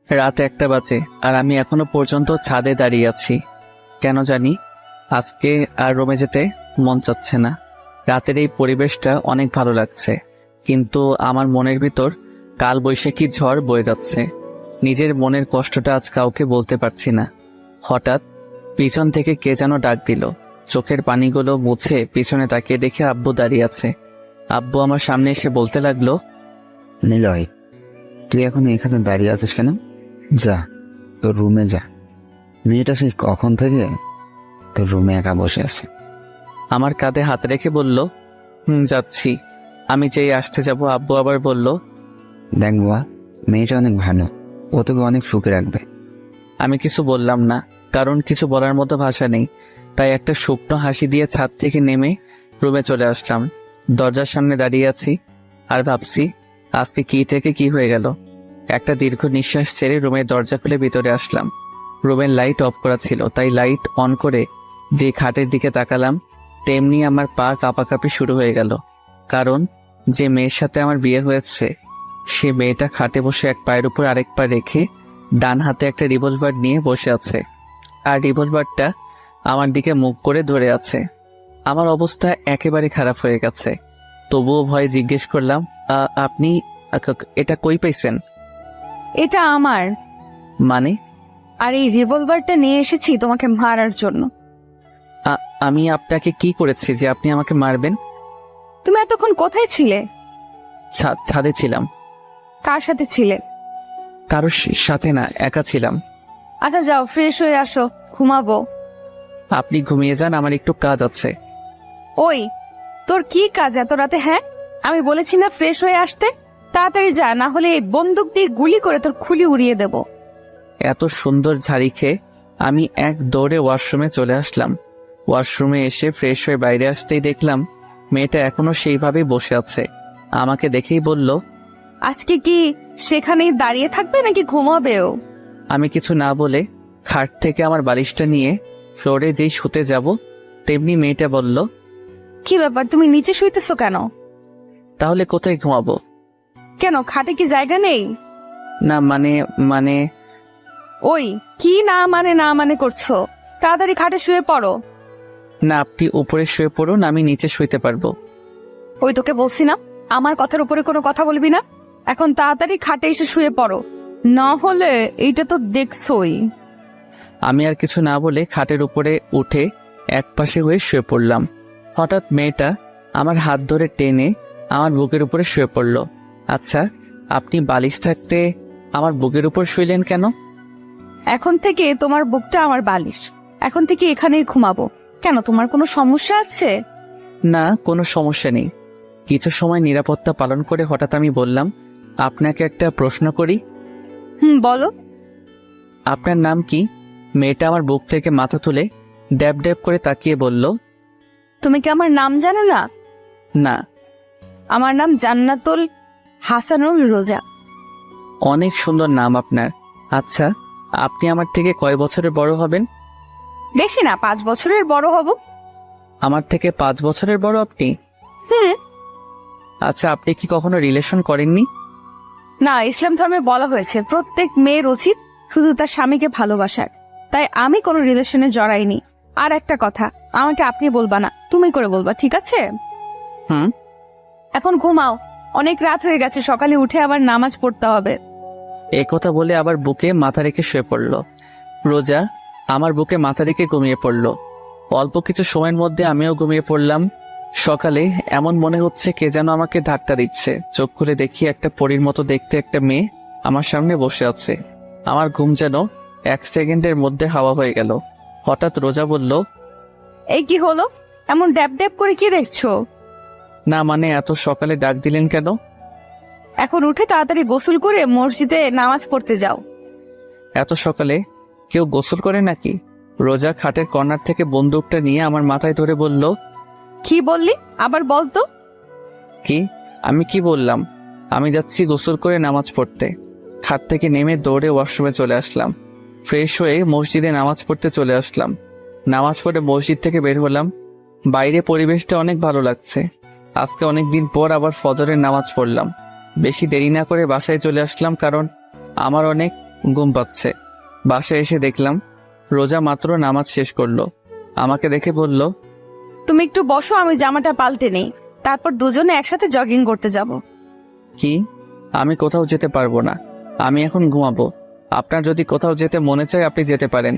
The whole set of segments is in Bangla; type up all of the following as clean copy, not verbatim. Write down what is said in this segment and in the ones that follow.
রাত 1টা বাজে আর আমি এখনো পর্যন্ত ছাদে দাঁড়িয়ে আছি। কেন জানি আজকে আর রুমে যেতে মন চাচ্ছে না। রাতের এই পরিবেশটা অনেক ভালো লাগছে, কিন্তু আমার মনের ভিতর কাল বৈশাখী ঝড় বয়ে যাচ্ছে। নিজের মনের কষ্টটা আজ কাউকে বলতে পারছি না। হঠাৎ পিছন থেকে কে যেন ডাক দিল। চোখের পানিগুলো মুছে পিছনে তাকিয়ে দেখে আব্বু দাঁড়িয়ে আছে। আব্বু আমার সামনে এসে বলতে লাগলো, নিলয়, তুই এখন এখানে দাঁড়িয়ে আছিস কেন? যা, তোর রুমে যা। মেয়েটা সেই কখন থেকে তোর রুমে একা বসে আছে। আমার কাঁধে হাত রেখে বলল, যাচ্ছি। আমি যেই আসতে যাব আব্বু আবার বলল, দেখ বুয়া, মেয়েটা অনেক ভালো, ও তোকে অনেক সুখে রাখবে। আমি কিছু বললাম না, কারণ কিছু বলার মতো ভাষা নেই। তাই একটা শুকনো হাসি দিয়ে ছাদ থেকে নেমে রুমে চলে আসলাম। দরজার সামনে দাঁড়িয়ে আছি আর ভাবছি আজকে কি থেকে কি হয়ে গেল। একটা দীর্ঘ নিঃশ্বাস ছেড়ে রুমের দরজা খুলে ভিতরে আসলাম। রুমের লাইট অফ করা ছিল, তাই লাইট অন করে যে খাটের দিকে তাকালাম, তেমনি আমার পা কাঁপাকাঁপি শুরু হয়ে গেল। কারণ যে মেয়ের সাথে আমার বিয়ে হয়েছে, সে মেয়েটা খাটে বসে এক পায়ের উপর আরেক পা রেখে ডান হাতে একটা রিভলভার নিয়ে বসে আছে, আর রিভলভারটা আমার দিকে মুখ করে ধরে আছে। আমার অবস্থা একেবারে খারাপ হয়ে গেছে। তবুও ভয়ে জিজ্ঞেস করলাম, আপনি এটা কই পাইছেন? এটা আমার। মানে? আর এই রিভলভারটা নিয়ে এসেছি তোমাকে মারার জন্য। আমি আপনাকে কি করেছি যে আপনি আমাকে মারবেন? তুমি এতক্ষণ কোথায় ছিলে? ছাদে ছিলাম। কার সাথে ছিলে? কারোর সাথে না, একা ছিলাম। আচ্ছা যাও, ফ্রেশ হয়ে আসো, ঘুমাবো। আপনি ঘুমিয়ে যান, আমার একটু কাজ আছে। ওই, তোর কি কাজ এত রাতে? হ্যাঁ, আমি বলেছি না ফ্রেশ হয়ে আসতে? তাড়াতাড়ি যা, না হলে এই বন্দুক দিয়ে গুলি করে তোর খুলি উড়িয়ে দেব। এত সুন্দর ঝাড়ি খেয়ে আমি এক দৌড়ে ওয়াশরুমে চলে আসলাম। ওয়াশরুমে এসে ফ্রেশ হয়ে বাইরে আসতেই দেখলাম মেয়েটা এখনো সেইভাবেই বসে আছে। আমাকে দেখেই বলল, আজকে কি সেখানেই দাঁড়িয়ে থাকবে নাকি ঘুমাবেও? আমি কিছু না বলে খাট থেকে আমার বালিশটা নিয়ে ফ্লোরে যেই শুতে যাব, তেমনি মেয়েটা বলল, কি ব্যাপার, তুমি নিচে শুইতেছো কেন? তাহলে কোথায় ঘুমাবো? কেন, খাটে কি জায়গা নেই? না মানে ওই, কি না মানে করছো? তাড়াতাড়ি খাটে শুয়ে পড়ো। না, আপনি উপরে শুয়ে পড়ুন, আমি নিচে শুইতে পারবো। ওই, তোকে বলছি না আমার কথার উপরে কোনো কথা বলবি না। এখন তাড়াতাড়ি খাটে এসে শুয়ে পড়ো, না হলে এইটা তো দেখছই। আমি আর কিছু না বলে খাটের উপরে উঠে এক পাশে হয়ে শুয়ে পড়লাম। হঠাৎ মেয়েটা আমার হাত ধরে টেনে আমার বুকের উপরে শুয়ে পড়ল। আচ্ছা, আপনি বালিশ থাকতে আমার বুকের উপর শুইলেন কেন? এখন থেকে তোমার বুকটা আমার বালিশ, এখন থেকে এখানেই ঘুমাবো। কেন, তোমার কোনো সমস্যা আছে? না, কোনো সমস্যা নেই। কিছু সময় নিরাপত্তা পালন করে হঠাৎ আমি বললাম, আপনাকে একটা প্রশ্ন করি। বলো। আপনার নাম কি? মেয়েটা আমার বুক থেকে মাথা তুলে ড্যাব ড্যাব করে তাকিয়ে বলল, তুমি কি আমার নাম জানো না? না। আমার নাম জান্নাতুল হাসানুল রোজা। অনেক সুন্দর নাম আপনার। আচ্ছা, আপনি আমার থেকে কয় বছরের বড় হবেন? বেশি না, 5 বছরের বড় হব। আমার থেকে 5 বছরের বড় আপনি? আচ্ছা, আপনি কি কখনো রিলেশন করেননি? না, ইসলাম ধর্মে বলা হয়েছে প্রত্যেক মেয়ের উচিত শুধু তার স্বামীকে ভালোবাসার। তাই আমি কোনো রিলেশনে জড়াইনি। আর একটা কথা, আমাকে আপনি বলবা না, তুমি করে বলবা, ঠিক আছে? হুম। এখন ঘুমাও, অনেক রাত হয়ে গেছে, সকালে উঠে আবার নামাজ পড়তে হবে। এই কথা বলে আবার বুকে মাথা রেখে শুয়ে পড়ল। রোজা আমার বুকে মাথা রেখে ঘুমিয়ে পড়ল। অল্প কিছু সময়ের মধ্যে আমিও ঘুমিয়ে পড়লাম। সকালে এমন মনে হচ্ছে কে যেন আমাকে ধাক্কা দিচ্ছে। চোখ খুলে দেখি একটা পরীর মতো দেখতে একটা মেয়ে আমার সামনে বসে আছে। আমার ঘুম যেন 1 সেকেন্ডের মধ্যে হাওয়া হয়ে গেল। হঠাৎ রোজা বলল, এই কি হলো, এমন ড্যাব ড্যাব করে কি দেখছো? না মানে, এত সকালে ডাক দিলেন কেন? এখন উঠে তাড়াতাড়ি গোসল করে মসজিদে নামাজ পড়তে যাও। এত সকালে কেউ গোসল করে নাকি? রোজা খাটের কর্নার থেকে বন্দুকটা নিয়ে আমার মাথায় ধরে বলল, কি বললি, আবার বলতো? কি? আমি কি বললাম? আমি যাচ্ছি গোসল করে নামাজ পড়তে। খাট থেকে নেমে দৌড়ে ওয়াশরুমে চলে আসলাম। ফ্রেশ হয়ে মসজিদে নামাজ পড়তে চলে আসলাম। নামাজ পড়ে মসজিদ থেকে বের হলাম। বাইরে পরিবেশটা অনেক ভালো লাগছে। আজকে অনেক দিন পর আবার ফজরের নামাজ পড়লাম। বেশি দেরি না করে বাসায় চলে আসলাম, কারণ আমার অনেক ঘুম পাচ্ছে। বাসায় এসে দেখলাম রোজা মাত্র নামাজ শেষ করলো। আমাকে দেখে বলল, তুমি একটু বসো, আমি জামাটা পাল্টে নেই, তারপর দুজনে একসাথে জগিং করতে যাব। কি? আমি কোথাও যেতে পারবো না, আমি এখন ঘুমাবো। আপনার যদি কোথাও যেতে মনে চায় আপনি যেতে পারেন।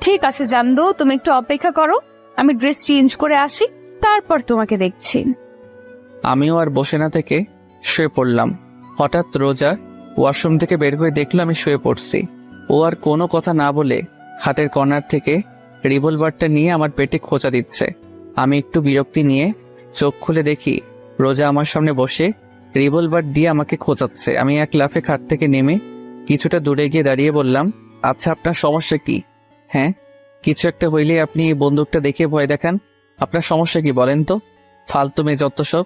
ঠিক আছে জানদু, তুমি একটু অপেক্ষা করো, আমি ড্রেস চেঞ্জ করে আসি, তারপর তোমাকে দেখছি। আমিও আর বসে না থেকে শুয়ে পড়লাম। হঠাৎ রোজা ওয়াশরুম থেকে বের হয়ে দেখলো আমি শুয়ে পড়ছি। ও আর কোনো কথা না বলে খাটের কর্নার থেকে রিভলভারটা নিয়ে আমার পেটে খোঁচা দিচ্ছে। আমি একটু বিরক্তি নিয়ে চোখ খুলে দেখি রোজা আমার সামনে বসে রিভলভার দিয়ে আমাকে খোঁচাচ্ছে। আমি এক লাফে খাট থেকে নেমে কিছুটা দূরে গিয়ে দাঁড়িয়ে বললাম, আচ্ছা আপনার সমস্যা কি? হ্যাঁ, কিছু একটা হইলে আপনি এই বন্দুকটা দেখে ভয় দেখান। আপনার সমস্যা কি বলেন তো? ফালতু মেয়ে যত সব।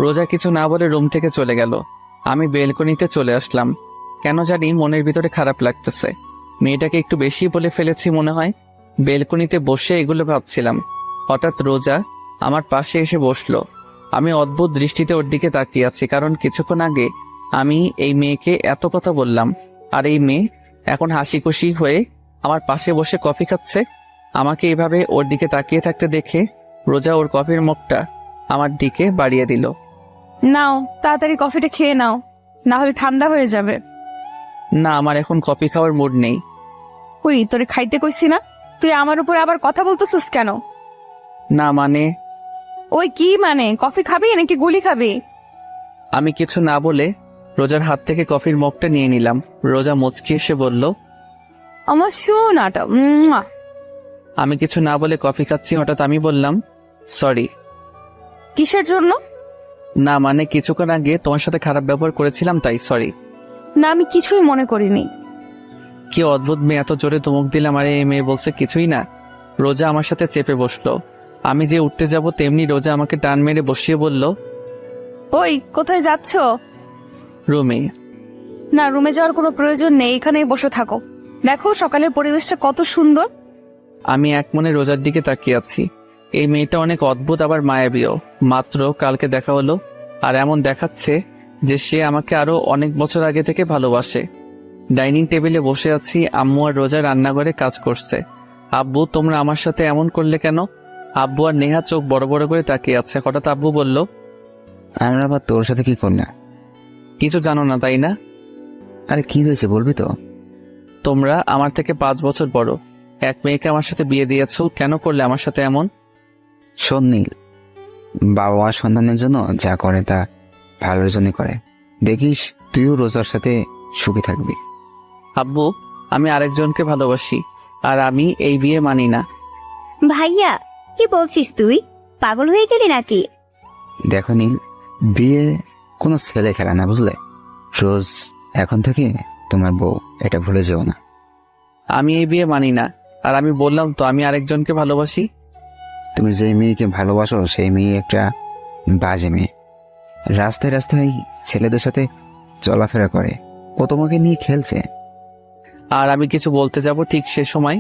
রোজা কিছু না বলে রুম থেকে চলে গেল। আমি বেলকনিতে চলে আসলাম। কেন জানি মনের ভিতরে খারাপ লাগতেছে। মেয়েটাকে একটু বেশি বলে ফেলেছি মনে হয়। বেলকনিতে বসে এগুলো ভাবছিলাম। হঠাৎ রোজা আমার পাশে এসে বসলো। আমি অদ্ভুত দৃষ্টিতে ওর দিকে তাকিয়ে আছি, কারণ কিছুক্ষণ আগে আমি এই মেয়েকে এত কথা বললাম, আর এই মেয়ে এখন হাসি খুশি হয়ে আমার পাশে বসে কফি খাচ্ছে। আমাকে এভাবে ওর দিকে তাকিয়ে থাকতে দেখে রোজা ওর কফির মগটা আমার দিকে বাড়িয়ে দিল। নাও, তাড়াতাড়ি কফিটা খেয়ে নাও, না হলে ঠান্ডা হয়ে যাবে। না, আমার এখন কফি খাওয়ার মুড নেই। ওই তোরে খাইতে কইছি না, তুই আমার উপর আবার কথা বলতেছিস কেন? না মানে, ওই কি মানে, কফি খাবি নাকি গুলি খাবি? আমি কিছু না বলে রোজার হাত থেকে কফির মগটা নিয়ে নিলাম। রোজা মুচকি এসে বলল, আমার শোনাটা। আমি কিছু না বলে কফি খাচ্ছি। হঠাৎ আমি বললাম, সরি। কিসের জন্য? না মানে, কিছুক্ষণ আগে তোমার সাথে খারাপ ব্যবহার করেছিলাম, তাই সরি। না, আমি কিছুই মনে করিনি। কি অদ্ভুত মেয়ে, এত জোরে ধমক দিলাম আর এই মেয়ে বলছে কিছুই না। রোজা আমার সাথে চেপে বসলো। আমি যে উঠতে যাব তেমনি রোজা আমাকে টান মেরে বসিয়ে বলল, ওই কোথায় যাচ্ছ? রুমে। না, রুমে যাওয়ার কোনো প্রয়োজন নেই, এখানেই বসে থাকো। দেখো সকালের পরিবেশটা কত সুন্দর। আমি এক মনে রোজার দিকে তাকিয়ে আছি। এই মেয়েটা অনেক অদ্ভুত, আবার মায়াবীও। মাত্র কালকে দেখা হলো, আর এমন দেখাচ্ছে যে সে আমাকে আরো অনেক বছর আগে থেকে ভালোবাসে। ডাইনিং টেবিলে বসে আছি, আম্মু আর রোজা রান্নাঘরে কাজ করছে। আব্বু, তোমরা আমার সাথে এমন করলে কেন? আব্বু আর নেহা চোখ বড় বড় করে তাকিয়ে আছে। হঠাৎ আব্বু বলল, আমরা আবার তোর সাথে কি করলাম? কিছু জানো না তাই না? আরে কি হয়েছে বলবি তো? তোমরা আমার থেকে 5 বছর বড়। এক মেয়েকে আমার সাথে বিয়ে দিয়েছো, কেন করলে আমার সাথে এমন? শোন নীল, বাবা মা সন্তানের জন্য যা করে তা ভালোর জন্য করে। দেখিস তুইও রোজার সাথে সুখী থাকবি। আব্বু, আমি আরেকজনকে ভালোবাসি, আর আমি এই বিয়ে মানি না। ভাইয়া, কি বলছিস তুই? পাগল হয়ে গেলি নাকি? দেখো নীল, বিয়ে কোনো ছেলে খেলা না, বুঝলে? রোজ এখন থেকে তোমার বউ, এটা ভুলে যেও না। আমি এই বিয়ে মানি না, আর আমি বললাম তো আমি আরেকজনকে ভালোবাসি। তুমি যে মেয়েকে ভালোবাসো সেই মেয়ে একটা বাজে মেয়ে। রাস্তায় রাস্তায় ছেলেদের সাথে চলাফেরা করে, ও তোমাকে নিয়ে খেলছে। আর আমি কিছু বলতে যাব, ঠিক সে সময়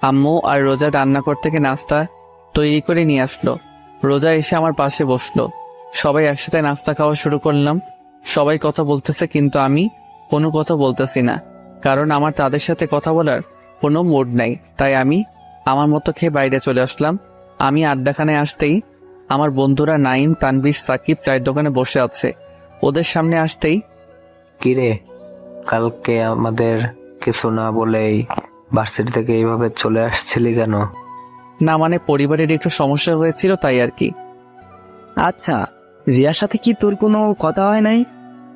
আম্মু আর রোজা রান্নাঘর থেকে নাস্তা তৈরি করে নিয়ে আসলো। রোজা এসে আমার পাশে বসলো। সবাই একসাথে নাস্তা খাওয়া শুরু করলাম। সবাই কথা বলতেছে, কিন্তু আমি কোনো কথা বলতেছি না, কারণ আমার তাদের সাথে কথা বলার কোনো মুড নাই। তাই আমি আমার মতো খেয়ে বাইরে চলে আসলাম। আমি আড্ডাখানে আসতেই আমার বন্ধুরা নাইম, তানভীর, সাকিব চায়ের দোকানে বসে আছে। ওদের সামনে আসতেই, কিরে, কালকে আমাদের কিছু না বলেই ভার্সিটি থেকে এইভাবে চলে আসছিলি কেন? না মানে, পরিবারের একটু সমস্যা হয়েছিল তাই আর কি। আচ্ছা, রিয়ার সাথে কি তোর কোনো কথা হয় নাই?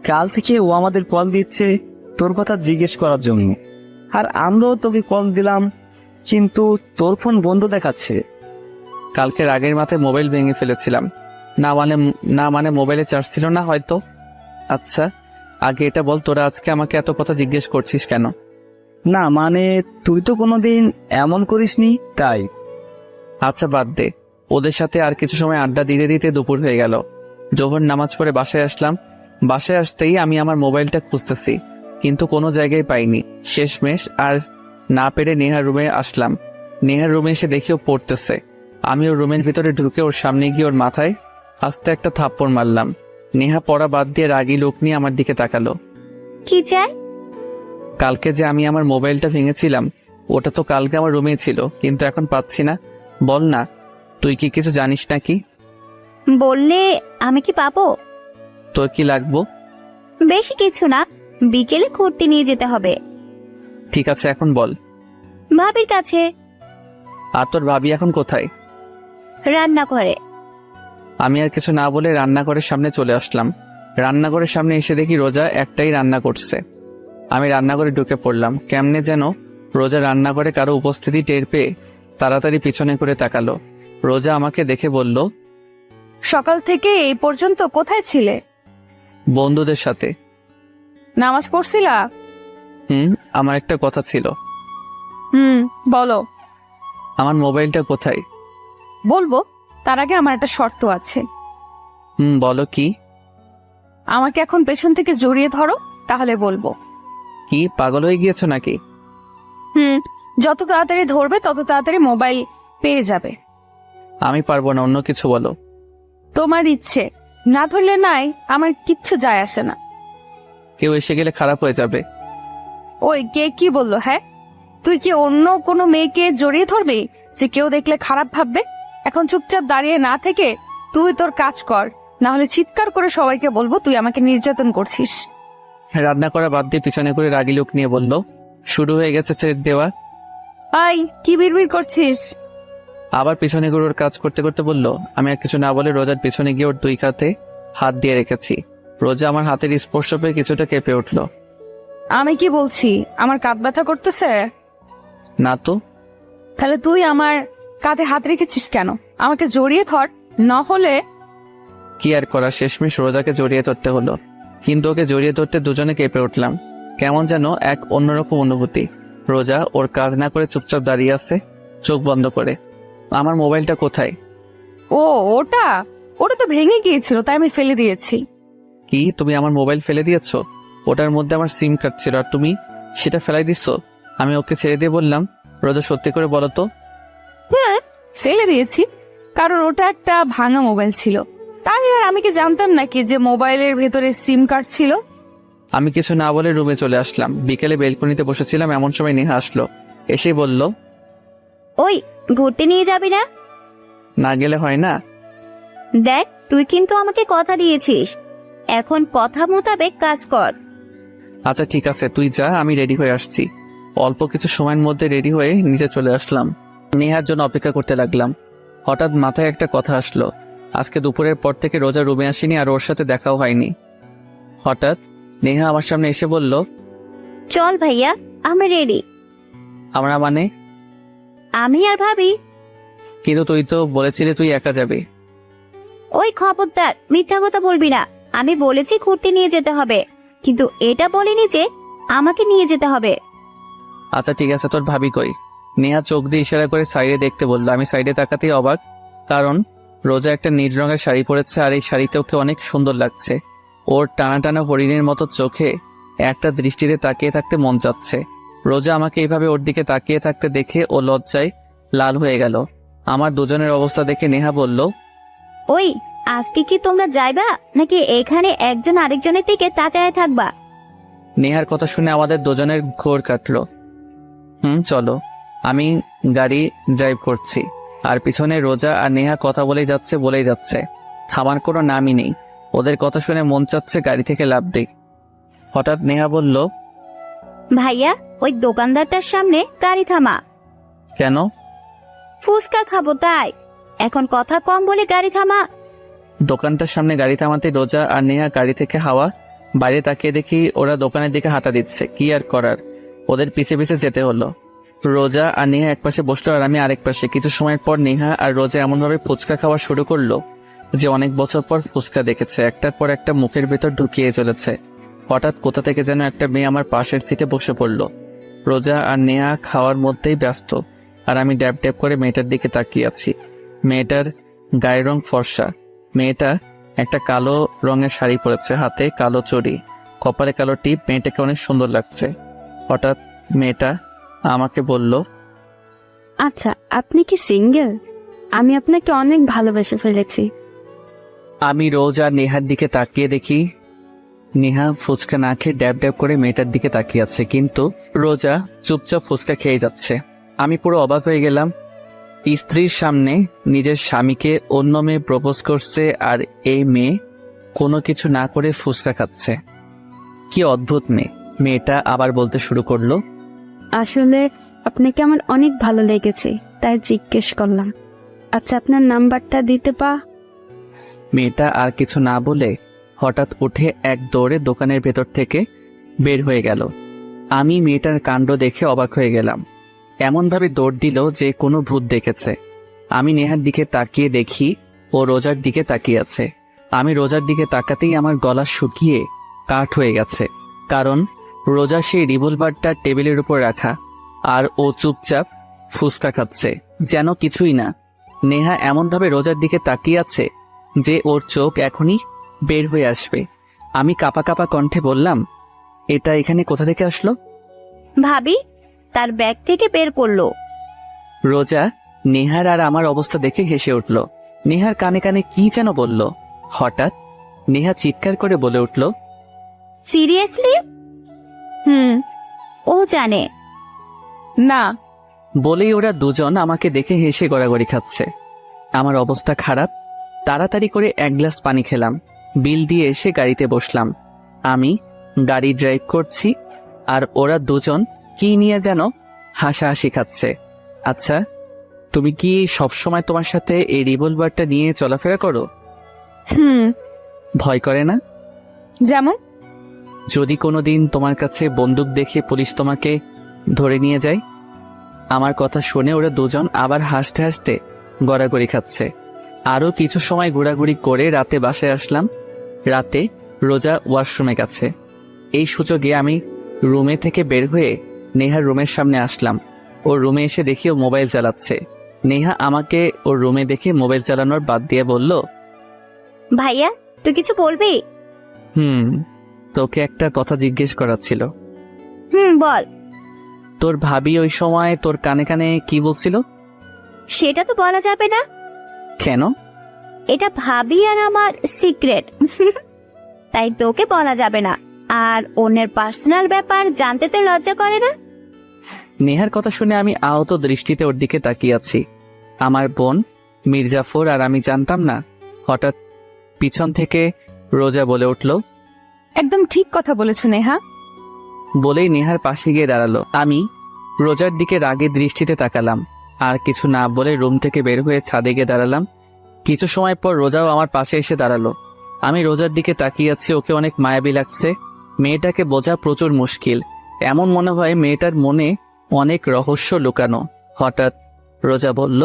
কাল থেকে ও আমাদের কল দিচ্ছে তোর কথা জিজ্ঞেস করার জন্য, আর আমরাও তোকে কল দিলাম, কিন্তু তোর ফোন বন্ধ দেখাচ্ছে। কালকে রাগের মাথায় মোবাইল ভেঙে ফেলেছিলাম। না মানে মোবাইলে চার্জ ছিল না হয়তো। আচ্ছা, আগে এটা বল, তোরা আজকে আমাকে এত কথা জিজ্ঞেস করছিস কেন? না মানে, তুই তো কোনোদিন এমন করিসনি তাই। আচ্ছা বাদ দে, ওদের সাথে আর কিছু সময় আড্ডা দিতে দিতে দুপুর হয়ে গেল। জোহর নামাজ পড়ে বাসায় আসলাম। বাসায় আসতেই আমি আমার মোবাইলটা খুঁজতেছি, কিন্তু কোনো জায়গায় পাইনি। শেষমেশ আর না পেরে নেহার রুমে আসলাম। নেহার রুমে এসে দেখি ও পড়তেছে। আমি ওর রুমের ভিতরে ঢুকে ওর সামনে গিয়ে ওর মাথায় আস্তে একটা থাপ্পড় মারলাম। নেহা পড়া বাদ দিয়ে রাগী লোক নিয়ে আমার দিকে তাকালো। কি চাই? কালকে যে আমি আমার মোবাইলটা ভেঙেছিলাম, ওটা তো কালকে আমার রুমেই ছিল, কিন্তু এখন পাচ্ছি না। বল না, তুই কি কিছু জানিস নাকি? বললে আমি কি পাবো? তোর কি লাগবো? বেশি কিছু না, বিকেলে ঘুরতে নিয়ে যেতে হবে। ঠিক আছে, এখন বল। ভাবির কাছে। আর তোর ভাবি এখন কোথায়? রান্না করে। আমি আর কিছু না বলে রান্নাঘরের সামনে চলে আসলাম। রান্নাঘরের সামনে এসে দেখি রোজা একটাই রান্না করছে। আমি রান্নাঘরে ঢুকে পড়লাম। কেমনে যেন রোজা রান্নাঘরে কারো উপস্থিতি টের পেয়ে তাড়াতাড়ি পিছনে করে তাকালো। রোজা আমাকে দেখে বলল, সকাল থেকে এই পর্যন্ত কোথায় ছিলে? বন্ধুদের সাথে। নামাজ পড়ছিলা? আমার একটা কথা ছিল। বলো। আমার মোবাইলটা কোথায়? বলবো, তার আগে আমার একটা শর্ত আছে। বলো কি? আমাকে এখন পেছন থেকে জড়িয়ে ধরো, তাহলে বলবো। কি পাগল হয়ে গিয়েছো নাকি? যত তাড়াতাড়ি ধরবে তত তাড়াতাড়ি মোবাইল পেয়ে যাবে। আমি পারবো না, অন্য কিছু বলো। তোমার ইচ্ছে, না ধরলে নাই, আমার কিচ্ছু যায় আসে না। কেউ এসে গেলে খারাপ হয়ে যাবে। ওই কে কি বললো? হ্যাঁ, তুই কি অন্য কোনো মেয়েকে জড়িয়ে ধরবি যে কেউ দেখলে খারাপ ভাববে? এখন চুপচাপ দাঁড়িয়ে না থেকে তুই তোর কাজ কর, না হলে চিৎকার করে সবাইকে বলবো তুই আমাকে নির্যাতন করছিস। রান্না করা বাদ দিয়ে পিছনে করে রাগী লোক নিয়ে বলল, শুরু হয়ে গেছে থ্রেড দেওয়া। আই, কি বিড়বিড় করছিস? আবার পিছনে করে ওর কাজ করতে করতে বলল। আমি আর কিছু না বলে রোজার পিছনে গিয়ে ওর দুই কাঁধে হাত দিয়ে রেখেছি। রোজা আমার হাতের স্পর্শ পেয়ে কিছুটা কেঁপে উঠল। আমি কি বলছি? আমার কাঁধ ব্যথা করতেছে? না তো। তাহলে তুই আমার কাঁধে হাত রেখেছিস কেন? আমাকে জড়িয়ে ধর, না হলে। কি আর করা, শেষমেশ রোজাকে জড়িয়ে ধরতে হলো। কিন্তু ওকে জড়িয়ে ধরতে দুজনে কেঁপে উঠলাম। কেমন যেন এক অন্যরকম অনুভূতি। রোজা ওর কাজ না করে চুপচাপ দাঁড়িয়ে আছে, চোখ বন্ধ করে। আমার মোবাইলটা কোথায়? ও, ওটা ওটা তো ভেঙে গিয়েছিল, তাই আমি ফেলে দিয়েছি। কি, তুমি আমার মোবাইল ফেলে দিয়েছো? ওটার মধ্যে আমার সিম কার্ড ছিল, আর তুমি সেটা ফেলাই দিছো? আমি ওকে ছেড়ে দিয়ে বললাম, রোজা সত্যি করে বলো তো। ফেলে দিয়েছি, কারণ ওটা একটা ভাঙা মোবাইল ছিল। তাই আর আমি কি জানতাম নাকি যে মোবাইলের ভেতরে সিম কার্ড ছিল? আমি কিছু না বলে রুমে চলে আসলাম। বিকেলে বেলকনিতে বসেছিলাম, এমন সময় নেহা আসলো। এসেই বলল, ওই, ঘুরতে নিয়ে যাবি না? না গেলে হয় না? দেখ, তুই কিন্তু আমাকে কথা দিয়েছিস, এখন কথা মোতাবেক কাজ কর। আচ্ছা ঠিক আছে, তুই যা, আমি রেডি হয়ে আসছি। অল্প কিছু সময়ের মধ্যে রেডি হয়ে নিচে চলে আসলাম। নেহার জন্য অপেক্ষা করতে লাগলাম। হঠাৎ মাথায় একটা কথা আসলো। আজকে দুপুরের পর থেকে রোজা রুমে আসেনি, আর ওর সাথে দেখাও হয়নি। হঠাৎ নেহা আমার সামনে এসে বলল, চল ভাইয়া, আমরা রেডি। আমরা মানে? আমি আর ভাবি। কিন্তু তুই তো বলেছিলি তুই একা যাবি। ওই খবরদার, মিথ্যা কথা বলবি না। আমি বলেছি ঘুরতে নিয়ে যেতে হবে, কিন্তু এটা বলিনি যে আমাকে নিয়ে যেতে হবে। আচ্ছা ঠিক আছে, তোর ভাবি কই? নেহা চোখ দিয়ে ইশারা করে সাইডে দেখতে বললো। আমি সাইডে তাকাতেই অবাক, কারণ রোজা একটা নীল রঙের শাড়ি পরেছে, আর এই শাড়িতে ওকে অনেক সুন্দর লাগছে। ওর টানা টানা হরিণের মতো চোখে একটা দৃষ্টিতে তাকিয়ে থাকতে মন চাচ্ছে। রোজা আমাকে এইভাবে ওর দিকে তাকিয়ে থাকতে দেখে ও লজ্জায় লাল হয়ে গেল। আমার দুজনের অবস্থা দেখে নেহা বলল, ওই, আজকে কি তোমরা যাইবা নাকি এখানে একজন আরেকজনের দিকে তাকায় থাকবা? নেহার কথা শুনে আমাদের দুজনের ঘোর কাটলো। চলো। আমি গাড়ি ড্রাইভ করছি, আর পিছনে রোজা আর নেহা কথা বলেই যাচ্ছে। থামার কোনো নামই নেই। ওদের কথা শুনে মন চাচ্ছে গাড়ি থেকে লাফ দিই। হঠাৎ নেহা বলল, ভাইয়া, ওই দোকানদারটার সামনে গাড়ি থামা। কেন? ফুচকা খাবো তাই। এখন কথা কম বলে গাড়ি থামা। দোকানটার সামনে গাড়ি থামাতে রোজা আর নেহা গাড়ি থেকে হাওয়া বাইরে তাকিয়ে দেখি ওরা দোকানের দিকে হাঁটা দিচ্ছে। কি আর করার, ওদের পিছে পিছে যেতে হলো। রোজা আর নেহা এক পাশে বসলো, আর আমি আরেক পাশে। কিছু সময় পর নেহা আর রোজা এমনভাবে ফুচকা খাওয়া শুরু করলো যে অনেক বছর পর ফুচকা দেখেছে। একটার পর একটা মুখের ভেতর ঢুকিয়ে চলেছে। হঠাৎ কোথা থেকে যেন একটা মেয়ে আমার পাশের সিটে বসে পড়লো। রোজা আর নেহা খাওয়ার মধ্যেই ব্যস্ত, আর আমি ড্যাব ড্যাব করে মেয়েটার দিকে তাকিয়ে আছি। মেয়েটার গায়ের রং ফর্সা। মেয়েটা একটা কালো রঙের শাড়ি পরেছে, হাতে কালো চড়ি, কপালে কালো টিপ। মেয়েটাকে অনেক সুন্দর লাগছে। হঠাৎ মেয়েটা আমাকে বলল, আচ্ছা, আপনি কি সিঙ্গেল? আমি আপনাকে অনেক ভালোবেসে ফেলেছি। আমি রোজ আর নেহার দিকে তাকিয়ে দেখি নেহা ফুচকা না খেয়ে ড্যাব ড্যাব করে মেয়েটার দিকে তাকিয়ে আছে, কিন্তু রোজা চুপচাপ ফুচকা খেয়ে যাচ্ছে। আমি পুরো অবাক হয়ে গেলাম। স্ত্রীর সামনে নিজের স্বামীকে অন্য মেয়ে প্রপোজ করছে আর এই মেয়ে কোনো কিছু না করে ফুচকা খাচ্ছে। কি অদ্ভুত মেয়ে। মেয়েটা আবার বলতে শুরু করলো, আসলে আপনাকে আমার অনেক ভালো লেগেছে, তাই জিজ্ঞেস করলাম। আচ্ছা, আপনার নাম্বারটা দিতে মেয়েটা আর কিছু না বলে হঠাৎ উঠে এক দৌড়ে দোকানের ভেতর থেকে বের হয়ে গেল। আমি মেয়েটার কাণ্ড দেখে অবাক হয়ে গেলাম। এমনভাবে দৌড় দিল যে কোনো ভূত দেখেছে। আমি নেহার দিকে তাকিয়ে দেখি ও রোজার দিকে তাকিয়ে আছে। আমি রোজার দিকে তাকাতেই আমার গলা শুকিয়ে কাঠ হয়ে গেছে, কারণ রোজা সেই রিভলভারটা টেবিলের উপর রাখা আর ও চুপচাপ ফুচকা খাচ্ছে যেন কিছুই না। নেহা এমনভাবে রোজার দিকে তাকিয়ে আছে যে ওর চোখ এখনই বের হয়ে আসবে। আমি কাঁপা কাঁপা কণ্ঠে বললাম, এটা এখানে কোথা থেকে আসলো? ভাবি তার ব্যাগ থেকে বের করলো। রোজা নেহার আর আমার অবস্থা দেখে হেসে উঠল। নেহার কানে কানে কি যেন বলল। হঠাৎ নেহা চিৎকার করে বলে উঠল, সিরিয়াসলি? ও জানে? না। বলেই ওরা দুজন আমাকে দেখে হেসে গড়াগড়ি খাচ্ছে। আমার অবস্থা খারাপ। তাড়াতাড়ি করে এক গ্লাস পানি খেলাম, বিল দিয়ে এসে গাড়িতে বসলাম। আমি গাড়ি ড্রাইভ করছি আর ওরা দুজন কি নিয়ে যেন হাসাহাসি খাচ্ছে। আচ্ছা, তুমি কি সবসময় তোমার সাথে এই রিভলভারটা নিয়ে চলাফেরা করো? ভয় করে না? যেমন? যদি কোনোদিন তোমার কাছে বন্দুক দেখে পুলিশ তোমাকে ধরে নিয়ে যায়? আমার কথা শুনে ওরা দুজন আবার হাসতে হাসতে গড়াগড়ি খাচ্ছে। আরও কিছু সময় ঘোরাঘুরি করে রাতে বাসায় আসলাম। রাতে রোজা ওয়াশরুমে গেছে। এই সুযোগে আমি রুমে থেকে বের হয়ে নেহার রুমের সামনে আসলাম। ওর রুমে এসে দেখি ও মোবাইল চালাচ্ছে। নেহা আমাকে ওর রুমে দেখে মোবাইল চালানোর বাদ দিয়ে বলল, ভাইয়া তুই কিছু বলবি? তোকে একটা কথা জিজ্ঞেস করার ছিল। বল। তোর ভাবি ওই সময় তোর কানে কানে কি বলছিল? সেটা তো বলা যাবে না। কেন? এটা ভাবি আর আমার সিক্রেট, তাই তোকে বলা যাবে না। আর অন্যের পার্সোনাল ব্যাপার জানতে তো লজ্জা করে না? নেহার কথা শুনে আমি আহত দৃষ্টিতে ওর দিকে তাকিয়ে আছি। আমার বোন মির্জাফর আর আমি জানতাম না। হঠাৎ পিছন থেকে রোজা বলে উঠল, একদম ঠিক কথা বলেছ নেহা। বলেই নেহার পাশে গিয়ে দাঁড়ালো। আমি রোজার দিকে রাগে দৃষ্টিতে তাকালাম আর কিছু না বলে রুম থেকে বের হয়ে ছাদে গিয়ে দাঁড়ালাম। কিছু সময় পর রোজাও আমার পাশে এসে দাঁড়ালো। আমি রোজার দিকে তাকিয়ে আছি। ওকে অনেক মায়াবী লাগছে। মেয়েটাকে বোঝা প্রচুর মুশকিল। এমন মনে হয় মেয়েটার মনে অনেক রহস্য লুকানো। হঠাৎ রোজা বলল,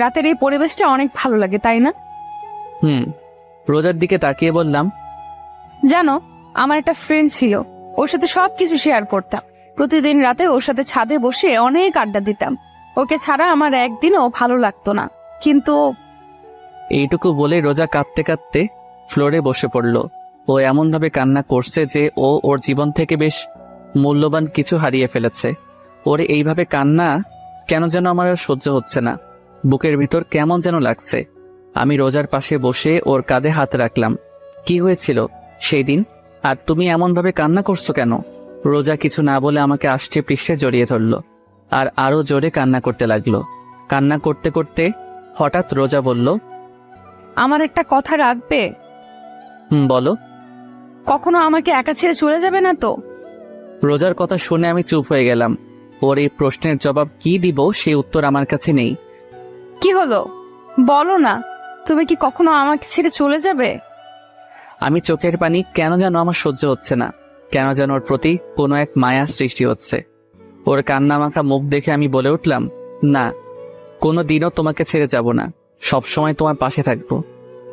রাতের এই পরিবেশটা অনেক ভালো লাগে, তাই না? রোজার দিকে তাকিয়ে বললাম, জানো, আমার একটা ফ্রেন্ড ছিল, ওর সাথে সবকিছু শেয়ার করতাম। প্রতিদিন রাতে ওর সাথে ছাদে বসে অনেক আড্ডা দিতাম। ওকে ছাড়া আমার একদিনও ভালো লাগতো না। কিন্তু এইটুকু বলে রোজা কাঁদতে কাঁদতে ফ্লোরে বসে পড়ল। ও এমনভাবে কান্না করছে যে ও ওর জীবন থেকে বেশ মূল্যবান কিছু হারিয়ে ফেলেছে। ওর এইভাবে কান্না কেন যেন আমার আর সহ্য হচ্ছে না। বুকের ভিতর কেমন যেন লাগছে। আমি রোজার পাশে বসে ওর কাঁধে হাত রাখলাম। কি হয়েছিল সেই দিন? আর তুমি এমনভাবে কান্না করছো কেন? রোজা কিছু না বলে আমাকে আষ্টে পৃষ্ঠে জড়িয়ে ধরল আর আরো জোরে কান্না করতে লাগলো। কান্না করতে করতে হঠাৎ রোজা বলল, আমার একটা কথা রাখবে? বলো। কখনো আমাকে একা ছেড়ে চলে যাবে না তো? রোজার কথা শুনে আমি চুপ হয়ে গেলাম। ওর এই প্রশ্নের জবাব কি দিব সেই উত্তর আমার কাছে নেই। কি হলো, বলো না, তুমি কি কখনো আমাকে ছেড়ে চলে যাবে? আমি চোখের পানি কেন যেন আমার সহ্য হচ্ছে না। কেন যেন ওর প্রতি কোনো এক মায়া সৃষ্টি হচ্ছে। ওর কান্না মাখা মুখ দেখে আমি বলে উঠলাম, না, কোনো দিনও তোমাকে ছেড়ে যাব না, সবসময় তোমার পাশে থাকবো।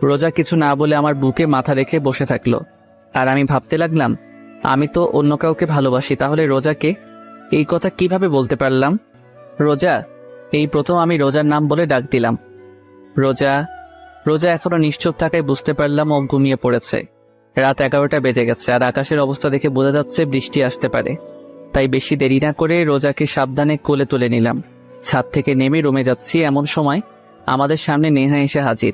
রোজা কিছু না বলে আমার বুকে মাথা রেখে বসে থাকলো। আর আমি ভাবতে লাগলাম, আমি তো অন্য কাউকে ভালোবাসি, তাহলে রোজাকে এই কথা কিভাবে বলতে পারলাম? রোজা, এই প্রথম আমি রোজার নাম বলে ডাক দিলাম। রোজা। রোজা এখনো নিশ্চুপ থাকায় বুঝতে পারলাম ও ঘুমিয়ে পড়েছে। রাত 11টা বেজে গেছে আর আকাশের অবস্থা দেখে বোঝা যাচ্ছে বৃষ্টি আসতে পারে। তাই বেশি দেরি না করে রোজাকে সাবধানে কোলে তুলে নিলাম। ছাদ থেকে নেমে রুমে যাচ্ছি, এমন সময় আমাদের সামনে নেহা এসে হাজির।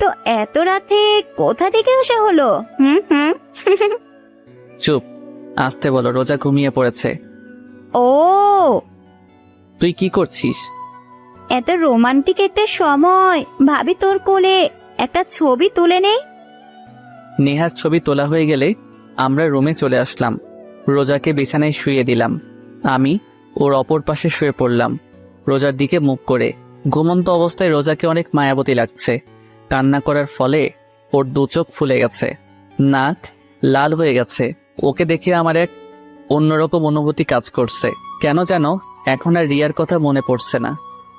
তো এত রাতে কোথা থেকে আসা হলো? হুম হুম চুপ, আসতে বলো, রোজা ঘুমিয়ে পড়েছে। ও, তুই কি করছিস? এত রোমান্টিক একটা সময়, ভাবি তোর কোলে একটা ছবি তুলে নেই। নেহার ছবি তোলা হয়ে গেলে আমরা রুমে চলে আসলাম। রোজাকে বিছানায় শুয়ে দিলাম। আমি ওর অপর পাশে শুয়ে পড়লাম, রোজার দিকে মুখ করে। ঘুমন্ত অবস্থায় রোজাকে অনেক মায়াবতী লাগছে। কান্না করার ফলে ওর দু চোখ ফুলে গেছে, নাক লাল হয়ে গেছে। ওকে দেখে আমার এক অন্যরকম অনুভূতি কাজ করছে। কেন যেন এখন আর রিয়ার কথা মনে পড়ছে না।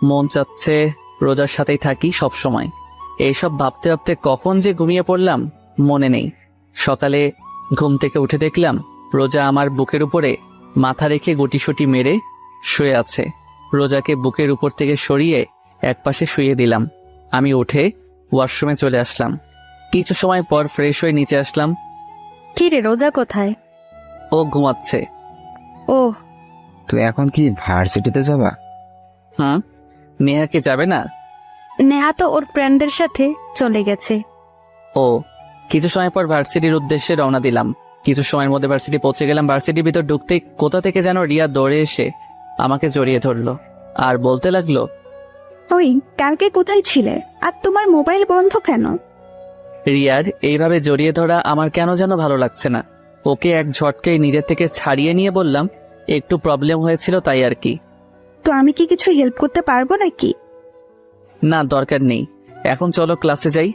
মন চাচ্ছে রোজার সাথেই থাকি সব সময়। এইসব ভাবতে ভাবতে কখন যে ঘুমিয়ে পড়লাম মনে নেই। সকালে ঘুম থেকে উঠে দেখলাম রোজা আমার বুকের উপরে মাথা রেখে গুটিসুটি মেরে শুয়ে আছে। রোজাকে বুকের উপর থেকে সরিয়ে একপাশে শুয়ে দিলাম। আমি উঠে ওয়াশরুমে চলে আসলাম। কিছু সময় পর ফ্রেশ হয়ে নিচে আসলাম। কি রে, রোজা কোথায়? ও ঘুমাচ্ছে। ও, তুই এখন কি ভার্সিটিতে যাবা? হুম, নেহা কি যাবে না? নেহা তো ওর ফ্রেন্ডদের সাথে চলে গেছে। ও, কিছু সময় পর ভার্সিটির উদ্দেশ্যে রওনা দিলাম। কিছু সময়ের মধ্যে ভার্সিটি পৌঁছে গেলাম। ভার্সিটির ভিতর ঢুকতেই কোথা থেকে যেন রিয়া দৌড়ে এসে আমাকে জড়িয়ে ধরলো আর বলতে লাগলো, ওই কালকে কোথায় ছিলে আর তোমার মোবাইল বন্ধ কেন? রিয়ার এইভাবে জড়িয়ে ধরা আমার কেন যেন ভালো লাগছে না। ওকে এক ঝটকায় নিজের থেকে ছাড়িয়ে নিয়ে বললাম, একটু প্রবলেম হয়েছিল তাই আর কি। তো আমি কি কিছু হেল্প করতে পারবো নাকি? না, দরকার নেই, এখন চলো ক্লাসে যাই।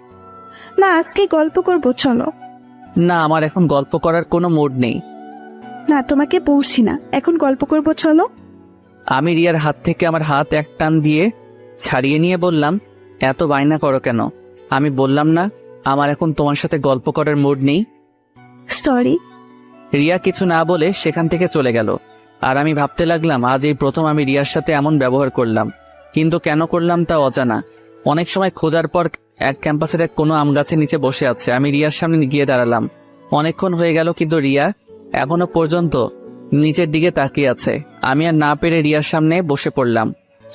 না, আজকে গল্প করব, চলো। না, আমার এখন গল্প করার কোনো মুড নেই। না, তোমাকে বলছি না, এখন গল্প করব, চলো। আমি রিয়ার হাত থেকে আমার হাত এক টান দিয়ে ছাড়িয়ে নিয়ে বললাম, এত বায়না করো কেন? আমি বললাম না আমার এখন তোমার সাথে গল্প করার মুড নেই। সরি। রিয়া কিছু না বলে সেখান থেকে চলে গেল। আর আমি ভাবতে লাগলাম আজ এই প্রথম আমি রিয়ার সাথে এমন ব্যবহার করলাম, কিন্তু কেন করলাম তা অজানা। অনেক সময় খোঁজার পর এক ক্যাম্পাসের এক কোনো আম গাছের নিচে বসে আছে। আমি রিয়ার সামনে গিয়ে দাঁড়ালাম। অনেকক্ষণ হয়ে গেল কিন্তু রিয়া এখনো পর্যন্ত নিচের দিকে তাকিয়ে আছে। আমি আর না পেরে রিয়ার সামনে বসে পড়লাম।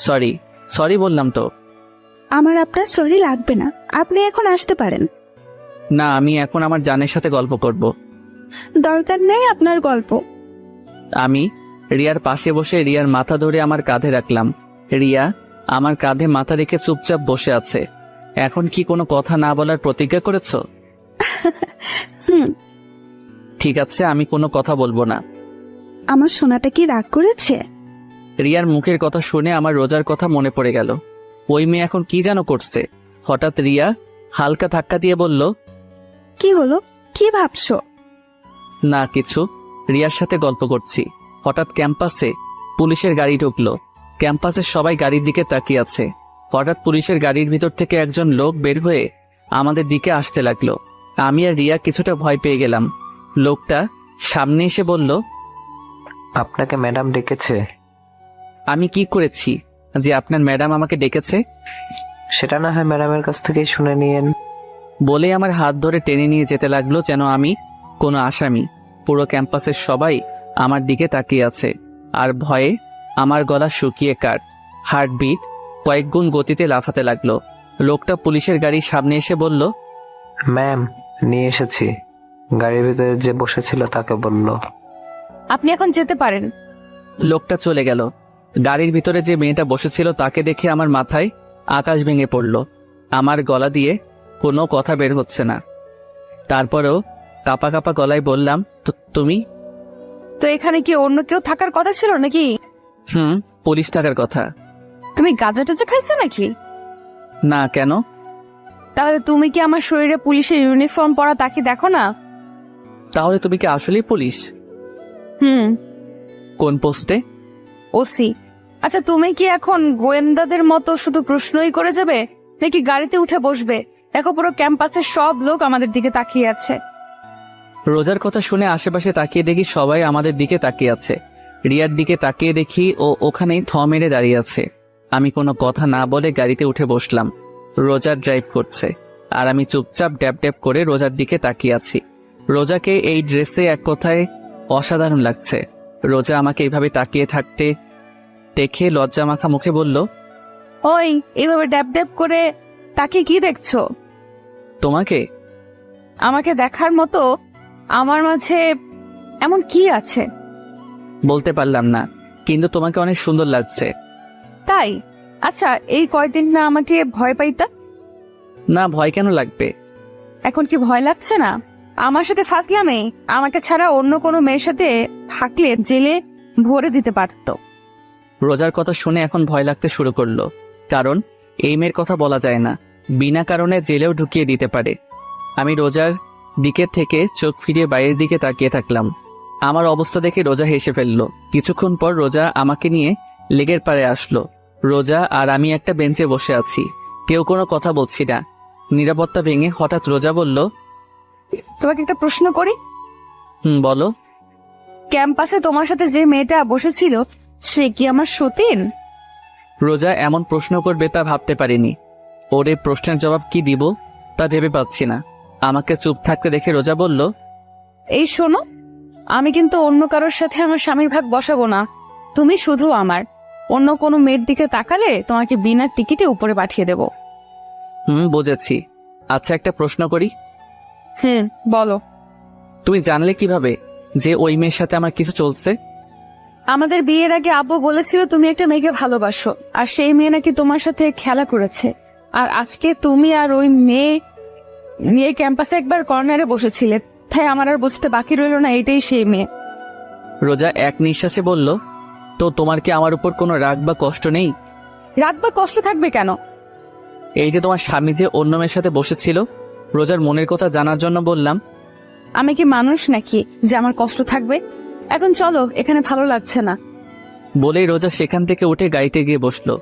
সরি সরি বললাম তো। আমার আপনার সরি লাগবে না, আপনি এখন আসতে পারেন। না, আমি এখন আমার জানের সাথে গল্প করব। দরকার নেই আপনার গল্প। আমি রিয়ার পাশে বসে রিয়ার মাথা ধরে আমার কাঁধে রাখলাম। রিয়া আমার কাঁধে মাথা রেখে চুপচাপ বসে আছে। এখন কি কোনো কথা না বলার প্রতিজ্ঞা করেছ? হুম। ঠিক আছে, আমি কোনো কথা বলবো না। আমার সোনাটা কি রাগ করেছে? রিয়ার মুখের কথা শুনে আমার রোজার কথা মনে পড়ে গেল। ওই মেয়ে এখন কি যেন করছে। হঠাৎ রিয়া হালকা ধাক্কা দিয়ে বলল, কি হলো, কি ভাবছো? না কিছু, রিয়ার সাথে গল্প করছি। হঠাৎ ক্যাম্পাসে পুলিশের গাড়ি ঢুকলো। ক্যাম্পাসের সবাই গাড়ির দিকে তাকিয়ে আছে। হঠাৎ পুলিশের গাড়ির ভিতর থেকে একজন লোক বের হয়ে আমাদের দিকে আসতে লাগলো। আমি আর রিয়া কিছুটা ভয় পেয়ে গেলাম। লোকটা সামনে এসে বলল, আপনাকে ম্যাডাম ডেকেছে। আমি কি করেছি যে আপনার ম্যাডাম আমাকে ডেকেছে? সেটা না হয় ম্যাডামের কাছ থেকেই শুনে নিয়েন। বলে আমার হাত ধরে টেনে নিয়ে যেতে লাগলো যেন আমি কোনো আসামি। পুরো ক্যাম্পাসের সবাই আমার দিকে তাকিয়ে আছে আর ভয়ে আমার গলা শুকিয়ে কাট, হার্টবিট কয়েক গুণ গতিতে লাফাতে লাগলো। লোকটা পুলিশের গাড়ির সামনে এসে বলল, ম্যাম, নিয়ে এসেছি। গাড়ির ভিতরে যে বসেছিল তাকে বলল। আপনি এখন যেতে পারেন। লোকটা চলে গেল। গাড়ির ভিতরে যে মেয়েটা বসেছিল তাকে দেখে আমার মাথায় আকাশ ভেঙে পড়ল। আমার গলা দিয়ে কোনো কথা বের হচ্ছে না। তারপরেও কাপা কাপা গলায় বললাম, তুমি? তো এখানে কি অন্য কেউ থাকার কথা ছিল নাকি? পুলিশ থাকার কথা। তুমি গাঁজা টাজা খাইছো নাকি? না, কেন? তাহলে তুমি কি আমার শরীরে পুলিশের ইউনিফর্ম পরা তাকে দেখো না? তাহলে তুমি কি আসলেই পুলিশ? কোন পোস্টে? ওসি। আচ্ছা, তুমি কি এখন গোয়েন্দাদের মতো শুধু প্রশ্নই করে যাবে নাকি গাড়িতে উঠে বসবে? দেখো, পুরো ক্যাম্পাসের সব লোক আমাদের দিকে তাকিয়ে আছে। রোজার কথা শুনে আশেপাশে তাকিয়ে দেখি সবাই আমাদের দিকে তাকিয়ে আছে। রিয়ার দিকে তাকিয়ে দেখি ও ওখানেই থ মেরে দাঁড়িয়ে আছে। আমি কোনো কথা না বলে গাড়িতে উঠে বসলাম। রোজা ড্রাইভ করছে আর আমি চুপচাপ ড্যাব ড্যাব করে রোজার দিকে তাকিয়ে আছি। রোজাকে এই ড্রেসে এক কথায় অসাধারণ লাগছে। রোজা আমাকে এইভাবে তাকিয়ে থাকতে দেখে লজ্জা মাখা মুখে বলল, ওই, এইভাবে ড্যাব ড্যাব করে তাকে কি দেখছো? তোমাকে? আমাকে দেখার মতো আমার মাঝে এমন কি আছে? বলতে পারলাম না, কিন্তু তোমাকে অনেক সুন্দর লাগছে। তাই? আচ্ছা, এই কয়দিন না আমাকে ভয় পাইতা? না, ভয় কেন লাগবে? এখন কি ভয় লাগছে না? আমার সাথে ফাজলামে আমাকে ছাড়া অন্য কোনো মেয়ের সাথে থাকলে জেলে ভরে দিতে পারতো। রোজার কথা শুনে এখন ভয় লাগতে শুরু করলো, কারণ এই মেয়ের কথা বলা যায় না, বিনা কারণে জেলেও ঢুকিয়ে দিতে পারে। আমি রোজার দিকে থেকে চোখ ফিরিয়ে বাইরের দিকে তাকিয়ে থাকলাম। আমার অবস্থা দেখে রোজা হেসে ফেললো। কিছুক্ষণ পর রোজা আমাকে নিয়ে লেগের পাড়ে আসলো। রোজা আর আমি একটা বেঞ্চে বসে আছি, কেউ কোনো কথা বলছি না। নিরাপত্তা ভেঙে হঠাৎ রোজা বলল, তোমাকে একটা প্রশ্ন করি। বলো। ক্যাম্পাসে তোমার সাথে যে মেয়েটা বসেছিল সে কি আমার সতীন? রোজা এমন প্রশ্ন করবে তা ভাবতে পারিনি। ওর এই প্রশ্নের জবাব কি দিব তা ভেবে পাচ্ছি না। আমাকে চুপ থাকতে দেখে রোজা বলল, এই শোনো, আমি কিন্তু অন্য কারোর সাথে আমার স্বামীর ভাগ বসাবো না। তুমি শুধু আমার। অন্য কোনো মেয়ের দিকে তাকালে তোমাকে বিনা টিকিটে উপরে পাঠিয়ে দেব। বুঝেছি। আচ্ছা, একটা প্রশ্ন করি। বলো। তুমি জানলে কিভাবে যে ওই মেয়ের সাথে আমার কিছু চলছে? আমাদের বিয়ের আগে আব্বু বলেছিল তুমি একটা মেয়েকে ভালোবাসো, আর সেই মেয়ে নাকি তোমার সাথে খেলা করেছে। আর আজকে তুমি আর ওই মেয়ে ক্যাম্পাসে একবার কর্নারে বসেছিলে, তাই আমার আর বুঝতে বাকি রইল না এটাই সেই মেয়ে। রোজা এক নিঃশ্বাসে বলল, তো তোমার কি আমার উপর কোনো রাগ বা কষ্ট নেই? রাগ বা কষ্ট থাকবে কেন? এই যে তোমার স্বামী যে অন্য মেয়ের সাথে বসেছিল, রোজার মনের কথা জানার জন্য বললাম। আমি কি মানুষ নাকি যে আমার কষ্ট থাকবে? এখন চলো, এখানে ভালো লাগছে না। বলেই রোজা সেখান থেকে উঠে গাড়িতে গিয়ে বসলো।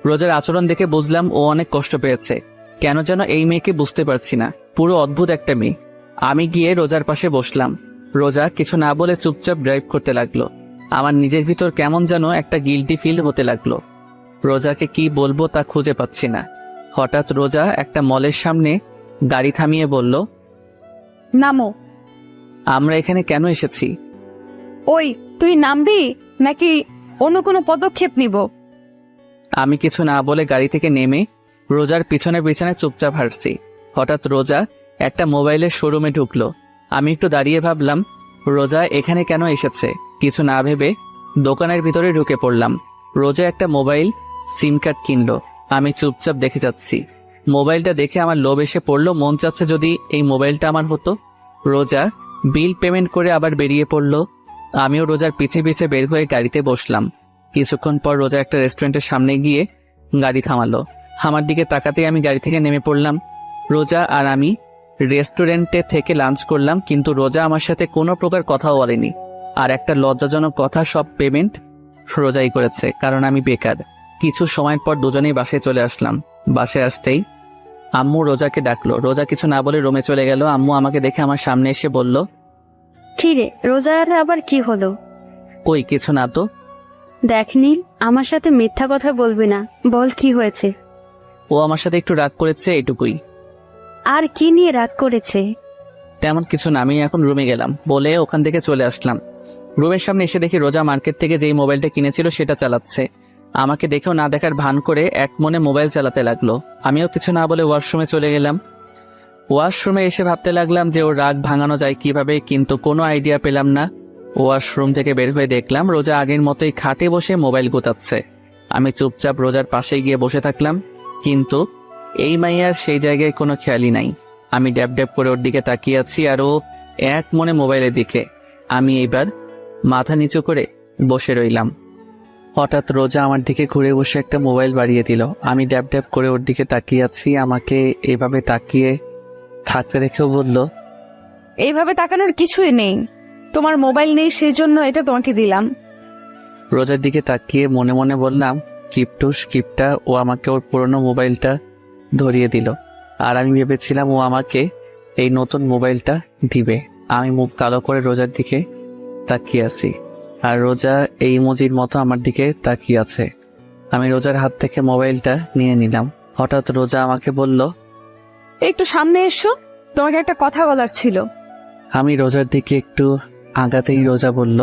রোজার আচরণ দেখে বুঝলাম ও অনেক কষ্ট পেয়েছে। কেন যেন এই মেয়েকে বুঝতে পারছি না, পুরো অদ্ভুত একটা মেয়ে। আমি গিয়ে রোজার পাশে বসলাম। রোজা কিছু না বলে চুপচাপ ড্রাইভ করতে লাগলো। আমার নিজের ভিতর কেমন যেন একটা গিল্টি ফিল হতে লাগলো। রোজাকে কি বলবো তা খুঁজে পাচ্ছি না। হঠাৎ রোজা একটা মলের সামনে গাড়ি থামিয়ে বলল, নামো। আমরা এখানে কেন এসেছি? ওই, তুই নামবি নাকি অন্য কোনো পদক্ষেপ নিব? আমি কিছু না বলে গাড়ি থেকে নেমে রোজার পিছনে পিছনে চুপচাপ হাঁটছি। হঠাৎ রোজা একটা মোবাইলের শোরুমে ঢুকলো। আমি একটু দাঁড়িয়ে ভাবলাম রোজা এখানে কেন এসেছে। কিছু না ভেবে দোকানের ভিতরে ঢুকে পড়লাম। রোজা একটা মোবাইল সিম কার্ড কিনলো। আমি চুপচাপ দেখে যাচ্ছি। মোবাইলটা দেখে আমার লোভ এসে পড়লো, মন চাচ্ছে যদি এই মোবাইলটা আমার হতো। রোজা বিল পেমেন্ট করে আবার বেরিয়ে পড়লো। আমিও রোজার পিছে পিছে বের হয়ে গাড়িতে বসলাম। কিছুক্ষণ পর রোজা একটা রেস্টুরেন্টের সামনে গিয়ে গাড়ি থামালো। আমার দিকে তাকাতেই আমি গাড়ি থেকে নেমে পড়লাম। রোজা আর আমি রেস্টুরেন্টে থেকে লাঞ্চ করলাম, কিন্তু রোজা আমার সাথে কোনো প্রকার কথাও বলেনি। আর একটা লজ্জাজনক কথা, সব পেমেন্ট রোজাই করেছে, কারণ আমি বেকার। কিছু সময় পর দুজনেই বাসায় চলে আসলাম। বাসায় আসতেই আম্মু রোজাকে ডাকলো। রোজা কিছু না বলে রুমে চলে গেল। আম্মু আমাকে দেখে আমার সামনে এসে বলল, কি রে, রোজার আবার কি হলো? কই কিছু না তো। দেখ নীল, আমার সাথে মিথ্যা কথা বলবি না, বল কি হয়েছে? ও আমার সাথে একটু রাগ করেছে, এটুকুই। আর কি নিয়ে রাগ করেছে? তেমন কিছু না, আমি এখন রুমে গেলাম বলে ওখান থেকে চলে আসলাম। রুমের সামনে এসে দেখি রোজা মার্কেট থেকে যেই মোবাইলটা কিনেছিল সেটা চালাচ্ছে। আমাকে দেখেও না দেখার ভান করে এক মনে মোবাইল চালাতে লাগলো। আমিও কিছু না বলে ওয়াশরুমে চলে গেলাম। ওয়াশরুমে এসে ভাবতে লাগলাম যে ওর রাগ ভাঙানো যায় কিভাবে, কিন্তু কোনো আইডিয়া পেলাম না। ওয়াশরুম থেকে বের হয়ে দেখলাম রোজা আগের মতোই খাটে বসে মোবাইল গোতাচ্ছে। আমি চুপচাপ রোজার পাশে গিয়ে বসে থাকলাম, কিন্তু এই মাইয়ার সেই জায়গায় কোনো খেয়ালই নাই। আমি ড্যাব ড্যাব করে ওর দিকে তাকিয়ে আছি আর ও এক মনে মোবাইলের দিকে। আমি এইবার মাথা নিচু করে বসে রইলাম। হঠাৎ রোজা আমার দিকে ঘুরে বসে একটা মোবাইল বাড়িয়ে দিল। আমি ড্যাব ড্যাব করে ওর দিকে তাকিয়ে আছি। আমাকে এভাবে তাকিয়ে থাকতে দেখেও বলল, এইভাবে তাকানোর কিছুই নেই, তোমার মোবাইল নেই সেই জন্য এটা তোমাকে দিলাম। রোজার দিকে তাকিয়ে মনে মনে বললাম, কিপটুস কিপটা, ও আমাকে ওর পুরনো মোবাইলটা ধরিয়ে দিল। আর আমি ভেবেছিলাম ও আমাকে এই নতুন মোবাইলটা দিবে। আমি মুখ কালো করে রোজার দিকে তাকিয়ে আছি, আর রোজা এই ইমোজির মতো আমার দিকে তাকিয়ে আছে। আমি রোজার হাত থেকে মোবাইলটা নিয়ে নিলাম। হঠাৎ রোজা আমাকে বলল, একটু সামনে এসো, তোমাকে একটা কথা বলার ছিল। আমি রোজার দিকে একটু আগাতেই রোজা বলল,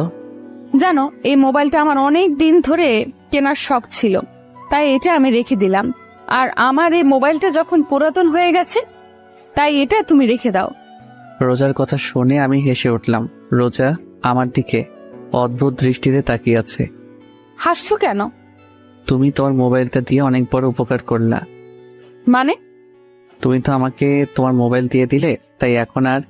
জানো, এই মোবাইলটা আমার অনেক দিন ধরে কেনার শখ ছিল, তাই এটা আমি রেখে দিলাম। আর আমার এই মোবাইলটা যখন পুরাতন হয়ে গেছে তাই এটা তুমি রেখে দাও। রোজার কথা শুনে আমি হেসে উঠলাম। রোজা আমার দিকে অদ্ভুত দৃষ্টিতে তাকিয়ে আছে। হাসছো কেন? তুমি তোমার মোবাইলটা দিয়ে অনেক বড় উপকার করলা। মানে? তুমি তো আমাকে তোমার মোবাইল দিয়ে দিলে, তাই এখন আর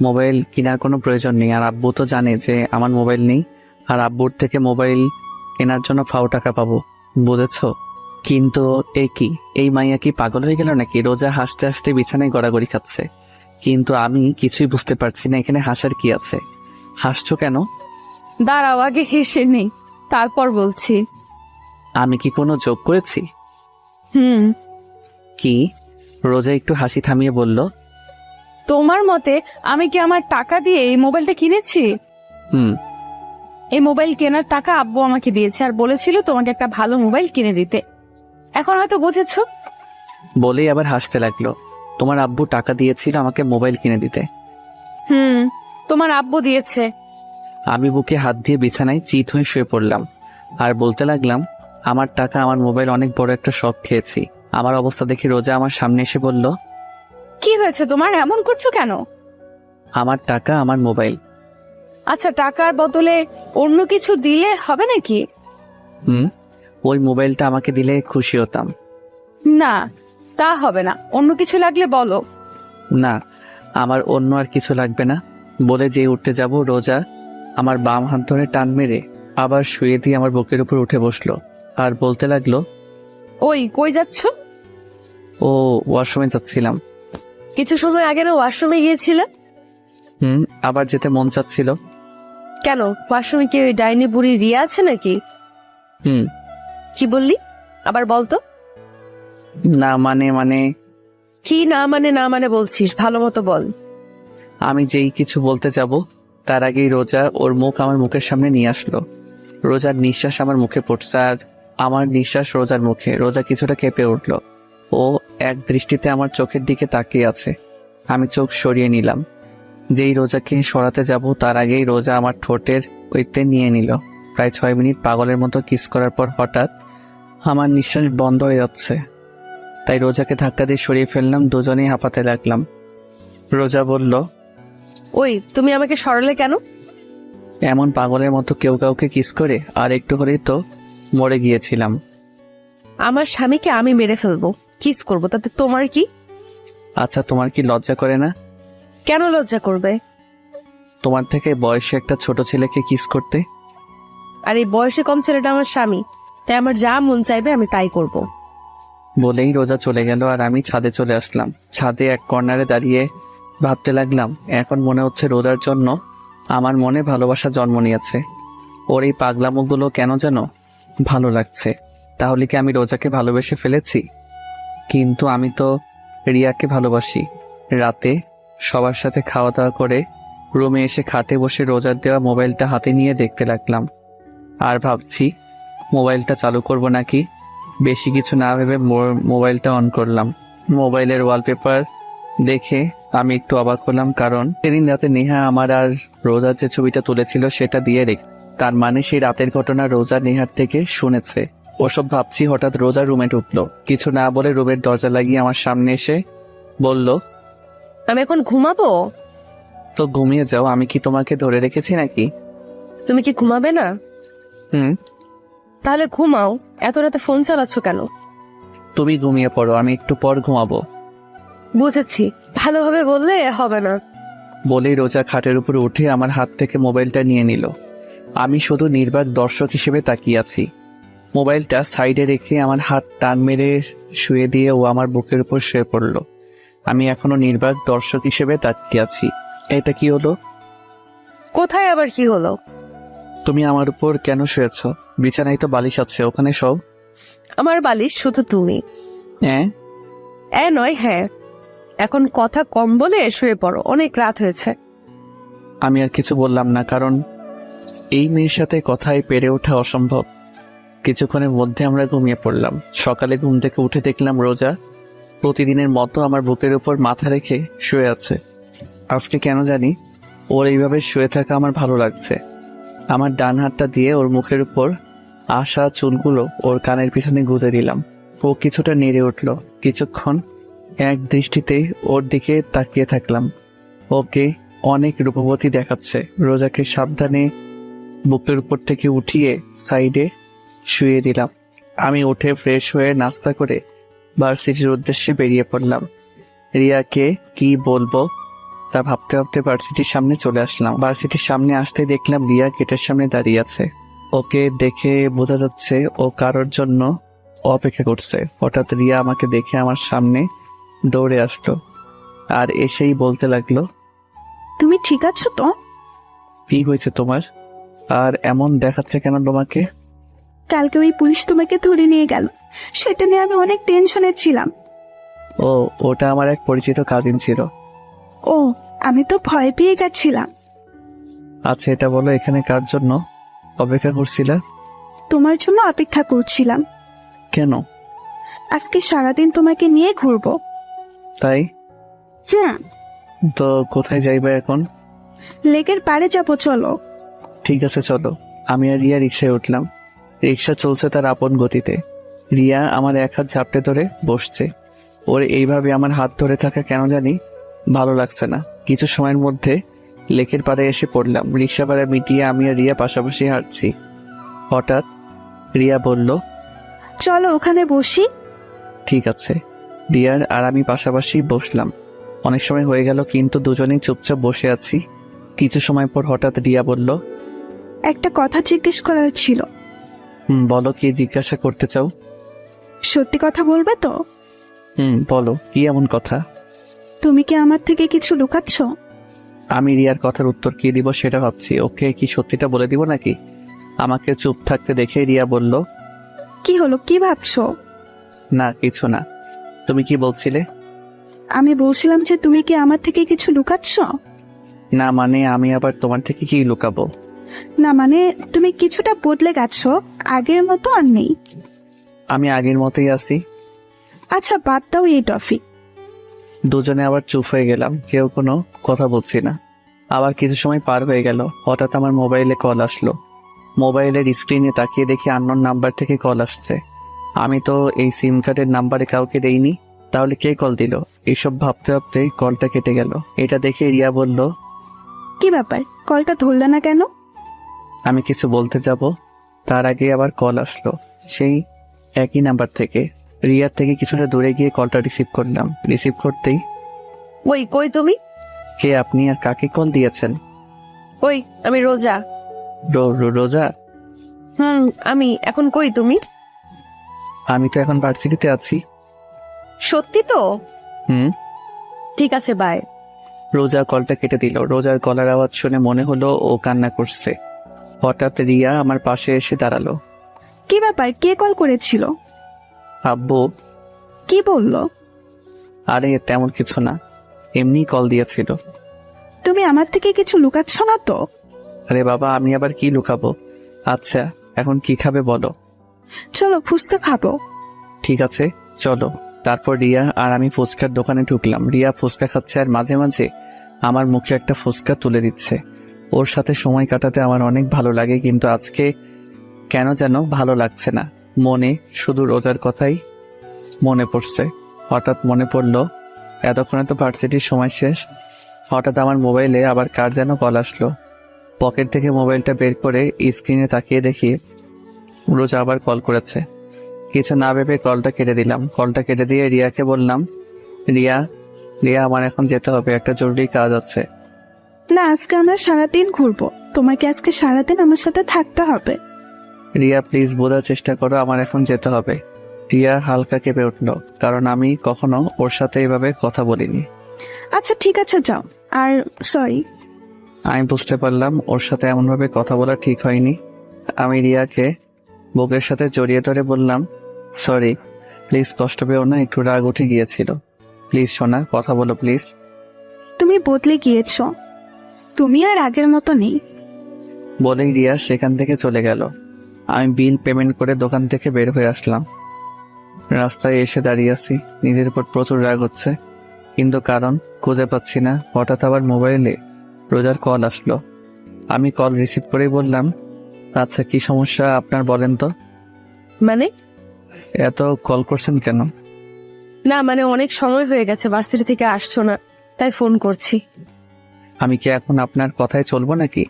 মোবাইল কেনার কোনো প্রয়োজন নেই। আর আব্বু তো জানে যে আমার মোবাইল নেই, আর আব্বুর থেকে মোবাইল কেনার জন্য ফাও টাকা পাবো, বুঝেছো? কিন্তু এই মাইয়া কি পাগল হয়ে গেল নাকি? রোজা হাসতে হাসতে বিছানায় গড়াগড়ি খাচ্ছে, কিন্তু আমি কিছুই বুঝতে পারছি না এখানে হাসার কি আছে। হাসছো কেন? দাঁড়াও, আগে হেসে নেই, তারপর বলছি। আমি কি কোনো যোগ করেছি? কি? রোজা একটু হাসি থামিয়ে বলল, তোমার মতে আমি কি আমার টাকা দিয়ে এই মোবাইলটা কিনেছি? হুম। এই মোবাইল কেনার টাকা আব্বু আমাকে দিয়েছে, আর বলেছিল তোমাকে একটা ভালো মোবাইল কিনে দিতে। এখন হয়তো বুঝেছো। বলেই আবার হাসতে লাগলো। তোমার আব্বু টাকা দিয়েছিল আমাকে মোবাইল কিনে দিতে? তোমার আব্বু দিয়েছে। আমি বুকে হাত দিয়ে বিছানায় চিত হয়ে শুয়ে পড়লাম আর বলতে লাগলাম, আমার টাকা আমার মোবাইল অনেক বড় একটা শখ খেয়েছি। আমার অবস্থা দেখে রোজা আমার সামনে এসে বলল, কি হয়েছে তোমার, এমন করছো কেন? আমার টাকা আমার মোবাইল। আচ্ছা, টাকার বদলে অন্য কিছু দিলে হবে নাকি? ওই মোবাইলটা আমাকে দিলে খুশি হতাম। না, তা হবে না, অন্য কিছু লাগলে বলো। না, আমার অন্য আর কিছু লাগবে না বলে যে উঠতে যাব, রোজা আমার বাম হাত ধরে টান মেরে আবার শুয়ে দিয়ে আমার বুকের উপর উঠে বসলো আর বলতে লাগলো, ওই কই যাচ্ছ? ও ওয়াশরুমে যাচ্ছিলাম। কিছু সময় আগে না ওয়াশরুমে গিয়েছিলে? আবার যেতে মন চাচ্ছিল। কেন, ওয়াশরুমে কি ওই ডাইনি বুড়ি রিয়া আছে নাকি? কি বললি, আবার বলতো। না মানে কি না মানে বলছিস, ভালো মতো বল। আমি যেই কিছু বলতে যাব তার আগেই রোজা ওর মুখ আমার মুখের সামনে নিয়ে আসলো। রোজার নিঃশ্বাস আমার মুখে পড়ছে আর আমার নিঃশ্বাস রোজার মুখে। রোজা কিছুটা কেঁপে উঠল। ও এক দৃষ্টিতে আমার চোখের দিকে তাকিয়ে আছে। আমি চোখ সরিয়ে নিলাম। যেই রোজাকে সরাতে যাব তার আগেই রোজা আমার ঠোঁটের ঐতে নিয়ে নিল। প্রায় 6 মিনিট পাগলের মতো কিস করার পর হঠাৎ আমার নিঃশ্বাস বন্ধ হয়ে যাচ্ছে, তাই রোজাকে ধাক্কা দিয়ে সরিয়ে ফেললাম। দুজনেই হাঁপাতে লাগলাম। রোজা বলল, ওই তুমি আমাকে সরালে কেন? এমন পাগলের মতো কেউ কাউকে কিস করে, আর একটু হলেই তো মরে গিয়েছিলাম। আমার স্বামীকে আমি মেরে ফেলবো, কিস করবো, তাতে তোমার কি? আচ্ছা, তোমার কি লজ্জা করে না? কেন লজ্জা করবে? তোমার থেকে বয়সে একটা ছোট ছেলেকে কিস করতে। আর এই বয়সে কম ছেলেটা আমার স্বামী, তাই আমার যা মন চাইবে আমি তাই করব। বলেই রোজা চলে গেল আর আমি ছাদে চলে আসলাম। ছাদে এক কর্নারে দাঁড়িয়ে ভাবতে লাগলাম, এখন মনে হচ্ছে রোজার জন্য আমার মনে ভালোবাসা জন্ম নিয়েছে। ওর এই পাগলামোগুলো কেন যেন ভালো লাগছে। তাহলে কি আমি রোজাকে ভালোবেসে ফেলেছি? কিন্তু আমি তো রিয়াকে ভালোবাসি। রাতে সবার সাথে খাওয়া দাওয়া করে রুমে এসে খাটে বসে রোজার দেওয়া মোবাইলটা হাতে নিয়ে দেখতে লাগলাম আর ভাবছি মোবাইলটা চালু করব নাকি। বেশি কিছু না ভেবে মোবাইলটা অন করলাম। মোবাইলের ওয়ালপেপার দেখে আমি একটু অবাক হলাম, কারণ সেদিন রাতে নেহা আমার আর রোজার যে ছবিটা তুলেছিল সেটা দিয়ে রেখে, তার মানে সেই রাতের ঘটনা রোজা নেহার থেকে শুনেছে। ওসব ভাবছি, হঠাৎ রোজা রুমে ঢুকলো। কিছু না বলে রুমের দরজা লাগিয়ে আমার সামনে এসে বলল, আমি এখন ঘুমাবো। তো ঘুমিয়ে যাও, আমি কি তোমাকে ধরে রেখেছি নাকি? তুমি কি ঘুমাবে না? তাহলে ঘুমাও, এত রাতে ফোন চালাচ্ছ কেন? তুমি ঘুমিয়ে পড়ো, আমি একটু পর ঘুমাবো। বুঝেছি, ভালোভাবে বললে হবে না। বলেই রোজা খাটের উপর উঠে আমার হাত থেকে মোবাইলটা নিয়ে নিল। আমি শুধু নির্বাক দর্শক হিসেবে তাকিয়ে আছি। মোবাইলটা সাইডে রেখে আমার হাত টান মেরে শুয়ে দিয়ে ও আমার বুকের উপর শুয়ে পড়ল। আমি এখনো নির্বাক দর্শক হিসেবে তাকিয়ে আছি। এটা কি হলো? কোথায় আবার কি হলো? তুমি আমার উপর কেন শুয়েছ? বিছানায় তো বালিশ আছে, ওখানে সব। আমার বালিশ শুধু তুমি। নয়, হ্যাঁ। এখন কথা কম বলে শুয়ে পড়ো, অনেক রাত হয়েছে। আমি আর কিছু বললাম না, কারণ এই মেয়ের সাথে কথায় পেরে ওঠা অসম্ভব। কিছুক্ষণের মধ্যে আমরা ঘুমিয়ে পড়লাম। সকালে ঘুম থেকে উঠে দেখলাম রোজা প্রতিদিনের মতো আমার বুকের উপর মাথা রেখে শুয়ে আছে। আজকে কেন জানি ওর এইভাবে শুয়ে থাকা আমার ভালো লাগছে। আমার ডান হাতটা দিয়ে ওর মুখের উপর আসা চুলগুলো ওর কানের পিছনে গুঁজে দিলাম। ও কিছুটা নেড়ে উঠল। কিছুক্ষণ এক দৃষ্টিতে ওর দিকে তাকিয়ে থাকলাম। ওকে অনেক রূপবতী দেখাচ্ছে। রোজাকে সাবধানে বুকের উপর থেকে উঠিয়ে সাইডে শুয়ে দিলাম। আমি উঠে ফ্রেশ হয়ে নাস্তা করে ভার্সিটির উদ্দেশ্যে বেরিয়ে পড়লাম। রিয়াকে কি বলবো তা ভাবতে ভাবতে ভার্সিটির সামনে চলে আসলাম। ভার্সিটির সামনে আসতে দেখলাম রিয়া গেটের সামনে দাঁড়িয়ে আছে। ওকে দেখে বোঝা যাচ্ছে ও কারোর জন্য অপেক্ষা করছে। হঠাৎ রিয়া আমাকে দেখে আমার সামনে দৌড়ে আসলো আর এসেই বলতে লাগলো, তুমি ঠিক আছো তো? কি হয়েছে তোমার? আর এমন দেখাচ্ছে কেন তোমাকে? কালকে ওই পুলিশ তোমাকে ধরে নিয়ে গেল, সেটা নিয়ে আমি অনেক টেনশনে ছিলাম। ও, ওটা আমার এক পরিচিত কাজিন ছিল। ও, আমি তো ভয় পেয়ে গেছিলাম। আচ্ছা এটা বলো, এখানে কার জন্য অপেক্ষা করছিলা? তোমার জন্য অপেক্ষা করছিলাম। কেন? আজকে সারাদিন তোমাকে নিয়ে ঘুরবো। তাই? হুম, তো কোথায় যাইবা এখন? লেকের পাড়ে যাবো, চলো। ঠিক আছে চলো। আমি আর রিয়া রিক্সায় উঠলাম। রিক্সা চলছে তার আপন গতিতে। রিয়া আমার এক হাত ঝাপটে ধরে বসছে। ওর এইভাবে আমার হাত ধরে থাকা কেন জানি ভালো লাগছে না। কিছু সময়ের মধ্যে লেকের পাড়ে এসে পড়লাম। রিক্সা ভাড়া মিটিয়ে আমি আর রিয়া পাশাপাশি হাঁটছি। হঠাৎ রিয়া বলল, চলো ওখানে বসি। ঠিক আছে। রিয়ার আর আমি পাশাপাশি বসলাম। অনেক সময় হয়ে গেল কিন্তু দুজনেই চুপচাপ বসে আছি। কিছু সময় পর হঠাৎ রিয়া বলল, একটা কথা জিজ্ঞেস করার ছিল। বলো, কি জিজ্ঞাসা করতে চাও? সত্যি কথা বলবে তো? বলো, কি এমন কথা? তুমি কি আমার থেকে কিছু লুকাচ্ছ? আমি রিয়ার কথার উত্তর কি দিব সেটা ভাবছি। ওকে কি সত্যিটা বলে দিব নাকি? আমাকে চুপ থাকতে দেখে রিয়া বলল, কি হলো, কি ভাবছো? না কিছু না। তুমি কি বলছিলে? আমি বলছিলাম যে তুমি কি আমার থেকে কিছু লুকাচ্ছ? না মানে আমি আবার তোমার থেকে কি লুকাবো? না মানে তুমি কিছুটা বদলে গেছো, আগের মতো আর নেই। আমি আগের মতোই আছি। আচ্ছা বাদ দাও এই টপিক। দুজনে আবার চুপ হয়ে গেলাম, কেউ কোনো কথা বলছি না। আবার কিছু সময় পার হয়ে গেল। হঠাৎ আমার মোবাইলে কল আসলো। মোবাইলের স্ক্রিনে তাকিয়ে দেখি আননোন নাম্বার থেকে কল আসছে। আমি তো এই সিম কার্ডের নাম্বারে কাউকে দেইনি, তাহলে কে কল দিল? এইসব ভাবতে ভাবতে কলটা কেটে গেল। এটা দেখে রিয়া বলল, কি ব্যাপার, কলটা ধরলে না কেন? আমি কিছু বলতে যাব তার আগে আবার কল আসলো সেই একই নাম্বার থেকে। রিয়ার থেকে কিছুটা দূরে গিয়ে কলটা রিসিভ করলাম। রিসিভ করতেই, ওই কই তুমি? কে আপনি আর কাকে কল দিয়েছেন? ওই আমি রোজা। রোজা? আমি এখন কই তুমি? আমি তো এখন ভার্সিটিতে আছি। সত্যি তো? হুম। ঠিক আছে, বাই। রোজা কলটা কেটে দিল। রোজার গলার আওয়াজ শুনে মনে হলো ও কান্না করছে। হঠাৎ রিয়া আমার পাশে এসে দাঁড়ালো। কি ব্যাপার, কে কল করেছিল? আব্বু। কি বললো? আরে তেমন কিছু না, এমনি কল দিয়েছিল। তুমি আমার থেকে কিছু লুকাচ্ছ না তো? আরে বাবা, আমি আবার কি লুকাবো। আচ্ছা এখন কি খাবে বলো? চলো ফুচকা খাবো। ঠিক আছে চলো। তারপর রিয়া আর আমি ফুচকার দোকানে ঢুকলাম। রিয়া ফুচকা খাচ্ছে আর মাঝে মাঝে আমার মুখে একটা ফুচকা তুলে দিচ্ছে। ওর সাথে সময় কাটাতে আমার অনেক ভালো লাগে, কিন্তু আজকে কেন যেন ভালো লাগছে না। মনে শুধু রোজার কথাই মনে পড়ছে। হঠাৎ মনে পড়লো এতক্ষণে তো ভার্সিটির সময় শেষ। হঠাৎ আমার মোবাইলে আবার কার যেন কল আসলো। পকেট থেকে মোবাইলটা বের করে স্ক্রিনে তাকিয়ে দেখি রোজা আবার কল করেছে। কিছু না ভেবে কলটা কেটে দিলাম। কলটা কেটে দিয়ে রিয়াকে বললাম, রিয়া আমার এখন যেতে হবে, একটা জরুরি কাজ আছে। না, আজকে আমরা সারাদিন ঘুরবো, তোমাকে আজকে সারাদিন আমার সাথে থাকতে হবে। রিয়া প্লিজ বোঝার চেষ্টা করো, আমার এখন যেতে হবে। রিয়া হালকা কেঁপে উঠলো, কারণ আমি কখনো ওর সাথে এভাবে কথা বলিনি। আচ্ছা ঠিক আছে যাও। আর সরি। আমি বুঝতে পারলাম ওর সাথে এমনভাবে কথা বলা ঠিক হয়নি। আমি রিয়াকে বুকের সাথে জড়িয়ে ধরে বললাম, সরি, প্লিজ কষ্ট পেও না, একটু রাগ উঠে গিয়েছিল। প্লিজ সোনা, কথা বলো প্লিজ। তুমি বদলে গিয়েছ, তুমি আর আগের মতো নেই। বলেই রিয়া সেখান থেকে চলে গেল। আমি বিল পেমেন্ট করে দোকান থেকে বের হয়ে আসলাম। রাস্তায় এসে দাঁড়িয়ে আছি, নিজের উপর প্রচুর রাগ হচ্ছে, কিন্তু কারণ খুঁজে পাচ্ছি না। হঠাৎ আবার মোবাইলে রোজার কল আসলো। আমি কল রিসিভ করেই বললাম, আচ্ছা কি সমস্যা আপনার বলেন তো? মানে? এত কল করছেন কেন? না মানে অনেক সময় হয়ে গেছে, ভার্সিটি থেকে আসছো না, তাই ফোন করছি। আমি কি এখন আপনার কথায় চলবো নাকি?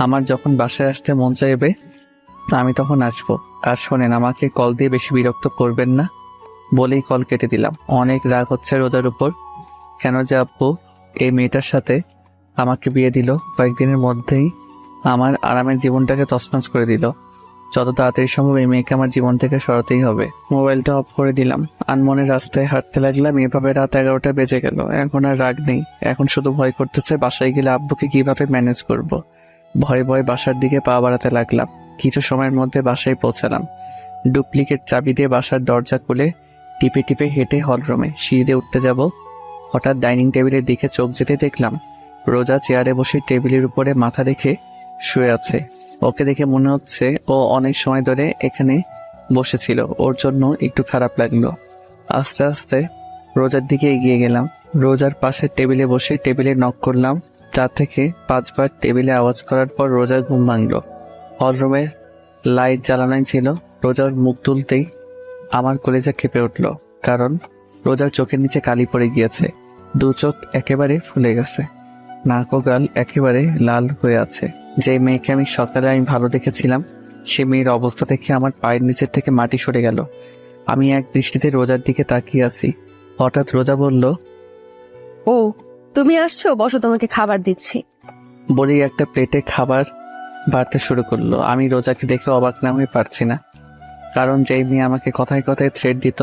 আমার যখন বাসায় আসতে মন চাইবে আমি তখন আসবো। আর শোনেন, আমাকে কল দিয়ে বেশি বিরক্ত করবেন না। বলেই কল কেটে দিলাম। অনেক রাগ হচ্ছে রোজার উপর। কেন যে আব্বু এই মেয়েটার সাথে আমাকে বিয়ে দিল, কয়েকদিনের মধ্যেই আমার আরামের জীবনটাকে তছনছ করে দিল। যত তাড়াতাড়ি সম্ভব এই মেয়েকে আমার জীবন থেকে সরাতেই হবে। মোবাইলটা অফ করে দিলাম। আনমনে রাস্তায় হাঁটতে লাগলাম। এভাবে রাত 11টা বেজে গেল। এখন আর রাগ নেই, এখন শুধু ভয় করতেছে বাসায় গেলে আব্বুকে কিভাবে ম্যানেজ করব। ভয়ে ভয়ে বাসার দিকে পা বাড়াতে লাগলাম। কিছু সময়ের মধ্যে বাসায় পৌঁছালাম। ডুপ্লিকেট চাবি দিয়ে বাসার দরজা খুলে টিপে টিপে হেঁটে হলরুমে সিঁড়ি দিয়ে উঠতে যাব। হঠাৎ ডাইনিং টেবিলের দিকে চোখ যেতে দেখলাম রোজা চেয়ারে বসে টেবিলের উপরে মাথা রেখে শুয়ে আছে। ওকে দেখে মনে হচ্ছে ও অনেক সময় ধরে এখানে বসেছিল। ওর জন্য একটু খারাপ লাগলো। আস্তে আস্তে রোজার দিকে এগিয়ে গেলাম। রোজার পাশে টেবিলে বসে টেবিলে নক করলাম। 4 থেকে 5 বার টেবিলে আওয়াজ করার পর রোজার ঘুম ভাঙলো। হলরুমের লাইট জ্বালানোই ছিল। রোজার মুখ তুলতেই আমার কলেজা কেঁপে উঠল, কারণ রোজার চোখের নিচে কালি পড়ে গিয়েছে। 2 চোখ একেবারে ফুলে গেছে, নাক ও গাল একেবারে লাল হয়ে আছে। যে মেয়েকে আমি সকালে ভালো দেখেছিলাম, সে মেয়ের অবস্থা দেখে আমার পায়ের নিচের থেকে মাটি সরে গেল। আমি এক দৃষ্টিতে রোজার দিকে তাকিয়ে আছি। হঠাৎ রোজা বলল, ও তুমি আসছো, বসো, তোমাকে খাবার দিচ্ছি। বলেই একটা প্লেটে খাবার বাড়তে শুরু করলো। আমি রোজাকে দেখে অবাক না হয়ে পারছি না, কারণ যেই মেয়ে আমাকে কথায় কথায় থ্রেট দিত,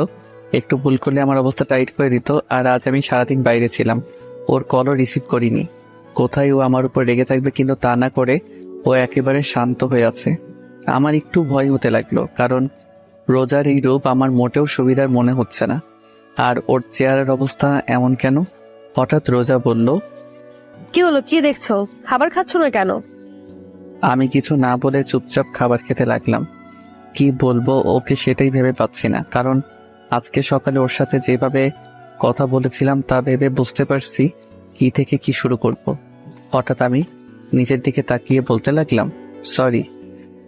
একটু ভুল করলে আমার অবস্থা টাইট করে দিত, আর আজ আমি সারাদিন বাইরে ছিলাম, ওর কলও রিসিভ করিনি। কোথায় ও আমার উপর রেগে থাকবে, কিন্তু তা না করে ও একেবারে শান্ত হয়ে আছে। আমার একটু ভয় হতে লাগলো, কারণ রোজার এই রূপ আমার মোটেও সুবিধার মনে হচ্ছে না। আর ওর চেহারার অবস্থা এমন কেন? হঠাৎ রোজা বলল, কি হলো, কি দেখছো? খাবার খাচ্ছ না কেন? আমি কিছু না বলে চুপচাপ খাবার খেতে লাগলাম। কি বলবো ওকে সেটাই ভেবে পাচ্ছি না, কারণ আজকে সকালে ওর সাথে যেভাবে কথা বলেছিলাম তা ভেবে বুঝতে পারছি কি থেকে কি শুরু করব। হঠাৎ আমি নিজের দিকে তাকিয়ে বলতে লাগলাম, সরি,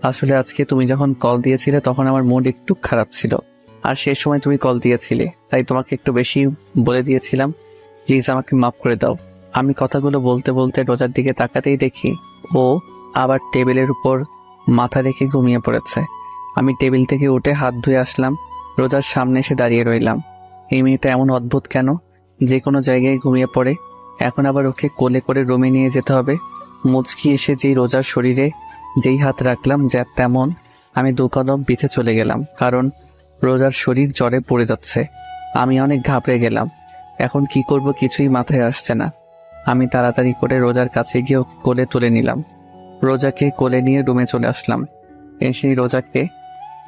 আসলে আজকে তুমি যখন কল দিয়েছিলে তখন আমার মুড একটু খারাপ ছিল, আর সেই সময় তুমি কল দিয়েছিলে, তাই তোমাকে একটু বেশি বলে দিয়েছিলাম। প্লিজ আমাকে মাফ করে দাও। আমি কথাগুলো বলতে বলতে রোজার দিকে তাকাতেই দেখি ও আবার টেবিলের উপর মাথা রেখে ঘুমিয়ে পড়েছে। আমি টেবিল থেকে উঠে হাত ধুয়ে আসলাম। রোজার সামনে এসে দাঁড়িয়ে রইলাম। এই মেয়েটা এমন অদ্ভুত কেন, যে কোনো জায়গায় ঘুমিয়ে পড়ে। এখন আবার ওকে কোলে করে রুমে নিয়ে যেতে হবে। মুচকি এসে যেই রোজার শরীরে যেই হাত রাখলাম, যা তেমন আমি 2 কদম পিছে চলে গেলাম, কারণ রোজার শরীর জ্বরে পড়ে যাচ্ছে। আমি অনেক ঘাবড়ে গেলাম। এখন কি করব কিছুই মাথায় আসছে না। আমি তাড়াতাড়ি করে রোজার কাছে গিয়ে ওকে কোলে তুলে নিলাম। রোজাকে কোলে নিয়ে রুমে চলে আসলাম। এসেই রোজাকে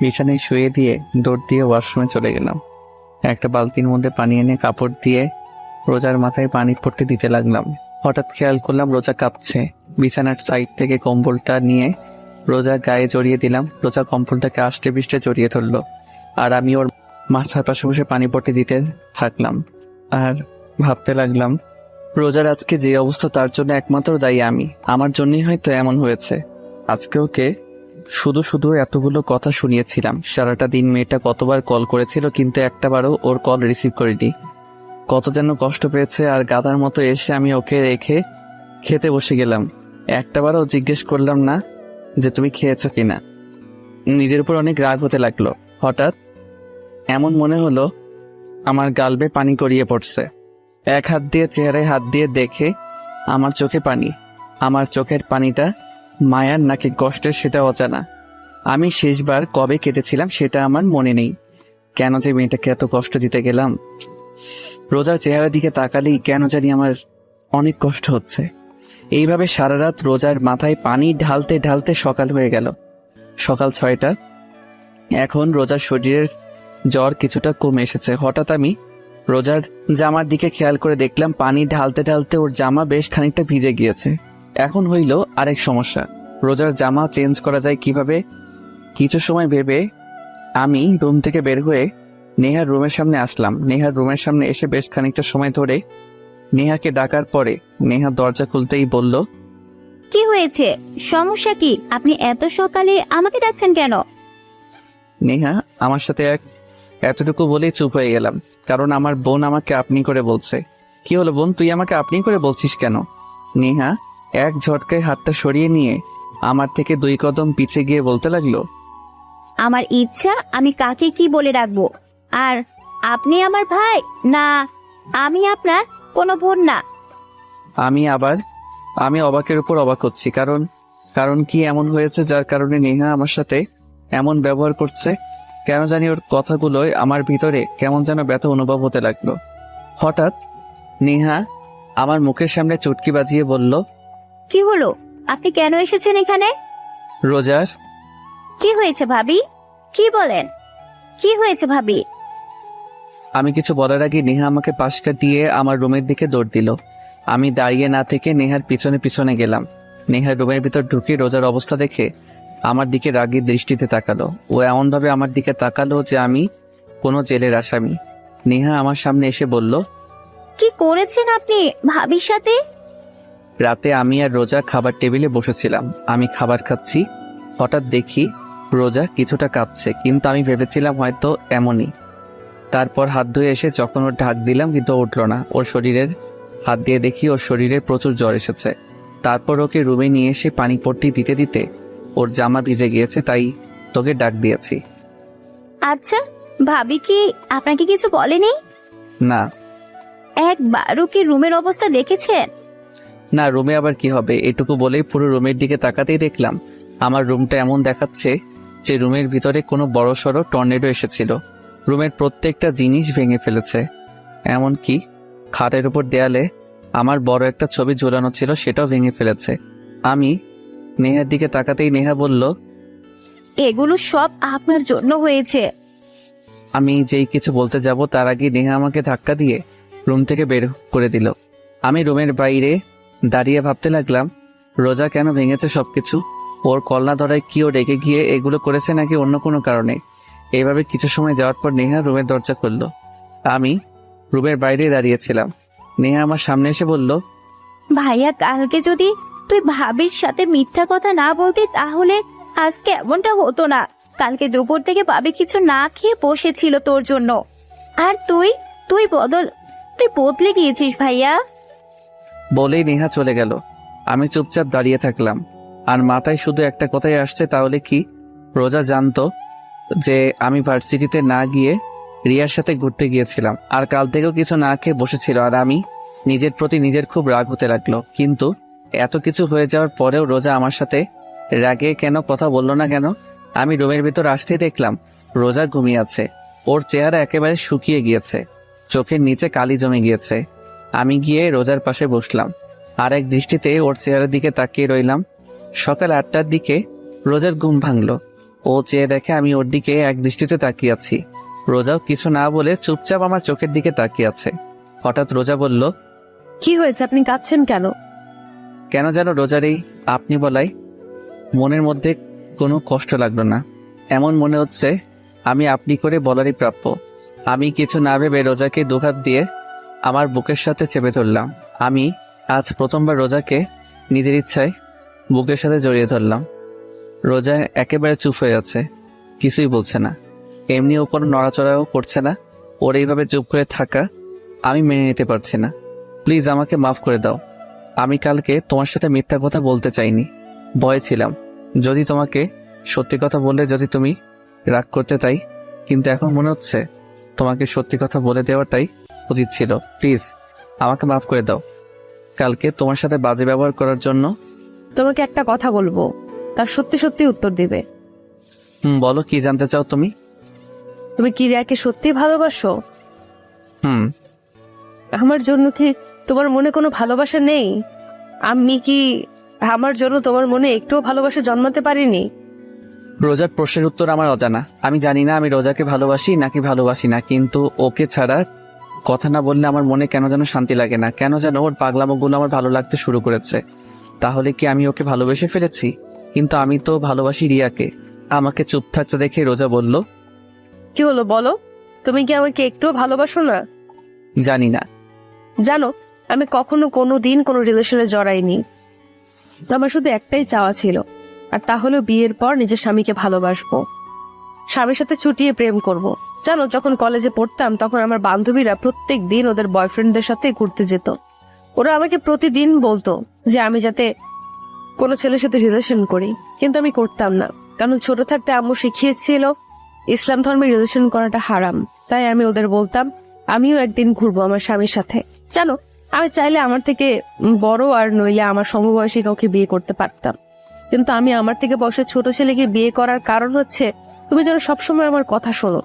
বিছানায় শুয়ে দিয়ে দৌড় দিয়ে ওয়াশরুমে চলে গেলাম। একটা বালতির মধ্যে পানি এনে কাপড় দিয়ে রোজার মাথায় পানি পড়তে দিতে লাগলাম। হঠাৎ খেয়াল করলাম রোজা কাঁপছে। বিছানার সাইড থেকে কম্বলটা নিয়ে রোজা গায়ে জড়িয়ে দিলাম। রোজা কম্বলটাকে আষ্টে পিষ্টে জড়িয়ে ধরলো, আর আমি ওর মাথার পাশে বসে পানি পড়তে দিতে থাকলাম। আর ভাবতে লাগলাম, রোজার আজকে যে অবস্থা তার জন্য একমাত্র দায়ী আমি। আমার জন্যই হয়তো এমন হয়েছে। আজকে ওকে শুধু শুধু এতগুলো কথা শুনিয়েছিলাম। সারাটা দিন মেয়েটা কতবার কল করেছিল, কিন্তু একটাবারও ওর কল রিসিভ করিনি। কত যেন কষ্ট পেয়েছে। আর গাধার মতো এসে আমি ওকে রেখে খেতে বসে গেলাম। একটাবারও জিজ্ঞেস করলাম না যে তুমি খেয়েছো কিনা। নিজের উপর অনেক রাগ হতে লাগলো। হঠাৎ এমন মনে হলো আমার গাল বেয়ে পানি গড়িয়ে পড়ছে। এক হাত দিয়ে চেহারায় হাত দিয়ে দেখে আমার চোখে পানি। আমার চোখের পানিটা মায়ার নাকি কষ্টের সেটা অজানা। আমি শেষবার কবে কেঁদেছিলাম সেটা আমার মনে নেই। কেন যে মেয়েটাকে এত কষ্ট দিতে গেলাম। রোজার চেহারার দিকে তাকালেই কেন জানি আমার অনেক কষ্ট হচ্ছে। এইভাবে সারা রাত রোজার মাথায় পানি ঢালতে ঢালতে সকাল হয়ে গেল। সকাল 6টা। এখন রোজার শরীরের জ্বর কিছুটা কমে এসেছে। হঠাৎ আমি রোজার জামার দিকে খেয়াল করে দেখলাম পানি ঢালতে ঢালতে ওর জামা বেশ খানিকটা ভিজে গিয়েছে। এখন হইল আরেক সমস্যা, রোজার জামা চেঞ্জ করা যায় কিভাবে। কিছু সময় ভেবে আমি রুম থেকে বের হয়ে নেহার রুমের সামনে আসলাম। নেহার রুমের সামনে এসে বেশ খানিকটা সময় ধরে নেহাকে ডাকার পরে নেহা দরজা খুলতেই বলল, কি হয়েছে, সমস্যা কি? আপনি এত সকালে আমাকে ডাকছেন কেন? নেহা আমার সাথে এতটুকু বলেই চুপ হয়ে গেলাম। কারণ আমার বোন আমাকে আপনি করে বলছে। কি হলো বোন, তুই আমাকে আপনি করে বলছিস কেন? নেহা এক ঝটকায় হাতটা সরিয়ে নিয়ে আমার থেকে 2 কদম পিছিয়ে গিয়ে বলতে লাগলো, আমার ইচ্ছা আমি কাকে কি বলে রাখবো। আর আপনি আমার ভাই না, আমি আপনার কোনো বোন না। আমি অবাকের উপর অবাক হচ্ছি। কারণ কি এমন হয়েছে যার কারণে নেহা আমার সাথে এমন ব্যবহার করছে? কেন জানি ওর কথাগুলোয় আমার ভিতরে কেমন যেন ব্যথা অনুভব হতে লাগলো। হঠাৎ নেহা আমার মুখের সামনে চুটকি বাজিয়ে বলল, কি হলো, আপনি কেন এসেছেন এখানে? রোজার। কি হয়েছে ভাবি, কি বলেন, কি হয়েছে ভাবি? আমি কিছু বলার আগে নেহা আমাকে পাশ কাটিয়ে আমার রুমের দিকে দৌড় দিল। আমি দাঁড়িয়ে না থেকে নেহার পিছনে পিছনে গেলাম। নেহার রুমের ভিতর ঢুকে রোজার অবস্থা দেখে আমার দিকে রাগী দৃষ্টিতে তাকালো। ও এমনভাবে আমার দিকে তাকালো যে আমি কোনো জেলের আসামি। নেহা আমার সামনে এসে বলল, কি করেছেন আপনি ভাবির সাথে? রাতে আমি আর রোজা খাবার টেবিলে বসেছিলাম। আমি খাবার খাচ্ছি, হঠাৎ দেখি রোজা কিছুটা কাঁপছে, কিন্তু আমি ভেবেছিলাম হয়তো এমনই। তারপর হাত ধুয়ে এসে যখন ওর ঢাক দিলাম কিন্তু উঠল না। ওর শরীরের হাত দিয়ে দেখি ওর শরীরে প্রচুর জ্বর এসেছে। তারপর ওকে রুমে নিয়ে এসে পানি পট্টি দিতে দিতে ওর জামা ভিজে গিয়েছে, তাই তোকে ডাক দিয়েছি। আচ্ছা, ভাবি কি আপনাকে কিছু বলেনি? না একবারও কি রুমের অবস্থা দেখেছেন? না, রুমে আবার কি হবে? এটুকু বলেই পুরো রুমের দিকে তাকাতেই দেখলাম আমার রুমটা এমন দেখাচ্ছে যে রুমের ভিতরে কোনো বড়সড় টর্নেডো এসেছিল। রুমের প্রত্যেকটা জিনিস ভেঙে ফেলেছে, এমনকি খাটের উপর দেয়ালে আমার বড় একটা ছবি ঝোলানো ছিল সেটাও ভেঙে ফেলেছে। আমি নেহার দিকে তাকাতেই নেহা বলল, এগুলো সব আপনার জন্য হয়েছে। আমি যেই কিছু বলতে যাব তার আগে নেহা আমাকে ধাক্কা দিয়ে রুম থেকে বের করে দিল। আমি রুমের বাইরে দাঁড়িয়ে ভাবতে লাগলাম, রোজা কেন ভেঙেছে সবকিছু? ওর কলনা ধরায় কি ও রেগে গিয়ে এগুলো করেছে নাকি অন্য কোনো কারণে? এইভাবে কিছু সময় যাওয়ার পর নেহা রুমের দরজা খুলল। আমি রুমের বাইরে দাঁড়িয়েছিলাম। নেহা আমার সামনে এসে বলল, ভাইয়া, কালকে যদি তুই ভাবির সাথে মিথ্যা কথা না বলতি তাহলে আজকে এমনটা হতো না। কালকে দুপুর থেকে ভাবি কিছু না খেয়ে বসেছিল তোর জন্য, আর তুই তুই বদলে গিয়েছিস ভাইয়া। বলেই নেহা চলে গেল। আমি চুপচাপ দাঁড়িয়ে থাকলাম, আর মাথায় শুধু একটা কথাই আসছে, তাহলে কি রোজা জানতো যে আমি ভার্সিটিতে না গিয়ে রিয়ার সাথে ঘুরতে গিয়েছিলাম, আর কাল থেকেও কিছু না খেয়ে বসেছিল, আর আমি নিজের প্রতি নিজের খুব রাগ হতে লাগলো। কিন্তু এত কিছু হয়ে যাওয়ার পরেও রোজা আমার সাথে রাগে কেন কথা বললো না কেন? আমি রুমের ভিতর আসতেই দেখলাম রোজা ঘুমিয়ে আছে। ওর চেহারা একেবারে শুকিয়ে গিয়েছে, চোখের নিচে কালি জমে গিয়েছে। আমি গিয়ে রোজার পাশে বসলাম, আর এক দৃষ্টিতে ওর চেহারার দিকে তাকিয়ে রইলাম। সকাল 8টার দিকে রোজার ঘুম ভাঙলো। ও চেয়ে দেখে আমি ওর দিকে এক দৃষ্টিতে তাকিয়ে আছি। রোজাও কিছু না বলে চুপচাপ আমার চোখের দিকে তাকিয়ে আছে। হঠাৎ রোজা বলল, কি হয়েছে, আপনি কাঁদছেন কেন? কেন যেন রোজার এই আপনি বলাই মনের মধ্যে কোনো কষ্ট লাগলো না। এমন মনে হচ্ছে আমি আপনি করে বলারই প্রাপ্য। আমি কিছু না ভেবে রোজাকে দুহাত দিয়ে আমার বুকের সাথে চেপে ধরলাম। আমি আজ প্রথমবার রোজাকে নিজের ইচ্ছায় বুকের সাথে জড়িয়ে ধরলাম। রোজা একেবারে চুপ হয়ে আছে, কিছুই বলছে না, এমনিও কোনো নড়াচড়াও করছে না। ওর এইভাবে চুপ করে থাকা আমি মেনে নিতে পারছি না। প্লিজ আমাকে মাফ করে দাও। আমি কালকে তোমার সাথে মিথ্যা কথা বলতে চাইনি, ভয়ে ছিলাম যদি তোমাকে সত্যি কথা বললে যদি তুমি রাগ করতে, তাই। কিন্তু এখন মনে হচ্ছে তোমাকে সত্যি কথা বলে দেওয়াটাই উচিত ছিল। প্লিজ আমাকে মাফ করে দাও কালকে তোমার সাথে বাজে ব্যবহার করার জন্য। তোমাকে একটা কথা বলবো, তার সত্যি সত্যি উত্তর দিবে। বলো, কি জানতে চাও তুমি? তুমি কি রিয়াকে সত্যি ভালোবাসো? হুম। আমার জন্য কি তোমার মনে কোনো ভালোবাসা নেই? আমি কি আমার জন্য তোমার মনে একটুও ভালোবাসা জন্মাতে পারিনি? রোজার প্রশ্নের উত্তর আমার অজানা। আমি জানি না আমি রোজাকে ভালোবাসি নাকি ভালোবাসি না, কিন্তু ওকে ছাড়া কথা না বললে আমার মনে কেন যেন শান্তি লাগে না। কেন যেন ওর পাগলামোগুলো আমার ভালো লাগতে শুরু করেছে। তাহলে কি আমি ওকে ভালোবেসে ফেলেছি? কিন্তু আমি তো ভালোবাসি রিয়াকে। আমাকে চুপ থাকতে দেখে রোজা বলল, কি হলো বলো, তুমি কি আমাকে একটুও ভালোবাসো না? জানি না। জানো, আমি কখনো কোনো দিন কোনো রিলেশনে জড়াইনি। আমার শুধু একটাই চাওয়া ছিল, আর তা হলো বিয়ের পর নিজের স্বামীকে ভালোবাসবো। স্বামীর সাথে ছুটিয়ে প্রেম করব। জানো, যখন কলেজে পড়তাম তখন আমার বান্ধবীরা প্রত্যেক দিন ওদের বয়ফ্রেন্ডদের সাথে ঘুরতে যেত। ওরা আমাকে প্রতিদিন বলতো যে আমি যাতে কোনো ছেলের সাথে রিলেশন করি, কিন্তু আমি করতাম না। কারণ ছোট থাকতে আম্মু শিখিয়েছিল ইসলাম ধর্মে রিলেশন করাটা হারাম। তাই আমি ওদের বলতাম আমিও একদিন ঘুরবো আমার স্বামীর সাথে। জানো, আমি চাইলে আমার থেকে বড় আর নইলে আমার সমবয়সী কাউকে বিয়ে করতে পারতাম, কিন্তু আমি আমার থেকে বয়সে ছোট ছেলেকে বিয়ে করার কারণ হচ্ছে তুমি যেন সবসময় আমার কথা শোনো।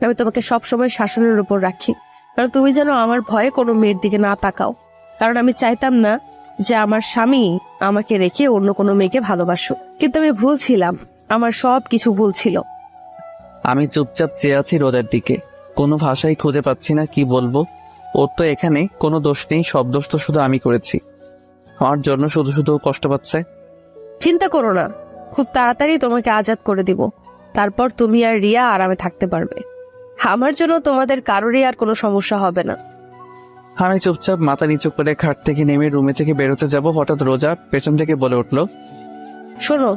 আমি তোমাকে সবসময় শাসনের উপর রাখি, কারণ তুমি যেন আমার ভয়ে কোনো মেয়ের দিকে না তাকাও। কারণ আমি চাইতাম না যে আমার স্বামী আমাকে রেখে অন্য কোনো মেয়েকে ভালোবাসুক। কিন্তু আমি ভুল ছিলাম, আমার সব কিছু ভুল ছিল। আমি চুপচাপ চেয়ে আছি রোজার দিকে, কোনো ভাষাই খুঁজে পাচ্ছি না কি বলবো। ওর তো এখানে কোনো দোষ নেই, সব দোষ তো শুধু আমি করেছি। আমার জন্য শুধু শুধু কষ্ট পাচ্ছে। চিন্তা করো না, খুব তাড়াতাড়ি তোমাকে আজাদ করে দিব। তারপর তুমি আর রিয়া আরামে থাকতে পারবে। আমার জন্য তোমাদের কারোরই আর কোনো সমস্যা হবে না। আমি চুপচাপ মাথা নিচু করে খাট থেকে নেমে রুমে থেকে বেরোতে যাব, হঠাৎ রোজা পেছন থেকে বলে উঠলো। শোনো,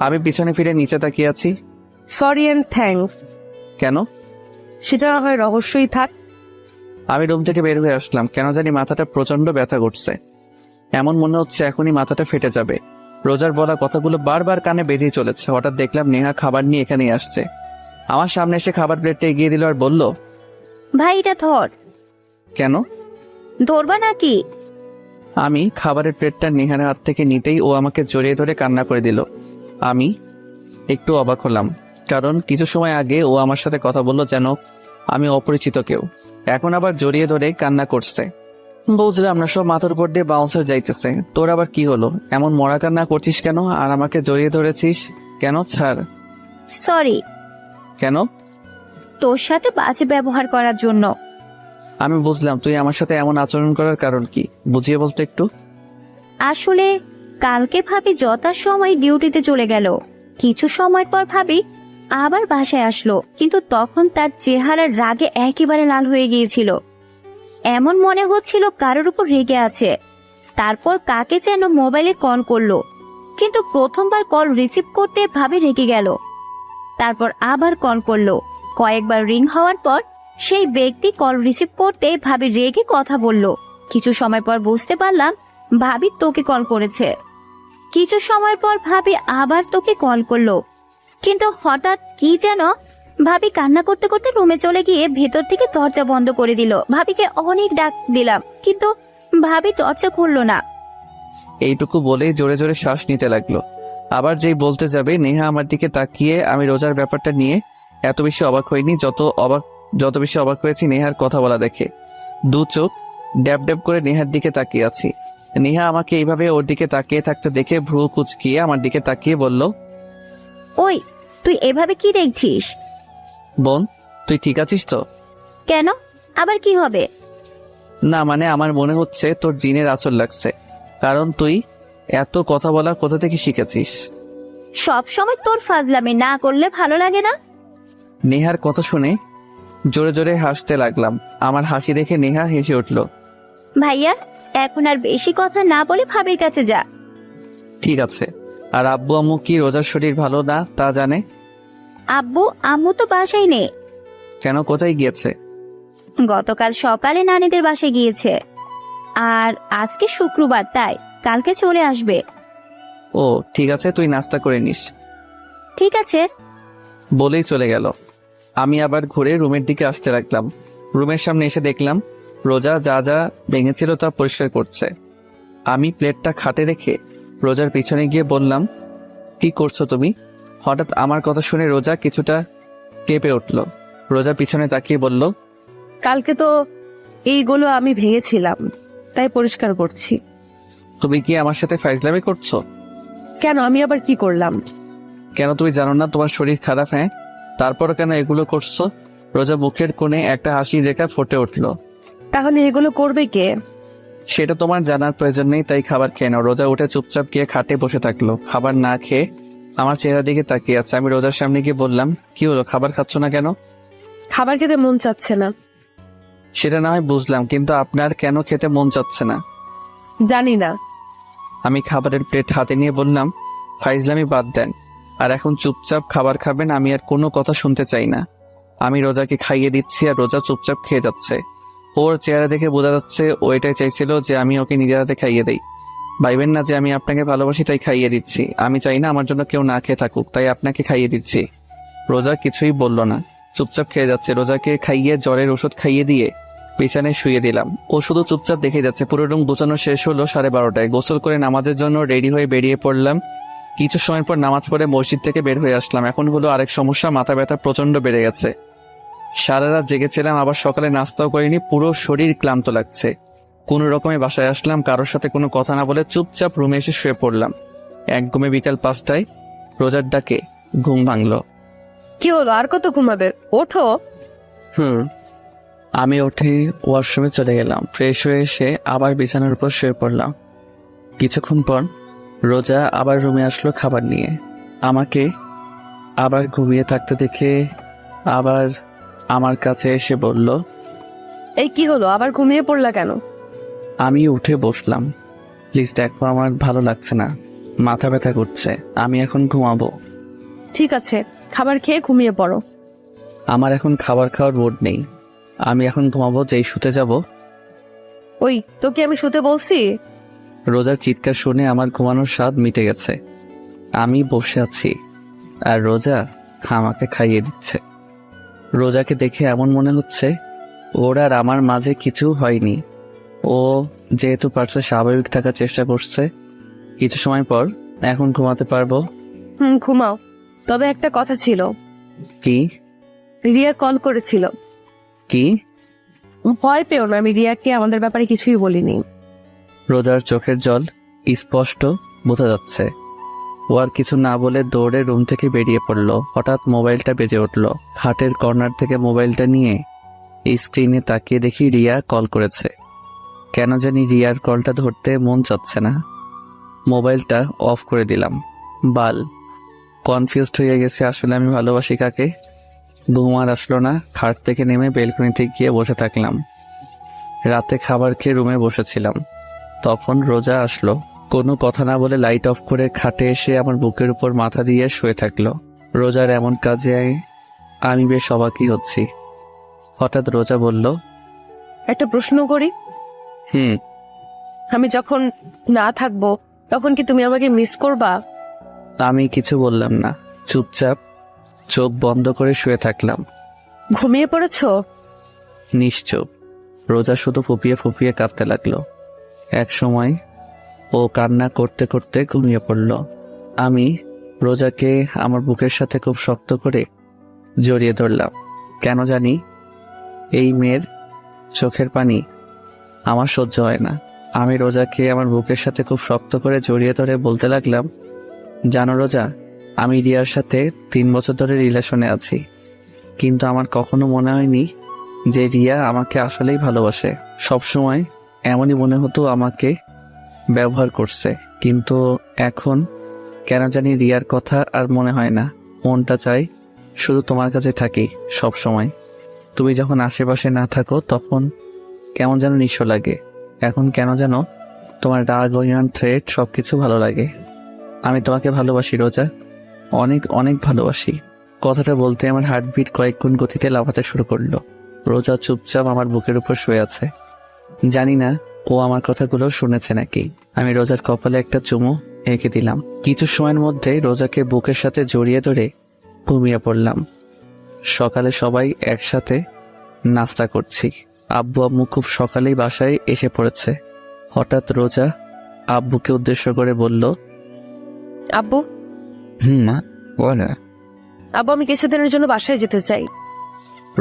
আমি পিছনে ফিরে নিচে তাকিয়ে আছি। Sorry and thanks. কেন? সেটা না হয় রহস্যই থাক। আমি রুম থেকে বের হয়ে আসলাম, কেন জানি মাথাটা প্রচন্ড ব্যথা করছে। এমন মনে হচ্ছে এখনই মাথাটা ফেটে যাবে। রোজার বলা কথাগুলো বারবার কানে বেজেই চলেছে। হঠাৎ দেখলাম নেহা খাবার নিয়ে এখানেই আসছে। আমার সামনে এসে খাবার প্লেটটা এগিয়ে দিল আর বলল, ভাই এটা ধর। কেন? ধরবা নাকি? আমি খাবারের প্লেটটা নেহার হাত থেকে নিতেই ও আমাকে জড়িয়ে ধরে কান্না করে দিল। আমি একটু অবাক হলাম, কারণ কিছু সময় আগে ও আমার সাথে কথা বললো যেন আমি অপরিচিত কেউ, এখন আবার জড়িয়ে ধরে কান্না করছে। বুঝলাম না, সব মাথার উপর দিয়ে বাউন্সার যাইতেছে। তোর আবার কি হলো? এমন মরা কান্না করছিস কেন আর আমাকে জড়িয়ে ধরেছিস কেন? ছাড়। সরি। কেন? তোর সাথে বাজে ব্যবহার করার জন্য। আমি বুঝলাম তুই আমার সাথে এমন আচরণ করার কারণ কি, বুঝিয়ে বলতে একটু। আসলে কালকে ভাবি যথাসময় ডিউটিতে চলে গেল। কিছু সময় পর ভাবি আবার বাসায় আসলো, কিন্তু তখন তার চেহারার রাগে একেবারে লাল হয়ে গিয়েছিল। এমন মনে হচ্ছিল কারোর উপর রেগে আছে। তারপর কাকে যেন মোবাইলে কল করলো, কিন্তু প্রথমবার কল রিসিভ করতে ভাবি রেগে গেল। তারপর আবার কল করলো। কয়েকবার রিং হওয়ার পর সেই ব্যক্তি কল রিসিভ করতে ভাবি রেগে কথা বলল। কিছু সময় পর বুঝতে পারলাম ভাবি তোকে কল করেছে। কিছু সময় পর ভাবি আবার তোকে কল করলো, কিন্তু হঠাৎ কি যেন ভাবি কান্না করতে করতে রুমে চলে গিয়ে ভেতর থেকে দরজা বন্ধ করে দিল। ভাবিকে অনেক ডাক দিলাম, কিন্তু ভাবি দরজা খুললো না। এইটুকু বলেই জোরে জোরে শ্বাস নিতে লাগলো। আবার যেই বলতে যাবে, নেহা আমার দিকে তাকিয়ে। আমি রোজার ব্যাপারটা নিয়ে এত বেশি অবাক হইনি, যত বেশি অবাক হয়েছি নেহার কথা বলা দেখে। দু চোখ ড্যাব ড্যাব করে নেহার দিকে তাকিয়ে আছি। নেহা আমাকে এইভাবে ওর দিকে তাকিয়ে থাকতে দেখে ভ্রু কুচকিয়ে আমার দিকে তাকিয়ে বলল, ওই তুই এভাবে কি দেখছিস? বোন তুই ঠিক আছিস তো? কেন, আবার কি হবে? না মানে আমার মনে হচ্ছে তোর জিনের আঁচল লাগছে, কারণ তুই এত কথা বলা কোথা থেকে শিখেছিস? সব সময় তোর ফাজলামি না করলে ভালো লাগে না। নেহার কথা শুনে জোরে জোরে হাসতে লাগলাম। আমার হাসি দেখে নেহা হেসে উঠল। ভাইয়া, এখন আর বেশি কথা না বলে ভাবির কাছে যা। ঠিক আছে। আর আব্বু আম্মু কি রোজার শরীর ভালো না তা জানে? আব্বু আম্মু তো বাসায় নেই। কেন, কোথায় গিয়েছে? গতকাল সকালে নানিদের বাসায় গিয়েছে, আর আজকে শুক্রবার তাই কালকে চলে আসবে। ও ঠিক আছে, তুই নাস্তা করে নিস। ঠিক আছে। বলেই চলে গেল। আমি আবার ঘুরে রুমের দিকে আসতে লাগলাম। রুমের সামনে এসে দেখলাম রোজা যা যা ভেঙেছিল তা পরিষ্কার করছে। আমি প্লেটটা খাটে রেখে রোজার পিছনে গিয়ে বললাম, কি করছো তুমি? হঠাৎ আমার কথা শুনে রোজা কিছুটা কেঁপে উঠল। রোজা পিছনে তাকিয়ে বলল, কালকে তো এইগুলো আমি ভেঙেছিলাম, তাই পরিষ্কার করছি। তুমি কি আমার সাথে ফাইজলামি করছো? কেন, আমি আবার কি করলাম? কেন তুমি জানো না তোমার শরীর খারাপ? হ্যাঁ, তারপর কেন এগুলো করছো? রোজা মুখের কোণে একটা হাসির রেখা ফুটে উঠল। তাহলে এগুলো করবে কে? সেটা তোমার জানার প্রয়োজন নেই, তাই খাবার খেয়ে নাও। রোজা উঠে চুপচাপ গিয়ে খাটে বসে থাকলো, খাবার না খেয়ে আমার চেহারা দিকে তাকিয়ে আছে। আমি রোজার সামনে গিয়ে বললাম, কি হলো, খাবার খাচ্ছ না কেন? খাবার খেতে মন চাচ্ছে না। সেটা না হয় বুঝলাম, কিন্তু আপনার কেন খেতে মন চাচ্ছে না? জানি না। আমি খাবারের প্লেট হাতে নিয়ে বললাম, ফাইজলামি বাদ দেন, আর এখন চুপচাপ খাবার খাবেন, আমি আর কোনো কথা শুনতে চাই না। আমি রোজাকে খাইয়ে দিচ্ছি আর রোজা চুপচাপ খেয়ে যাচ্ছে। ওর চেহারা দেখে বোঝা যাচ্ছে ও এটাই চাইছিল যে আমি ওকে নিজের হাতে খাইয়ে দেই। ভাইবেন না যে আমি আপনাকে ভালোবাসি তাই খাইয়ে দিচ্ছি। আমি চাই না আমার জন্য কেউ না খেয়ে থাকুক, তাই আপনাকে খাইয়ে দিচ্ছি। রোজা কিছুই বলল না, চুপচাপ খেয়ে যাচ্ছে। রোজাকে খাইয়ে জ্বরের ওষুধ খাইয়ে দিয়ে বিছানায় শুয়ে দিলাম। ও শুধু চুপচাপ দেখে যাচ্ছে। পুরো রুম গোছানো শেষ হলো 12:30টায়। গোসল করে নামাজের জন্য রেডি হয়ে বেরিয়ে পড়লাম। কিছু সময় পর নামাজ পড়ে মসজিদ থেকে বের হয়ে আসলাম। এখন হলো আরেক সমস্যা, মাথা ব্যথা প্রচন্ড বেড়ে গেছে। সারা রাত জেগেছিলাম, আবার সকালে নাস্তাও করিনি, পুরো শরীর ক্লান্ত লাগছে। কোনো রকমে বাসায় আসলাম, কারোর সাথে কোনো কথা না বলে চুপচাপ রুমে এসে শুয়ে পড়লাম। এক ঘুমে বিকাল 5টায় রোজার ডাকে ঘুম ভাঙলো। কি হলো, আর কত ঘুমাবে? ওঠো। আমি উঠে ওয়াশরুমে চলে গেলাম। ফ্রেশ হয়ে এসে আবার বিছানার উপর শুয়ে পড়লাম। কিছুক্ষণ পর রোজা আবার রুমে আসলো খাবার নিয়ে। আমাকে আবার ঘুমিয়ে থাকতে দেখে আবার আমার কাছে এসে বলল, এই কি হলো, আবার ঘুমিয়ে পড়লা কেন? আমি উঠে বসলাম। প্লিজ দেখো, আমার ভালো লাগছে না, মাথা ব্যথা করছে, আমি এখন ঘুমাবো। ঠিক আছে, খাবার খেয়ে ঘুমিয়ে পড়ো। আমার এখন খাবার খাওয়ার মুড নেই, আমি এখন ঘুমাবো। যেই শুতে যাব। ওই তোকে আমি শুতে বলছি। রোজার চিৎকার শুনে আমার ঘুমানোর স্বাদ মিটে গেছে। আমি বসে আছি আর রোজা আমাকে খাইয়ে দিচ্ছে। রোজাকে দেখে এমন মনে হচ্ছে ওর আর আমার মাঝে কিছু হয়নি। ও যেহেতু পারছে স্বাভাবিক থাকার চেষ্টা করছে। কিছু সময় পর এখন ঘুমাতে পারবো। ঘুমাও। তবে একটা কথা ছিল। কি? রিয়া কল করেছিল। কি? ভয় পেও না, আমি রিয়াকে আমাদের ব্যাপারে কিছুই বলিনি। রোজার চোখের জল স্পষ্ট বোঝা যাচ্ছে। ও আর কিছু না বলে দৌড়ে রুম থেকে বেরিয়ে পড়লো। হঠাৎ মোবাইলটা বেজে উঠলো। খাটের কর্নার থেকে মোবাইলটা নিয়ে স্ক্রিনে তাকিয়ে দেখি রিয়া কল করেছে। কেন জানি রিয়ার কলটা ধরতে মন চাচ্ছে না। মোবাইলটা অফ করে দিলাম। বাল কনফিউজড হয়ে গেছে, আসলে আমি ভালোবাসি কাকে। ঘুম আর আসলো না। খাট থেকে নেমে বেলকনিতে গিয়ে বসে থাকলাম। রাতে খাবার খেয়ে রুমে বসেছিলাম, তখন রোজা আসলো। কোনো কথা না বলে লাইট অফ করে খাটে এসে আমার বুকের উপর মাথা দিয়ে শুয়ে থাকলো। রোজার এমন কাজে আমি বেশ অবাকই হচ্ছি। হঠাৎ রোজা বলল, একটা প্রশ্ন করি। আমি যখন না থাকবো তখন কি তুমি আমাকে মিস করবা? আমি কিছু বললাম না, চুপচাপ চোখ বন্ধ করে শুয়ে থাকলাম। ঘুমিয়ে পড়েছো? নিশ্চুপ। রোজা শুধু ফুপিয়ে ফুপিয়ে কাঁদতে লাগলো। এক সময় ও কান্না করতে করতে ঘুমিয়ে পড়ল। আমি রোজাকে আমার বুকের সাথে খুব শক্ত করে জড়িয়ে ধরলাম। কেন জানি এই মেয়ের চোখের পানি আমার সহ্য হয় না। আমি রোজাকে আমার বুকের সাথে খুব শক্ত করে জড়িয়ে ধরে বলতে লাগলাম, জানো রোজা, আমি রিয়ার সাথে 3 বছর ধরে রিলেশনে আছি, কিন্তু আমার কখনো মনে হয়নি যে রিয়া আমাকে আসলেই ভালোবাসে। সবসময় এমনই মনে হতো আমাকে ব্যবহার করছে, কিন্তু এখন কেন জানি রিয়ার কথা আর মনে হয় না। মনটা চাই শুধু তোমার কাছে থাকি সব সময়। তুমি যখন আশেপাশে না থাকো তখন কেমন যেন নিঃস্ব লাগে। এখন কেন যেন তোমার রাগ, অভিমান, থ্রেট সবকিছু ভালো লাগে। আমি তোমাকে ভালোবাসি রোজা, অনেক অনেক ভালোবাসি। কথাটা বলতে আমার হার্টবিট কয়েক গুণ গতিতে লাফাতে শুরু করলো। রোজা চুপচাপ আমার বুকের উপর শুয়ে আছে। জানি না ও আমার কথাগুলো শুনেছে নাকি। আমি রোজার কপালে একটা চুমু এঁকে দিলাম। কিছু সময়ের মধ্যে রোজাকে বুকের সাথে জড়িয়ে ধরে ঘুমিয়ে পড়লাম। সকালে সবাই একসাথে নাস্তা করছি। আব্বু আম্মু খুব সকালেই বাসায় এসে পড়েছে। হঠাৎ রোজা আব্বুকে উদ্দেশ্য করে বলল, আব্বু। মা বল। আব্বু, আমি কিছুদিনের জন্য বাসায় যেতে চাই।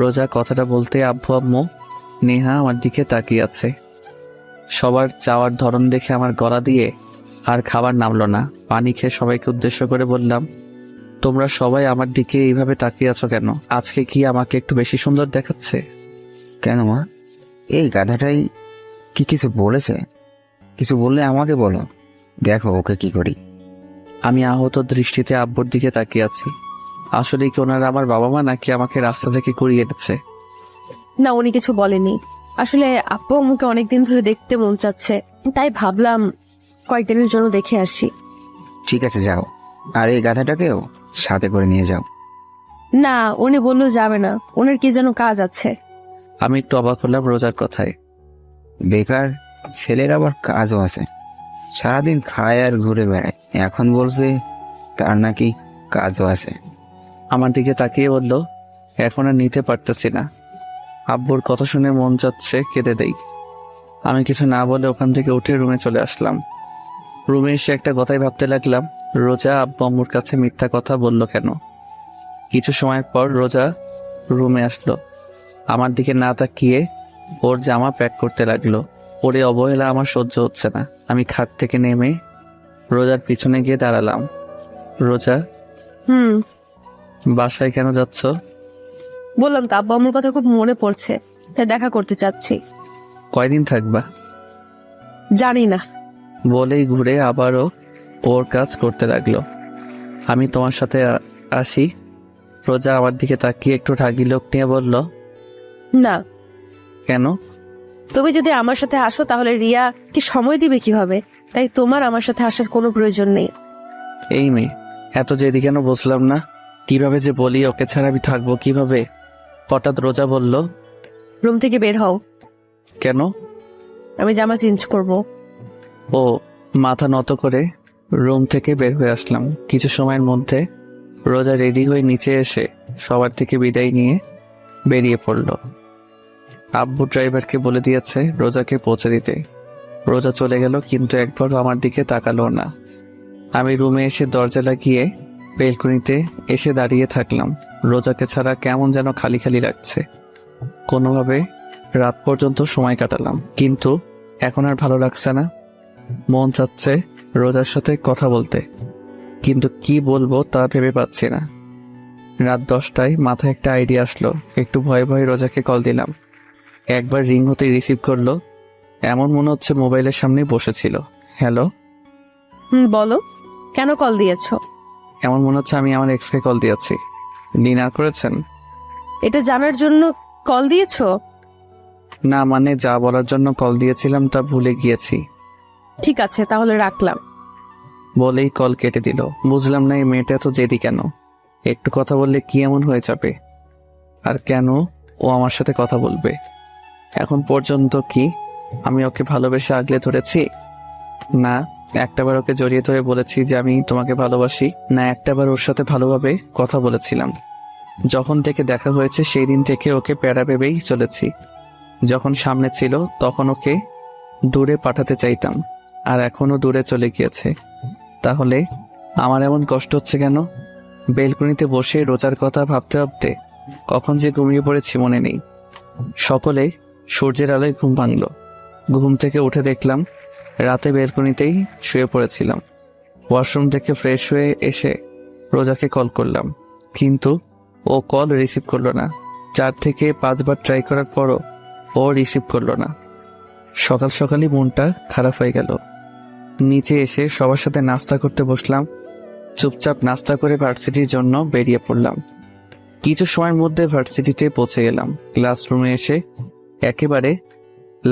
রোজা কথাটা বলতে আব্বু আম্মু নেহা আমার দিকে তাকিয়ে আছে। সবার চাওয়ার ধরন দেখে আমার গলা দিয়ে আর খাবার নামলো না। পানি খেয়ে সবাইকে উদ্দেশ্য করে বললাম, তোমরা সবাই আমার দিকে এইভাবে তাকিয়ে আছো কেন? আজকে কি আমাকে একটু বেশি সুন্দর দেখাচ্ছে? কেন মা, এই গাধাটাই কি কিছু বলেছে? কিছু বললে আমাকে বলো, দেখো ওকে কি করি। আমি আহত দৃষ্টিতে আব্বুর দিকে তাকিয়ে আছি। আসলে কি ওনারা আমার বাবা মা, নাকি আমাকে রাস্তা থেকে কুড়িয়ে এনেছে? না, উনি কিছু বলেনি। আসলে আব্বু আম্মুকে অনেকদিন ধরে দেখতে মন চাচ্ছে, তাই ভাবলাম কয়েকদিনের জন্য দেখে আসি। ঠিক আছে যাও, আর এই গাধাটাকেও সাথে করে নিয়ে যাও। না, উনি বললো যাবে না, ওনার কি যেন কাজ আছে। আমি একটু অবাক হলাম রোজার কথায়। বেকার ছেলের আবার কাজও আছে, সারাদিন খায় আর ঘুরে বেড়ায়, এখন বলছে তার নাকি কাজও আছে। আমার দিকে তাকিয়ে বলল, এখন আর নিতে পারতেছি না। আব্বুর কথা শুনে মন চাচ্ছে কেঁদে দেই। আমি কিছু না বলে ওখান থেকে উঠে রুমে চলে আসলাম। রুমে এসে একটা কথাই ভাবতে লাগলাম, রোজা আব্বু আম্মুর কাছে মিথ্যা কথা বলল কেন। কিছু সময়ের পর রোজা রুমে আসলো। আমার দিকে না তাকিয়ে ওর জামা প্যাক করতে লাগলো। ওরে অবহেলা আমার সহ্য হচ্ছে না। আমি খাট থেকে নেমে রোজার পিছনে গিয়ে দাঁড়ালাম। রোজা, বাসায় কেন যাচ্ছ? বললাম তো আব্বু আম্মুর কথা খুব মনে পড়ছে, তাই দেখা করতে চাচ্ছি। কয়দিন থাকবা? জানি না। বলেই ঘুরে আবারও ওর কাজ করতে লাগলো। আমি তোমার সাথে আসি। রোজা আমার দিকে তাকিয়ে একটু রাগী লোক নিয়ে বলল, না, কেন? তুমি যদি আমার সাথে আসো তাহলে রিয়া কি সময় দিবে কিভাবে? তাই তোমার আমার সাথে আসার কোনো প্রয়োজন নেই। এই মেয়ে এত জেদি কেন বুঝলাম না। কিভাবে যে বলি ওকে ছাড়া আমি থাকবো কিভাবে? হঠাৎ রোজা বলল, রুম থেকে বের হও। কেন? আমি জামা চেঞ্জ করব। ও মাথা নত করে রুম থেকে বের হয়ে আসলাম। কিছু সময়ের মধ্যে রোজা রেডি হয়ে নিচে এসে সবার থেকে বিদায় নিয়ে বেরিয়ে পড়ল। আব্বু ড্রাইভারকে বলে দিয়েছে রোজাকে পৌঁছে দিতে। রোজা চলে গেল, কিন্তু একবারও আমার দিকে তাকালো না। আমি রুমে এসে দরজা লাগিয়ে বেলকনিতে এসে দাঁড়িয়ে থাকলাম। রোজাকে ছাড়া কেমন যেন খালি খালি লাগছে। কোনোভাবে রাত পর্যন্ত সময় কাটালাম, কিন্তু এখন আর ভালো লাগছে না। মন চাচ্ছে রোজার সাথে কথা বলতে, কিন্তু কি বলবো তা ভেবে পাচ্ছি না। রাত 10টায় মাথায় একটা আইডিয়া আসলো। একটু ভয়ে ভয়ে রোজাকে কল দিলাম। একবার রিং হতেই রিসিভ করলো। এমন মনে হচ্ছে মোবাইলের সামনে বসেছিল। হ্যালো। বলো, কেন কল দিয়েছো? এমন মনে হচ্ছে আমি আমার এক্সকে কল দিয়েছি। ডিনার করেছেন? এটা জানার জন্য কল দিয়েছো? না, মানে যা বলার জন্য কল দিয়েছিলাম তা ভুলে গিয়েছি। ঠিক আছে, তাহলে রাখলাম। বলেই কল কেটে দিল। বুঝলাম না এই মেয়েটা এত জেদি কেন। একটু কথা বললে কি এমন হয়ে যাবে? আর কেন ও আমার সাথে কথা বলবে? এখন পর্যন্ত কি আমি ওকে ভালোবেসে আগলে ধরেছি? না, একটাবার ওকে জড়িয়ে ধরে বলেছি যে আমি তোমাকে ভালোবাসি। না, একটাবার ওর সাথে ভালোভাবে কথা বলেছিলাম। যখন থেকে দেখা হয়েছে সেই দিন থেকে ওকে প্যারা ভেবেই চলেছি। যখন সামনে ছিল তখন ওকে দূরে পাঠাতে চাইতাম, আর এখনো দূরে চলে গিয়েছে। তাহলে আমার এমন কষ্ট হচ্ছে কেন? বেলকনিতে বসে রোজার কথা ভাবতে ভাবতে কখন যে ঘুমিয়ে পড়েছি মনে নেই। সকলে সূর্যের আলোয় ঘুম ভাঙল। ঘুম থেকে উঠে দেখলাম রাতে বেলকনিতেই শুয়ে পড়েছিলাম। ওয়াশরুম থেকে ফ্রেশ হয়ে এসে রোজাকে কল করলাম, কিন্তু ও কল রিসিভ করলো না। 4 থেকে 5 বার ট্রাই করার পরও ও রিসিভ করলো না। সকাল সকালই মনটা খারাপ হয়ে গেল। নিচে এসে সবার সাথে নাস্তা করতে বসলাম। চুপচাপ নাস্তা করে ভার্সিটির জন্য বেরিয়ে পড়লাম। কিছু সময়ের মধ্যে ভার্সিটিতে পৌঁছে গেলাম। ক্লাসরুমে এসে একেবারে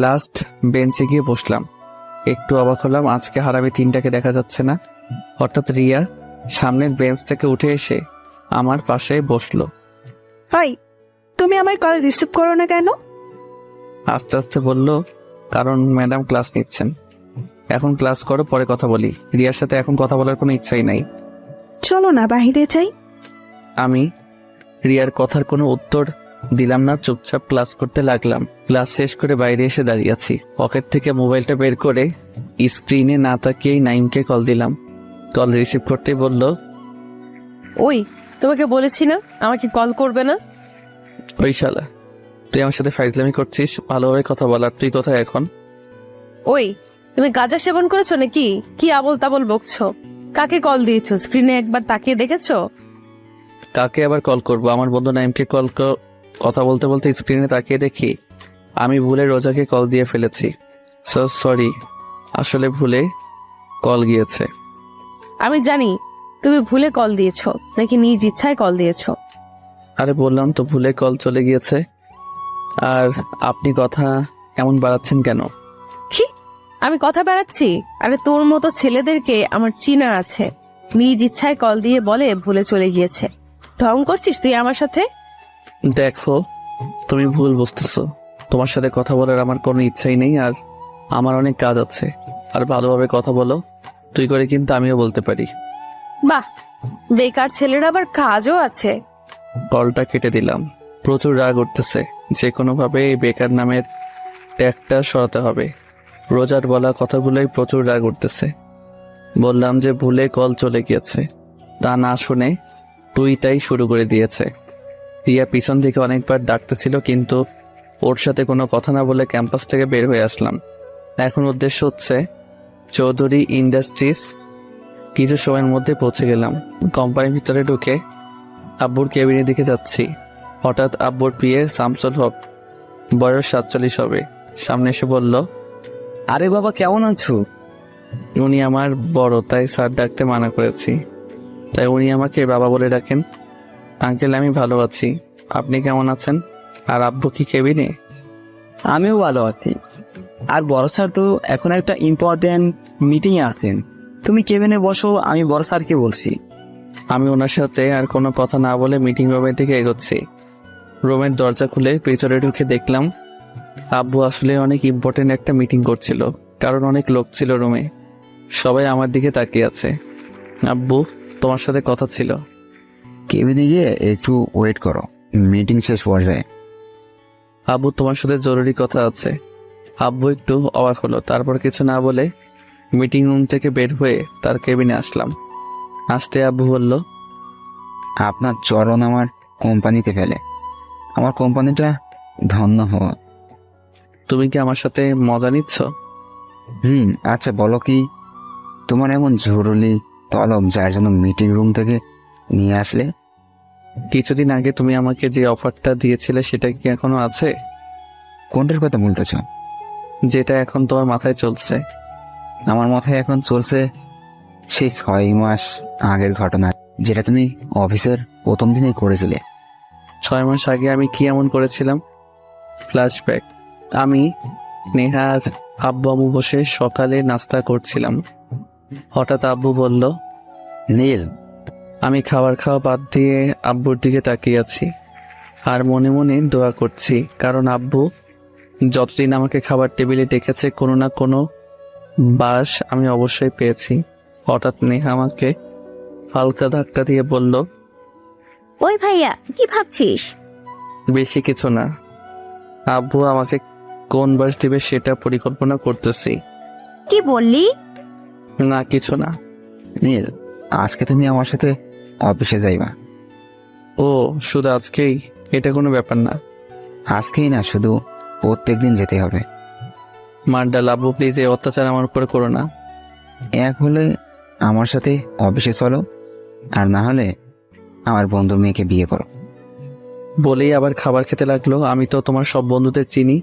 লাস্ট বেঞ্চে গিয়ে বসলাম। একটু অবাক হলাম, আজকে হারামি 3টাকে দেখা যাচ্ছে না। হঠাৎ রিয়া সামনের বেঞ্চ থেকে উঠে এসে আমার পাশে বসলো। হাই, তুমি আমার কল রিসিভ করো না কেন? আস্তে আস্তে বলল, কারণ ম্যাডাম ক্লাস নিচ্ছেন। এখন ক্লাস করো, পরে কথা বলি। রিয়ার সাথে এখন কথা বলার কোনো ইচ্ছাই নাই। চলো না বাইরে যাই। আমি রিয়ার কথার কোনো উত্তর দিলাম না, চুপচাপ ক্লাস করতে লাগলাম। ক্লাস শেষ করে বাইরে এসে দাঁড়িয়ে আছি। পকেট থেকে মোবাইলটা বের করে স্ক্রিনে না তাকিয়েই নাইমকে কল দিলাম। কল রিসিভ করতেই বলল, ওই, তোমাকে বলেছি না আমাকে কল করবে না? ওই শালা, তুই আমার সাথে ফাইজলামি করছিস? ভালোভাবে কথা বলার তুই কোথায় এখন? ওই, তুমি গাঁজা সেবন করেছো নাকি? কি আবল তাবল বকছো? কাকে কল দিয়েছো স্ক্রিনে একবার তাকিয়ে দেখেছো? কাকে আবার কল করব? আমার বন্ধু নাইমকে কল কথা বলতে বলতে স্ক্রিনে তাকিয়ে দেখি আমি ভুলে রোজাকে কল দিয়ে ফেলেছি। সো সরি, আসলে ভুলে কল গিয়েছে। আমি জানি তুমি ভুলে কল দিয়েছো নাকি নিজ ইচ্ছায় কল দিয়েছো। আরে বললাম তো ভুলে কল চলে গিয়েছে। আর আপনি কথা এমন বাড়াচ্ছেন কেন? কি, আমি কথা বেড়াচ্ছি? আরে তোর মতো ছেলেদেরকে আমার চিনা আছে। নিজ ইচ্ছায় কল দিয়ে বলে ভুলে চলে গিয়েছে। ঢং করছিস তুই আমার সাথে? দেখো, তুমি ভুল বুঝতেছো। তোমার সাথে কথা বলার আমার কোনো ইচ্ছাই নেই, আর আমার অনেক কাজ আছে। আর ভালোভাবে কথা বলো, তুই করে কিন্তু আমিও বলতে পারি। বাহ, বেকার ছেলের আবার কাজও আছে। কলটা কেটে দিলাম। প্রচুর রাগ উঠতেছে। যে কোনোভাবে এই বেকার নামের ট্যাগটা সরাতে হবে। রোজার বলা কথাগুলোই প্রচুর রাগ উঠতেছে। বললাম যে ভুলে কল চলে গিয়েছে, তা না শুনে তুইটাই শুরু করে দিয়েছে। রিয়া পিছন থেকে অনেকবার ডাকতেছিল, কিন্তু ওর সাথে কোনো কথা না বলে ক্যাম্পাস থেকে বের হয়ে আসলাম। এখন উদ্দেশ্য হচ্ছে চৌধুরী ইন্ডাস্ট্রিজ। কিছু সময়ের মধ্যে পৌঁছে গেলাম। কোম্পানির ভিতরে ঢুকে আব্বুর কেবিনের দিকে যাচ্ছি। হঠাৎ আব্বুর পিএ শামসুল হক, বয়স 47 হবে, সামনে এসে বলল, আরে বাবা, কেমন আছো? উনি আমার বড়, তাই স্যার ডাকতে মানা করেছি। তাই উনি আমাকে বাবা বলে ডাকেন। আঙ্কেল, আমি ভালো আছি, আপনি কেমন আছেন? আর আব্বু কি কেবিনে? আমিও ভালো আছি। আর বড় স্যার তো এখন একটা ইম্পর্টেন্ট মিটিংয়ে আছেন। তুমি কেবিনে বসো, আমি বড় স্যারকে বলছি। আমি ওনার সাথে আর কোনো কথা না বলে মিটিং রুমের দিকে এগোচ্ছি। রুমের দরজা খুলে পেছনে ঢুকে দেখলাম আব্বু আসলে অনেক ইম্পর্টেন্ট একটা মিটিং করছিল, কারণ অনেক লোক ছিল রুমে। সবাই আমার দিকে তাকিয়ে আছে। আব্বু, তোমার সাথে কথা ছিল। কেবিনে গিয়ে একটু ওয়েট করো, মিটিং শেষ পর্যায়ে। আব্বু, তোমার সাথে জরুরি কথা আছে। আব্বু একটু অবাক হলো, তারপর কিছু না বলে মিটিং রুম থেকে বের হয়ে তার কেবিনে আসলাম। আসতে আব্বু বলল, আপনার চরণ আমার কোম্পানিতে ফেলে। আমার কোম্পানিটা ধন্য হওয়া। তুমি কি আমার সাথে মজা নিচ্ছ? আচ্ছা বলো, কি তোমার এমন জরুরি তলব যার জন্য মিটিং রুম থেকে নিয়ে আসলে? কিছুদিন আগে তুমি আমাকে যে অফারটা দিয়েছিলে সেটা কি এখনো আছে? কোনটার কথা বলতেছ? যেটা এখন তোমার মাথায় চলছে। আমার মাথায় এখন চলছে সেই 6 মাস আগের ঘটনা, যেটা তুমি অফিসের প্রথম দিনেই করেছিলে। 6 মাস আগে আমি কি এমন করেছিলাম? ফ্ল্যাশব্যাক। আমি, নেহা আর আব্বু আম্মু বসে সকালে নাস্তা করছিলাম। হঠাৎ আব্বু বলল, নীল। আমি খাওয়া বাদ দিয়ে আব্বুর দিকে তাকিয়ে আছি আর মনে মনে দোয়া করছি, কারণ আব্বু যতদিন আমাকে খাবার টেবিলে ডেকেছে কোনো না কোনো বাস আমি অবশ্যই পেয়েছি। হঠাৎ নেহা আমাকে হালকা ধাক্কা দিয়ে বলল, ওই ভাইয়া, কি ভাবছিস? বেশি কিছু না, আব্বু আমাকে কোন বাস দিবে সেটা পরিকল্পনা করতেছি। কি বললি? না, কিছু না। নীল, আজকে তুমি আমার সাথে অফিসে যাইবা। ও, শুধু আজকেই? এটা কোনো ব্যাপার না। আজকেই না, শুধু প্রত্যেকদিন যেতে হবে। মার্ডাল, আব্বু প্লিজ এই অত্যাচার আমার উপরে করো না। এক হলে আমার সাথে অফিসে চলো, আর না হলে আমার বন্ধুর মেয়েকে বিয়ে করো। বলেই আবার খাবার খেতে লাগলো। আমি তো তোমার সব বন্ধুদের চিনি,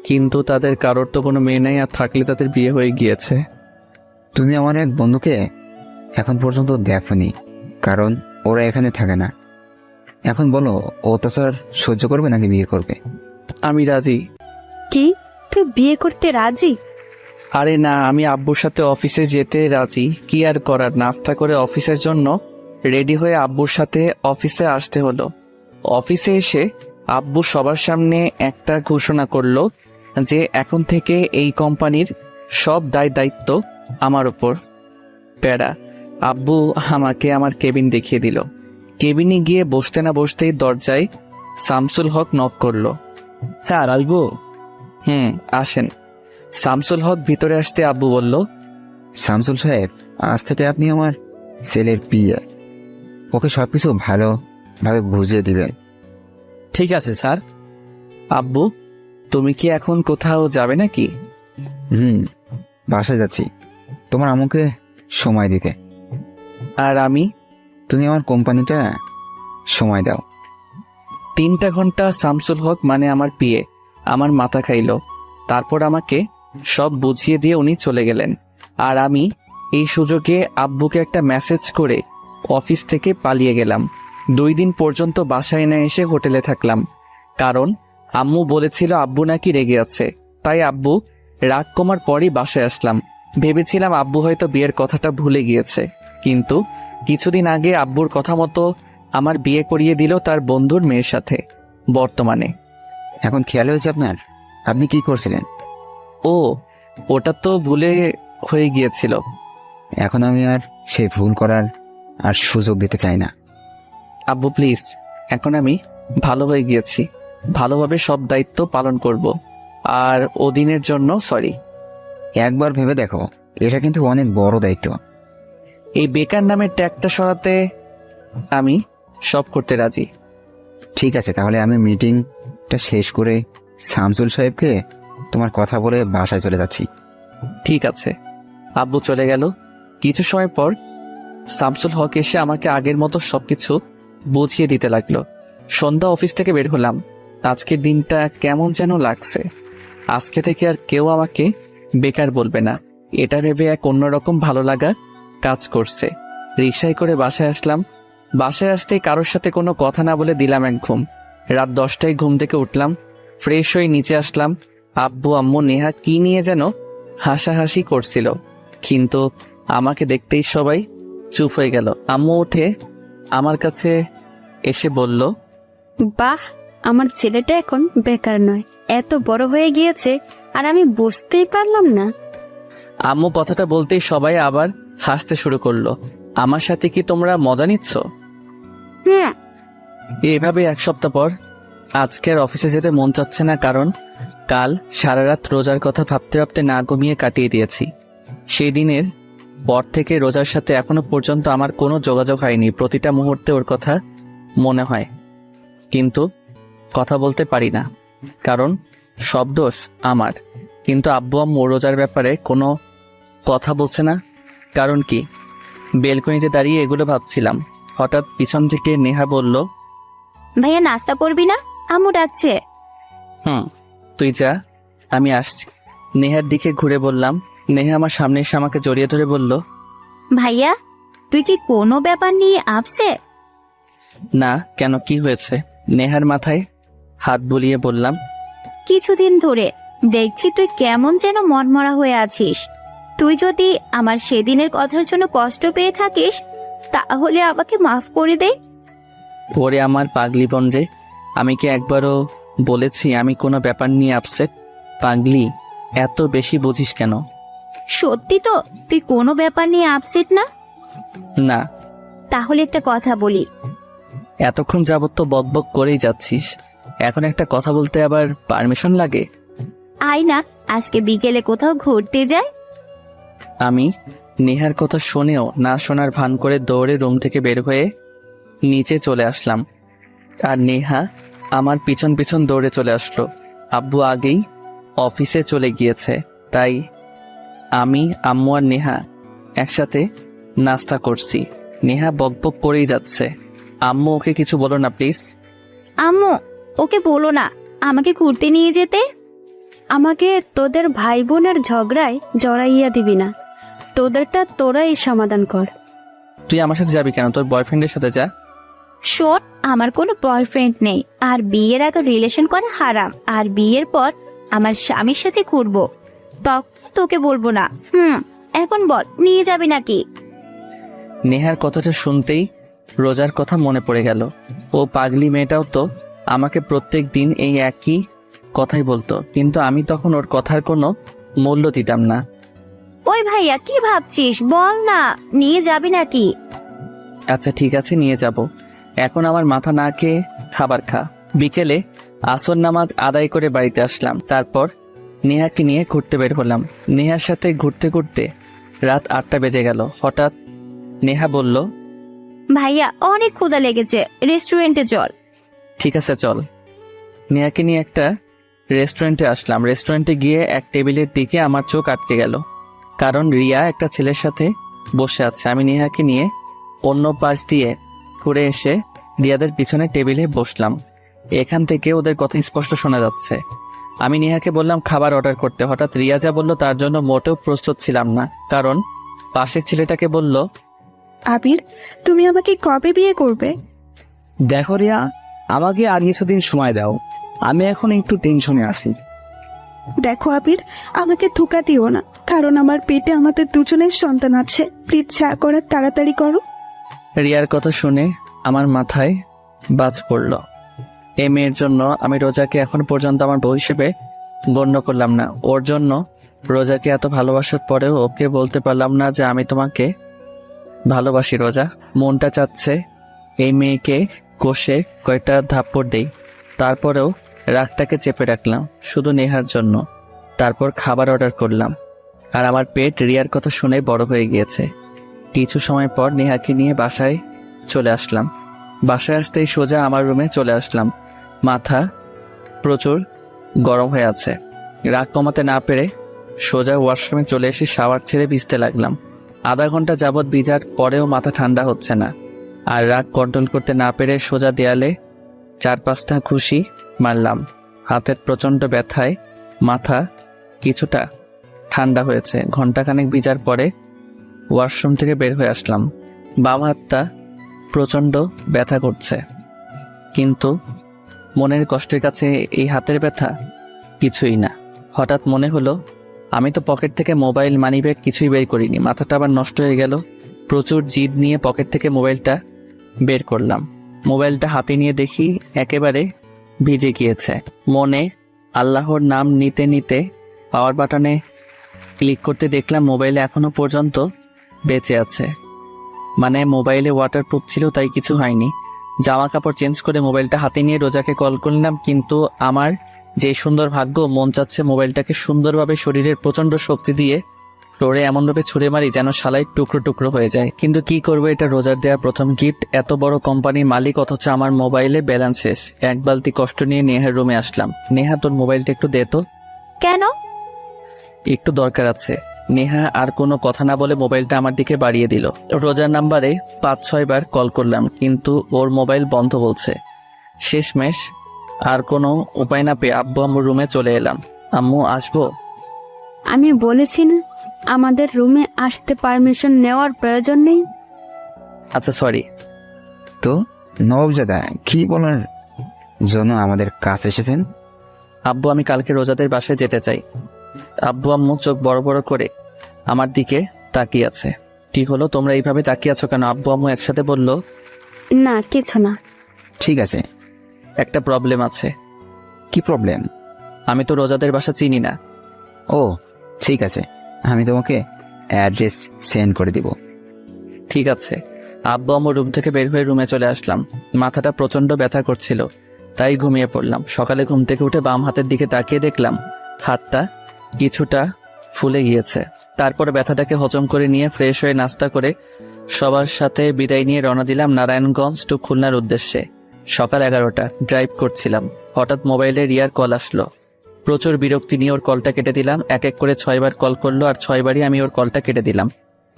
কিন্তু তাদের কারোর তো কোনো মেয়ে নাই, আর থাকলে তাদের বিয়ে হয়ে গিয়েছে। তুমি আমার এক বন্ধুকে এখন পর্যন্ত দেখোনি, কারণ ওরা এখানে থাকে না। এখন বলো, অত্যাচার সহ্য করবে নাকি বিয়ে করবে? আমি রাজি। কি, তুই বিয়ে করতে রাজি? আরে না, আমি আব্বুর সাথে অফিসে যেতে রাজি। কি আর করার, নাস্তা করে অফিসের জন্য রেডি হয়ে আব্বুর সাথে অফিসে আসতে হলো। অফিসে এসে আব্বু সবার সামনে একটা ঘোষণা করলো যে এখন থেকে এই কোম্পানির সব দায়িত্ব আমার উপর। প্যারা। আব্বু আমাকে আমার কেবিন দেখিয়ে দিল। কেবিনে গিয়ে বসতে না বসতেই দরজায় শামসুল হক নক করলো। স্যার, আসবো? আসেন। শামসুল হক ভিতরে আসতে আব্বু বলল, শামসুল সাহেব, আজ থেকে আপনি আমার ছেলের পিএ। ওকে সবকিছু ভালোভাবে বুঝিয়ে দিবেন। ঠিক আছে স্যার। আব্বু, তুমি কি এখন কোথাও যাবে নাকি? বাসায় যাচ্ছি তোমার আম্মুকে সময় দিতে। আর আমি? তুমি আমার কোম্পানিটা সময় দাও। 3টা ঘন্টা শামসুল হক মানে আমার পিএ আমার মাথা খাইলো। তারপর আমাকে সব বুঝিয়ে দিয়ে উনি চলে গেলেন। আর আমি এই সুযোগে আব্বুকে একটা মেসেজ করে অফিস থেকে পালিয়ে গেলাম। 2 দিন পর্যন্ত বাসায় না এসে হোটেলে থাকলাম, কারণ আম্মু বলেছিল আব্বু নাকি রেগে আছে। তাই আব্বু রাগ কমার পরই বাসায় আসলাম। ভেবেছিলাম আব্বু হয়তো বিয়ের কথাটা ভুলে গিয়েছে, কিন্তু কিছুদিন আগে আব্বুর কথা মতো আমার বিয়ে করিয়ে দিল তার বন্ধুর মেয়ের সাথে। বর্তমানে এখন খেয়াল হয়েছে আপনার? আপনি কি করছিলেন? ও, ওটা তো ভুলে হয়ে গিয়েছিল। এখন আমি আর সেই ভুল করার আর সুযোগ দিতে চাই না। আব্বু প্লিজ, এখন আমি ভালো হয়ে গিয়েছি, ভালোভাবে সব দায়িত্ব পালন করব। আর ও দিনের জন্য সরি। একবার ভেবে দেখো, এটা কিন্তু অনেক বড় দায়িত্ব। এই বেকার নামের ট্যাগটা সরাতে আমি সব করতে রাজি। ঠিক আছে, তাহলে আমি মিটিংটা শেষ করে শামসুল সাহেবকে তোমার কথা বলে বাসায় চলে যাচ্ছি। ঠিক আছে। আব্বু চলে গেল। কিছু সময় পর শামসুল হক এসে আমাকে আগের মতো সবকিছু বুঝিয়ে দিতে লাগলো। সন্ধ্যা অফিস থেকে বের হলাম। আজকের দিনটা কেমন যেন লাগছে। আজকে থেকে আর কেউ আমাকে বেকার বলবে না, এটা ভেবে এক অন্যরকম ভালো লাগা কাজ করছে। রিকশায় করে বাসায় আসলাম। বাসায় আসতেই কারোর সাথে কোনো কথা না বলে দিলাম এক ঘুম। রাত 10টায় ঘুম থেকে উঠলাম, ফ্রেশ হয়ে নিচে আসলাম। আব্বু আম্মু নেহা কি নিয়ে যেন হাসাহাসি করছিল, কিন্তু আমাকে দেখতেই সবাই চুপ হয়ে গেল। আম্মু উঠে আমার কাছে এসে বলল, বাহ, আমার ছেলেটা এখন বেকার নয়, এত বড় হয়ে গিয়েছে আর আমি বুঝতেই পারলাম না। আম্মু কথাটা বলতেই সবাই আবার হাসতে শুরু করলো। আমার সাথে কি তোমরা মজা নিচ্ছ? হুম। এভাবে এক সপ্তাহ পর আজকে আর অফিসে যেতে মন চাচ্ছে না, কারণ কাল সারা রাত রোজার কথা ভাবতে ভাবতে না ঘুমিয়ে কাটিয়ে দিয়েছি। সেই দিনের পর থেকে রোজার সাথে এখনো পর্যন্ত আমার কোনো যোগাযোগ হয়নি। প্রতিটা মুহূর্তে ওর কথা মনে হয়, কিন্তু কথা বলতে পারি না, কারণ সব দোষ আমার। কিন্তু আব্বু আম্মু রোজার ব্যাপারে কোনো কথা বলছে না, কারণ কি? বেলকনিতে দাঁড়িয়ে এগুলো ভাবছিলাম। হঠাৎ পিছন থেকে নেহা বলল, ভাইয়া নাস্তা করবি না? আম্মু ডাকছে। তুই যা, আমি আসছি। নেহার দিকে ঘুরে বললাম। নেহা আমার সামনে এসে আমাকে জড়িয়ে ধরে বলল, ভাইয়া, তুই কি কোনো ব্যাপার নিয়ে আপসেট? না, কেন, কি হয়েছে? নেহার মাথায় হাত বুলিয়ে বললাম, কিছুদিন ধরে দেখছি তুই কেমন যেন মনমরা হয়ে আছিস। তুই যদি আমার সেদিনের কথার জন্য কষ্ট পেয়ে থাকিস, তাহলে আমাকে মাফ করে দে। ওরে আমার পাগলি বোন রে, আমি কি একবারও বলেছি আমি কোনো ব্যাপার নিয়ে আপসেট? পাগলি, এত বেশি বুঝিস কেন? সত্যি তো তুই কোনো ব্যাপার নিয়ে আপসেট না? না। তাহলে একটা কথা বলি। এতক্ষণ যাবত তো বকবক করেই যাচ্ছিস, এখন একটা কথা বলতে আবার পারমিশন লাগে? আয় না, আজকে বিকেলে কোথাও ঘুরতে যাই। আমি নেহার কথা শুনেও না শোনার ভান করে দৌড়ে রুম থেকে বের হয়ে নিচে চলে আসলাম। আর নেহা আমার পিছন পিছন দৌড়ে চলে আসলো। আব্বু আগেই অফিসে চলে গিয়েছে, তাই আমি, আম্মু আর নেহা একসাথে নাস্তা করছি। নেহা বকবক করেই যাচ্ছে। আম্মু, ওকে কিছু বলো না প্লিজ। আম্মু, ওকে বলো না আমাকে ঘুরতে নিয়ে যেতে। আমাকে তোদের ভাই বোনের ঝগড়ায় জড়াইয়া দিবি না, তোদেরটা তোরাই সমাধান কর। তুই আমার সাথে যাবি কেন? তোর বয়ফ্রেন্ডের সাথে যা। শোন, আমার কোনো বয়ফ্রেন্ড নেই, আর বিয়ের আগে রিলেশন করা হারাম। আর বিয়ের পর আমার স্বামীর সাথে ঘুরবো, তখন তোকে বলবো না। এখন বল, নিয়ে যাবি নাকি? নেহার কথাটা শুনতেই রোজার কথা মনে পড়ে গেল। ও পাগলি মেয়েটাও তো আমাকে প্রত্যেক দিন এই একই কথাই বলতো, কিন্তু আমি তখন ওর কথার কোনো মূল্য দিতাম না। ওই ভাইয়া, কি ভাবছিস? বল না, নিয়ে যাবি নাকি? আচ্ছা ঠিক আছে, নিয়ে যাব। এখন আমার মাথা না খেয়ে খাবার খা। বিকেলে আসর নামাজ আদায় করে বাড়িতে আসলাম। তারপর নেহাকে নিয়ে ঘুরতে বের হলাম। নেহার সাথে ঘুরতে ঘুরতে রাত 8টা বেজে গেল। হঠাৎ নেহা বলল, ভাইয়া, অনেক ক্ষুধা লেগেছে, রেস্টুরেন্টে চল। ঠিক আছে চল। নেহাকে নিয়ে একটা রেস্টুরেন্টে আসলাম। রেস্টুরেন্টে গিয়ে এক টেবিলের দিকে আমার চোখ আটকে গেল, কারণ রিয়া একটা ছেলের সাথে বসে আছে। আমি নেহাকে নিয়ে অন্য পাশ দিয়ে ঘুরে এসে রিয়াদের পিছনে টেবিলে বসলাম। এখান থেকে ওদের কথা স্পষ্ট শোনা যাচ্ছে। আমি নেহাকে বললাম খাবার অর্ডার করতে। হঠাৎ রিয়া যা বলল তার জন্য মোটেও প্রস্তুত ছিলাম না, কারণ পাশের ছেলেটাকে বলল, আবির, তুমি আমাকে কবে বিয়ে করবে? দেখো রিয়া, আমাকে আর কিছুদিন সময় দাও, আমি এখন একটু টেনশনে আছি। দেখো আবির, আমাকে ধোকা দিও না, কারণ আমার পেটে আমাদের দুজনের সন্তান আছে। প্লিজ যা করার তাড়াতাড়ি করো। রিয়ার কথা শুনে আমার মাথায় বাজ পড়ল। এই মেয়ের জন্য আমি রোজাকে এখন পর্যন্ত আমার বউ হিসেবে গণ্য করলাম না। ওর জন্য রোজাকে এত ভালোবাসার পরেও ওকে বলতে পারলাম না যে আমি তোমাকে ভালোবাসি। রোজা, মনটা চাচ্ছে এই মেয়েকে কষে কয়েকটা থাপ্পড় দেই। তারপরেও রাগটাকে চেপে রাখলাম শুধু নেহার জন্য। তারপর খাবার অর্ডার করলাম, আর আমার পেট রিয়ার কথা শুনে বড় হয়ে গিয়েছে। কিছু সময় পর নেহাকে নিয়ে বাসায় চলে আসলাম। বাসায় আসতেই সোজা আমার রুমে চলে আসলাম। মাথা প্রচুর গরম হয়ে আছে। রাগ কমাতে না পেরে সোজা ওয়াশরুমে চলে এসে শাওয়ার ছেড়ে ভিজতে লাগলাম। আধা ঘন্টা যাবৎ ভিজার পরেও মাথা ঠান্ডা হচ্ছে না। আর রাগ কন্ট্রোল করতে না পেরে সোজা দেয়ালে 4-5টা ঘুষি মারলাম। হাতের প্রচণ্ড ব্যথায় মাথা কিছুটা ঠান্ডা হয়েছে। ঘন্টাখানেক ভিজার পরে ওয়াশরুম থেকে বের হয়ে আসলাম। বাম হাতটা প্রচণ্ড ব্যথা করছে, কিন্তু মনের কষ্টের কাছে এই হাতের ব্যথা কিছুই না। হঠাৎ মনে হলো আমি তো পকেট থেকে মোবাইল, মানিব্যাগ কিছুই বের করিনি। মাথাটা আবার নষ্ট হয়ে গেল। প্রচুর জিদ নিয়ে পকেট থেকে মোবাইলটা বের করলাম। মোবাইলটা হাতে নিয়ে দেখি একেবারে ভিজে গিয়েছে। মনে আল্লাহর নাম নিতে নিতে পাওয়ার বাটনে ক্লিক করতে দেখলাম মোবাইলে এখনো পর্যন্ত বেঁচে আছে। মানে মোবাইলে ওয়াটারপ্রুফ ছিল, তাই কিছু হয়নি। জামা কাপড় চেঞ্জ করে মোবাইলটা হাতে নিয়ে রোজাকে কল করলাম, কিন্তু আমার যে সুন্দর ভাগ্য, মন চাচ্ছে মোবাইলটাকে সুন্দরভাবে শরীরের প্রচণ্ড শক্তি দিয়ে ফ্লোরে এমনভাবে ছুঁড়ে মারি যেন শালাই টুকরো টুকরো হয়ে যায়। কিন্তু কি করবো, এটা রোজার দেয়া প্রথম গিফট। এত বড় কোম্পানির মালিক, অথচ আমার মোবাইলে ব্যালেন্স শেষ। এক বালতি কষ্ট নিয়ে নেহার রুমে আসলাম। নেহা, তোর মোবাইলটা একটু দে তো। কেন? একটু দরকার আছে। নেহা আর কোনো কথা না বলে মোবাইলটা আমার দিকে বাড়িয়ে দিল। রোজার নাম্বারে 5-6 বার কল করলাম, কিন্তু ওর মোবাইল বন্ধ বলছে। শেষমেশ আর কোনো উপায় না পেয়ে আব্বু আম্মুর রুমে চলে এলাম। আম্মু, আসবো? আমি বলেছি না আমাদের রুমে আসতে পারমিশন নেওয়ার প্রয়োজন নেই। আচ্ছা, সরি। তো নবজাদা, কি বলার জন্য আমাদের কাছে এসেছেন? আব্বু, আমি কালকে রোজাদের বাসায় যেতে চাই। আব্বু আম্মু চোখ বড় বড় করে আমার দিকে তাকিয়ে আছে। কি হলো, তোমরা এইভাবে তাকিয়ে আছো কেন? আব্বু আম্মু একসাথে বলল, না কিছু না। ঠিক আছে। একটা প্রবলেম আছে। কি প্রবলেম? আমি তো রোজাদের বাসা চিনি না। ও ঠিক আছে, আমি তোমাকে অ্যাড্রেস সেন্ড করে দিব। ঠিক আছে। আব্বু আম্মু রুম থেকে বের হয়ে রুমে চলে আসলাম। মাথাটা প্রচন্ড ব্যথা করছিল, তাই ঘুমিয়ে পড়লাম। সকালে ঘুম থেকে উঠে বাম হাতের দিকে তাকিয়ে দেখলাম হাতটা কিছুটা ফুলে গিয়েছে। তারপরে ব্যথাটাকে হজম করে নিয়ে ফ্রেশ হয়ে নাস্তা করে সবার সাথে বিদায় নিয়ে রওনা দিলাম নারায়ণগঞ্জ টু খুলনার উদ্দেশ্যে। সকাল 11টা, ড্রাইভ করছিলাম। হঠাৎ মোবাইলে রিয়ার কল আসলো। প্রচুর বিরক্তি নিয়ে ওর কলটা কেটে দিলাম। এক এক করে 6 বার কল করলো, আর 6 বারই আমি ওর কলটা কেটে দিলাম।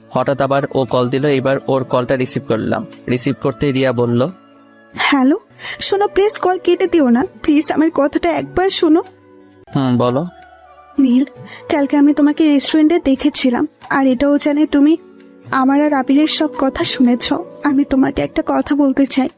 হঠাৎ আবার ও কল দিল। এবার ওর কলটা রিসিভ করলাম। রিসিভ করতে রিয়া বলল, হ্যালো, শোনো, প্লিজ কল কেটে দিও না। প্লিজ আমার কথাটা একবার শোনো। বলো। নীল, কালকে আমি তোমাকে রেস্টুরেন্টে দেখেছিলাম, আর এটাও জানি তুমি আমার আর আবিরের সব কথা শুনেছ। আমি তোমাকে একটা কথা বলতে চাই।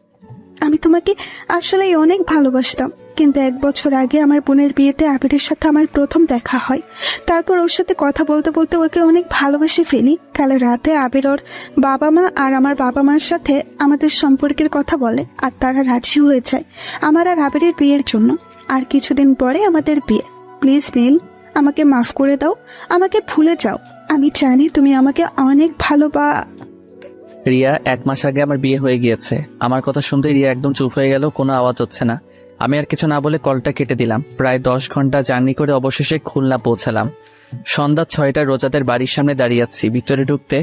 আমি তোমাকে আসলে অনেক ভালোবাসতাম, কিন্তু 1 বছর আগে আমার বোনের বিয়েতে আবিরের সাথে আমার প্রথম দেখা হয়। তারপর ওর সাথে কথা বলতে বলতে ওকে অনেক ভালোবেসে ফেলি। কাল রাতে আবির ওর বাবা মা আর আমার বাবা মার সাথে আমাদের সম্পর্কের কথা বলে, আর তারা রাজি হয়ে যায় আমার আর আবিরের বিয়ের জন্য। আর কিছুদিন পরে আমাদের বিয়ে। প্লিজ নীল, আমাকে মাফ করে দাও, আমাকে ভুলে যাও। আমি জানি তুমি আমাকে অনেক রিয়া, 1 মাস আগে আমার বিয়ে হয়ে গিয়েছে। আমার কথা শুনতে রিয়া একদম চুপ হয়ে গেল, কোনো আওয়াজ হচ্ছে না। আমি আর কিছু না বলে কলটা কেটে দিলাম। প্রায় 10 ঘন্টা জার্নি করে অবশেষে খুলনা পৌঁছালাম। সন্ধ্যা 6টায় রোজাদের বাড়ির সামনে দাঁড়িয়ে আছি। ভিতরে ঢুকতে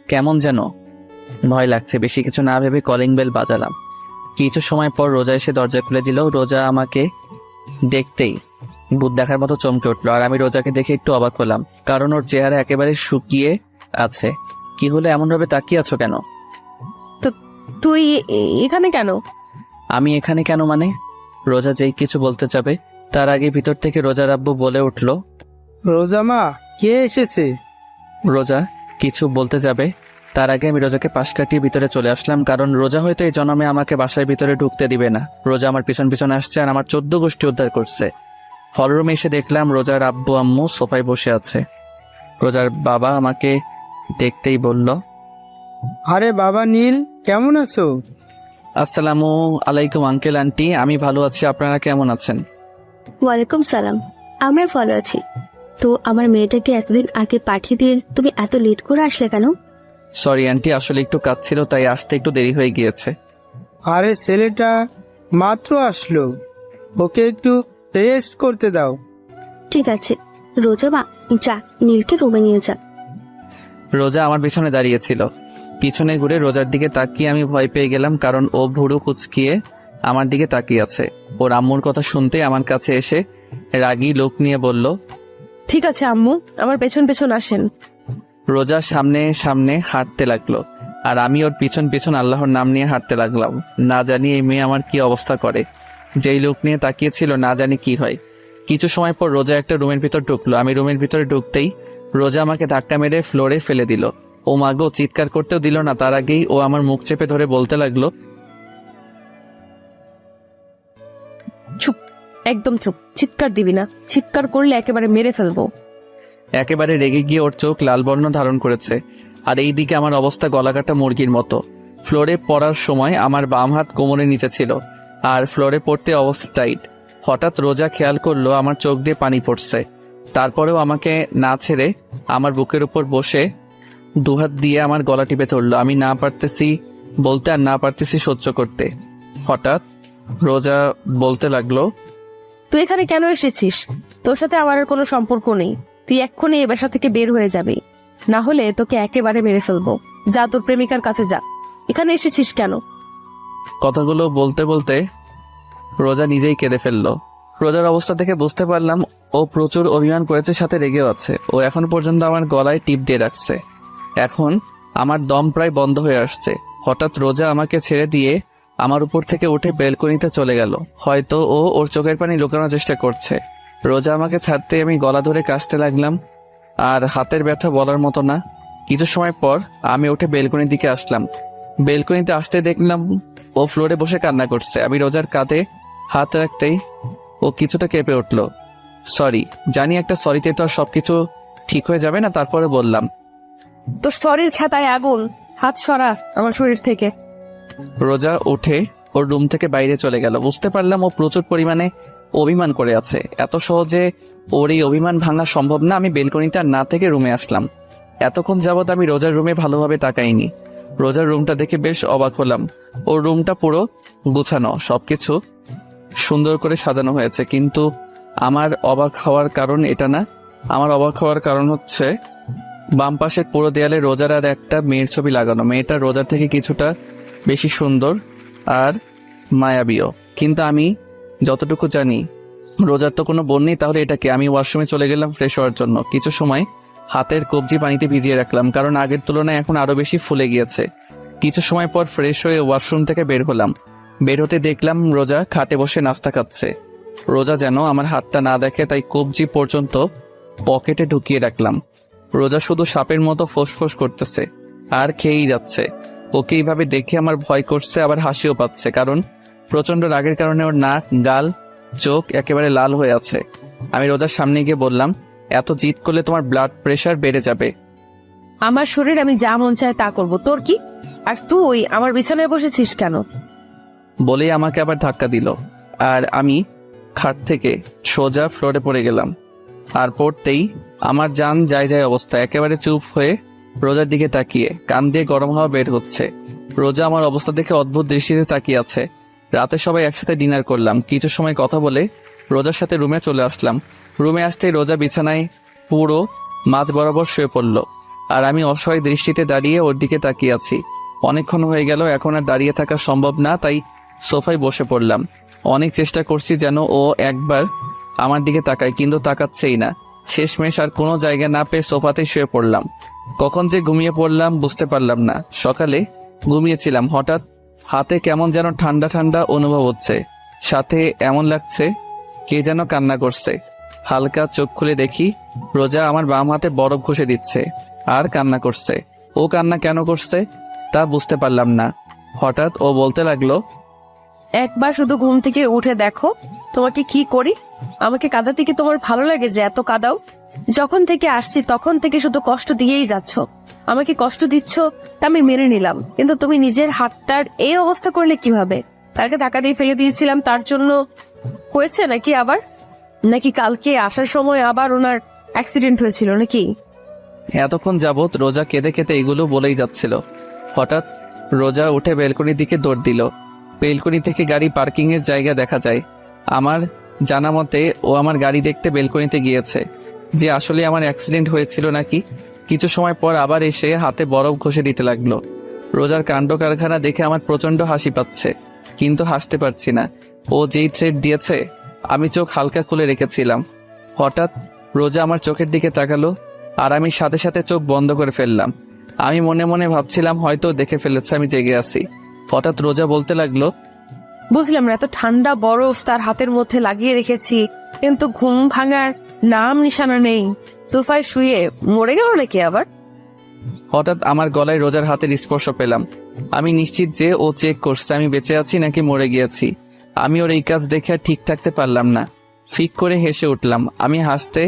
কেমন যেন ভয় লাগছে। বেশি কিছু না ভেবে কলিং বেল বাজালাম। কিছু সময় পর রোজা এসে দরজা খুলে দিল। রোজা আমাকে দেখতেই ভূত দেখার মতো চমকে উঠলো, আর আমি রোজাকে দেখে একটু অবাক হলাম, কারণ ওর চেহারা একেবারে শুকিয়ে আছে। কি হলো, এমন ভাবে তাকিয়ে আছো কেন? তুই এখানে কেন? আমি এখানে কেন মানে? রোজা যেই কিছু বলতে যাবে তার আগে ভিতর থেকে রোজার আব্বু বলে উঠলো, রোজা মা, কে এসেছে? রোজা কিছু বলতে যাবে তার আগে আমি রোজাকে পাশ কাটিয়ে ভিতরে চলে আসলাম, কারণ রোজা হয়তো এই জন্মে আমাকে বাসায় ভিতরে ঢুকতে দিবে না। রোজা আমার পিছন পিছন আসছে আর আমার 14 গোষ্ঠী উদ্ধার করছে। হলরুমে এসে দেখলাম রোজার আব্বু আম্মু সোফায় বসে আছে। রোজার বাবা আমাকে দেখতেই বলল, আরে বাবা নীল, কেমন আছো? আসসালামু আলাইকুম আঙ্কেল আন্টি, আমি ভালো আছি, আপনারা কেমন আছেন? ওয়ালাইকুম সালাম, আমরা ভালো আছি। তো আমার মেয়েটাকে এতদিন আগে পাঠিয়ে দিয়ে তুমি এত লেট করে আসলে কেন? সরি আন্টি, আসলে একটু কাজ ছিল তাই আসতে একটু দেরি হয়ে গিয়েছে। আরে ছেলেটা মাত্র আসলো, ওকে একটু রেস্ট করতে দাও। ঠিক আছে রোজা মা, যা নীলকে রুমে নিয়ে যা। রোজা আমার পিছনে দাঁড়িয়েছিল। পিছনে ঘুরে রোজার দিকে তাকিয়ে আমি ভয় পেয়ে গেলাম, কারণ ও ভুরু কুচকিয়ে আমার দিকে তাকিয়ে আছে। ওর আম্মুর কথা শুনতে আমার কাছে এসে রাগী লোক নিয়ে বলল, ঠিক আছে আম্মু, আমার পেছন পেছন আসেন। রোজা সামনে সামনে হাঁটতে লাগলো আর আমি ওর পিছন পিছন আল্লাহর নাম নিয়ে হাঁটতে লাগলাম। না জানি এই মেয়ে আমার কি অবস্থা করে। যেই লোক নিয়ে তাকিয়েছিল না জানি কি হয়। কিছু সময় পর রোজা একটা রুমের ভিতর ঢুকলো। আমি রুমের ভিতরে ঢুকতেই রোজা আমাকে ধাক্কা মেরে ফ্লোরে ফেলে দিল। ও মাগো, চিৎকার করতেও দিল না, তার আগেই ও আমার মুখ চেপে ধরে বলতে লাগলো, চুপ, একদম চুপ, চিৎকার দিবি না, চিৎকার করলে একেবারে মেরে ফেলবো। একেবারে রেগে গিয়ে ওর চোখ লাল বর্ণ ধারণ করেছে। আর এই দিকে আমার অবস্থা গলাকাটা মুরগির মতো। ফ্লোরে পড়ার সময় আমার বাম হাত কোমরের নিচে ছিল আর ফ্লোরে পড়তে অবস্থা টাইট। হঠাৎ রোজা খেয়াল করলো আমার চোখ দিয়ে পানি পড়ছে। তারপরেও আমাকে না ছেড়ে আমার বুকের উপর বসে দুহাত দিয়ে আমার গলা টিপে ধরলো। আমি না পারতেছি বলতে আর না পারতেছি সহ্য করতে। হঠাৎ রোজা বলতে লাগলো, তুই এখানে কেন এসেছিস? তোর সাথে আমার আর কোনো সম্পর্ক নেই। তুই এক্ষুনি এই বাসা থেকে বের হয়ে যাবি, না হলে তোকে একেবারে মেরে ফেলবো। যা তোর প্রেমিকার কাছে যা, এখানে এসেছিস কেন? কথাগুলো বলতে বলতে রোজা নিজেই কেঁদে ফেললো। রোজার অবস্থা দেখে বুঝতে পারলাম ও প্রচুর অভিমান করেছে, সাথে রেগেও আছে। ও এখন পর্যন্ত আমার গলায় টিপ দিয়ে রাখছে। এখন আমার দম প্রায় বন্ধ হয়ে আসছে। হঠাৎ রোজা আমাকে ছেড়ে দিয়ে আমার উপর থেকে উঠে বেলকনিতে চলে গেল। হয়তো ও ওর চোখের পানি লুকানোর চেষ্টা করছে। রোজা আমাকে ছাড়তে আমি গলা ধরে কাশতে লাগলাম, আর হাতের ব্যথা বলার মতো না। কিছু সময় পর আমি উঠে বেলকনির দিকে আসলাম। বেলকনিতে আসতে দেখলাম ও ফ্লোরে বসে কান্না করছে। আমি রোজার কাঁধে হাত রাখতেই ও কিছুটা কেঁপে উঠল। সরি, জানি একটা সরিতে তো আর সবকিছু ঠিক হয়ে যাবে না, তারপরে বললাম, তোর শরীর খেতায় আগুন, হাত সরা আমার শরীর থেকে। রোজা উঠে ওর রুম থেকে বাইরে চলে গেল। বুঝতে পারলাম ও প্রচুর পরিমাণে অভিমান করে আছে। এত সহজে ওর এই অভিমান ভাঙা সম্ভব না। আমি বেলকনিতে আর না থেকে রুমে আসলাম। এতক্ষণ যাবৎ আমি রোজার রুমে ভালোভাবে তাকাইনি। রোজার রুমটা দেখে বেশ অবাক হলাম। ওর রুমটা পুরো গুছানো, সবকিছু সুন্দর করে সাজানো হয়েছে। কিন্তু আমার অবাক হওয়ার কারণ এটা না। আমার অবাক হওয়ার কারণ হচ্ছে বাম পাশের পুরো দেয়ালে রোজার আর একটা মেয়ের ছবি লাগানো। মেয়েটা রোজার থেকে কিছুটা বেশি সুন্দর আর মায়াবীও। কিন্তু আমি যতটুকু জানি রোজার তো কোনো বোন নেই, তাহলে এটাকে। আমি ওয়াশরুমে চলে গেলাম ফ্রেশ হওয়ার জন্য। কিছু সময় হাতের কবজি পানিতে ভিজিয়ে রাখলাম, কারণ আগের তুলনায় এখন আরো বেশি ফুলে গিয়েছে। কিছু সময় পর ফ্রেশ হয়ে ওয়াশরুম থেকে বের হলাম। বের হতে দেখলাম রোজা খাটে বসে নাস্তা খাচ্ছে। রোজা যেন আমার হাতটা না দেখে, তাই কবজি পর্যন্ত পকেটে ঢুকিয়ে রাখলাম। রোজা শুধু সাপের মতো ফোঁস করতেছে আর খেয়েই যাচ্ছে। ওকে এইভাবে দেখে আমার ভয় করছে, আবার হাসিও পাচ্ছে, কারণ প্রচন্ড রাগের কারণে ওর নাক, গাল, চোখ একেবারে লাল হয়ে আছে। আমি রোজার সামনে গিয়ে বললাম, এত জিদ করলে তোমার ব্লাড প্রেশার বেড়ে যাবে। আমার শরীর, আমি যা মন চায় তা করবো, তোর কি? আর তুই আমার বিছানায় বসেছিস কেন? বলেই আমাকে আবার ধাক্কা দিল আর আমি খাট থেকে সোজা ফ্লোরে পড়ে গেলাম। আর পড়তেই আমার জান যায় অবস্থা। একেবারে চুপ হয়ে রোজার দিকে তাকিয়ে কান দিয়ে গরম হাওয়া বের হচ্ছে। রোজা আমার অবস্থা দেখে অদ্ভুত দৃষ্টিতে তাকিয়ে আছে। রাতে সবাই একসাথে ডিনার করলাম। কিছু সময় কথা বলে রোজার সাথে রুমে চলে আসলাম। রুমে আসতেই রোজা বিছানায় পুরো মাঝ বরাবর শুয়ে পড়ল আর আমি অসহায় দৃষ্টিতে দাঁড়িয়ে ওর দিকে তাকিয়ে আছি। অনেকক্ষণ হয়ে গেল, এখন আর দাঁড়িয়ে থাকা সম্ভব না, তাই সোফায় বসে পড়লাম। অনেক চেষ্টা করছি যেন ও একবার আমার দিকে তাকায়, কিন্তু তাকাচ্ছেই না। শেষমেশ আর কোনো জায়গা না পেয়ে সোফাতে শুয়ে পড়লাম। কখন যে ঘুমিয়ে পড়লাম বুঝতে পারলাম না। সকালে ঘুমিয়েছিলাম, হঠাৎ হাতে কেমন যেন ঠান্ডা ঠান্ডা অনুভব হচ্ছে, সাথে এমন লাগছে কে যেন কান্না করছে। হালকা চোখ খুলে দেখি রোজা আমার বাম হাতে বরফ ঘষে দিচ্ছে আর কান্না করছে। ও কান্না কেন করছে তা বুঝতে পারলাম না। হঠাৎ ও বলতে লাগলো, একবার শুধু ঘুম থেকে উঠে দেখো তোমাকে কি করি। আমাকে কাঁদাতে কি তোমার ভালো লাগে যে এত কাঁদাও? যখন থেকে আসছি তখন থেকে শুধু কষ্ট দিয়েই যাচ্ছ। আমাকে কষ্ট দিচ্ছ তা আমি মেনে নিলাম, কিন্তু তুমি নিজের হাতটার এই অবস্থা করলে কিভাবে? তাকে ধাক্কা দিয়ে ফেলে দিয়েছিলাম তার জন্য হয়েছে নাকি আবার? নাকি কালকে আসার সময় আবার ওনার অ্যাক্সিডেন্ট হয়েছিল নাকি? এতক্ষণ যাবৎ রোজা কেঁদে কেঁদে এগুলো বলেই যাচ্ছিল। হঠাৎ রোজা উঠে বেলকনি দিকে দৌড় দিল। বেলকনি থেকে গাড়ি পার্কিং এর জায়গা দেখা যায়। আমার জানা মতে ও আমার গাড়ি দেখতে বেলকনিতে গিয়েছে, যে আসলে আমার অ্যাক্সিডেন্ট হয়েছিল নাকি। কিছু সময় পর আবার এসে হাতে বরফ ঘষে দিতে লাগলো। রোজার কাণ্ড কারখানা দেখে আমার প্রচন্ড হাসি পাচ্ছে, কিন্তু হাসতে পারছি না। ও যেই থ্রেড দিয়েছে আমি চোখ হালকা খুলে রেখেছিলাম। হঠাৎ রোজা আমার চোখের দিকে তাকালো, আর আমি সাথে সাথে চোখ বন্ধ করে ফেললাম। আমি মনে মনে ভাবছিলাম হয়তো দেখে ফেলেছে আমি জেগে আছি। হঠাৎ রোজা বলতে লাগলো, বুঝলাম না, এত ঠান্ডা বরফ তার হাতের মধ্যে লাগিয়ে রেখেছি, কিন্তু ঘুম ভাঙার নাম নিশানা নেই। সোফায় শুয়ে মরে গেল নাকি আবার? হঠাৎ আমার গলায় রোজার হাতের স্পর্শ পেলাম। আমি নিশ্চিত যে ও চেক করছে আমি বেঁচে আছি নাকি মরে গিয়েছি। আমি ওর এই কাজ দেখে আর ঠিক থাকতে পারলাম না, ফিক করে হেসে উঠলাম। আমি হাসতে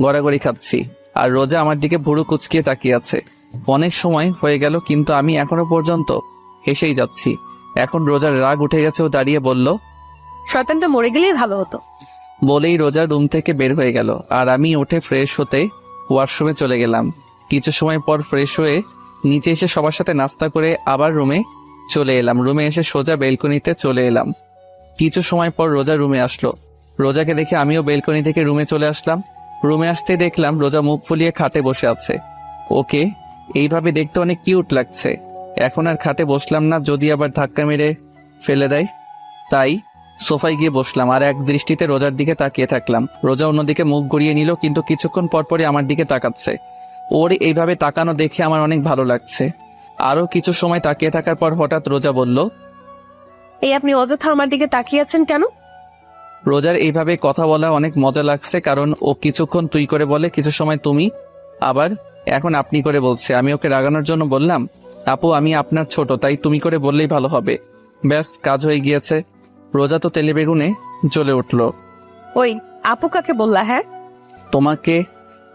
গড়াগড়ি খাচ্ছি, আর রোজা আমার দিকে ভুরু কুচকিয়ে তাকিয়ে আছে। অনেক সময় হয়ে গেল, কিন্তু আমি এখনো পর্যন্ত হেসেই যাচ্ছি। এখন রোজার রাগ উঠে গেছে, ও দাঁড়িয়ে বলল, শয়তানটা মরে গেলেই ভালো হতো। বলেই রোজা রুম থেকে বের হয়ে গেল, আর আমি উঠে ফ্রেশ হতে ওয়াশরুমে চলে গেলাম। কিছু সময় পর ফ্রেশ হয়ে নিচে এসে সবার সাথে নাস্তা করে আবার রুমে চলে এলাম। রুমে এসে সোজা বেলকনিতে চলে এলাম। কিছু সময় পর রোজা রুমে আসলো। রোজাকে দেখে আমিও বেলকনি থেকে রুমে চলে আসলাম। রুমে আসতে দেখলাম রোজা মুখ ফুলিয়ে খাটে বসে আছে। ওকে এইভাবে দেখতে অনেক কিউট লাগছে। এখন আর খাটে বসলাম না, যদি আবার ধাক্কা মেরে ফেলে দেয়। তাই সোফায় গিয়ে বসলাম, আর এক দৃষ্টিতে রোজার দিকে তাকিয়ে থাকলাম। রোজা অন্যদিকে মুখ গড়িয়ে নিল, কিন্তু কিছুক্ষণ পরপরই আমার দিকে তাকাচ্ছে। ওর এইভাবে তাকানো দেখে আমার অনেক ভালো লাগছে। আরো কিছু সময় তাকিয়ে থাকার পর হঠাৎ রোজা বলল, এই আপনি অযথা আমার দিকে তাকিয়ে আছেন কেন? রোজার এইভাবে কথা বলা অনেক মজা লাগছে, কারণ ও কিছুক্ষণ তুই করে বলে, কিছু সময় তুমি, আবার এখন আপনি করে বলছে। আমি ওকে রাগানোর জন্য বললাম, আপু আমি আপনার ছোট, তাই তুমি করে বললেই ভালো হবে। ব্যাস কাজ হয়ে গিয়েছে। রোজা তো তেলে বেগুনে জ্বলে উঠল। ওই আপু কাকে বললা? হ্যাঁ, তোমাকে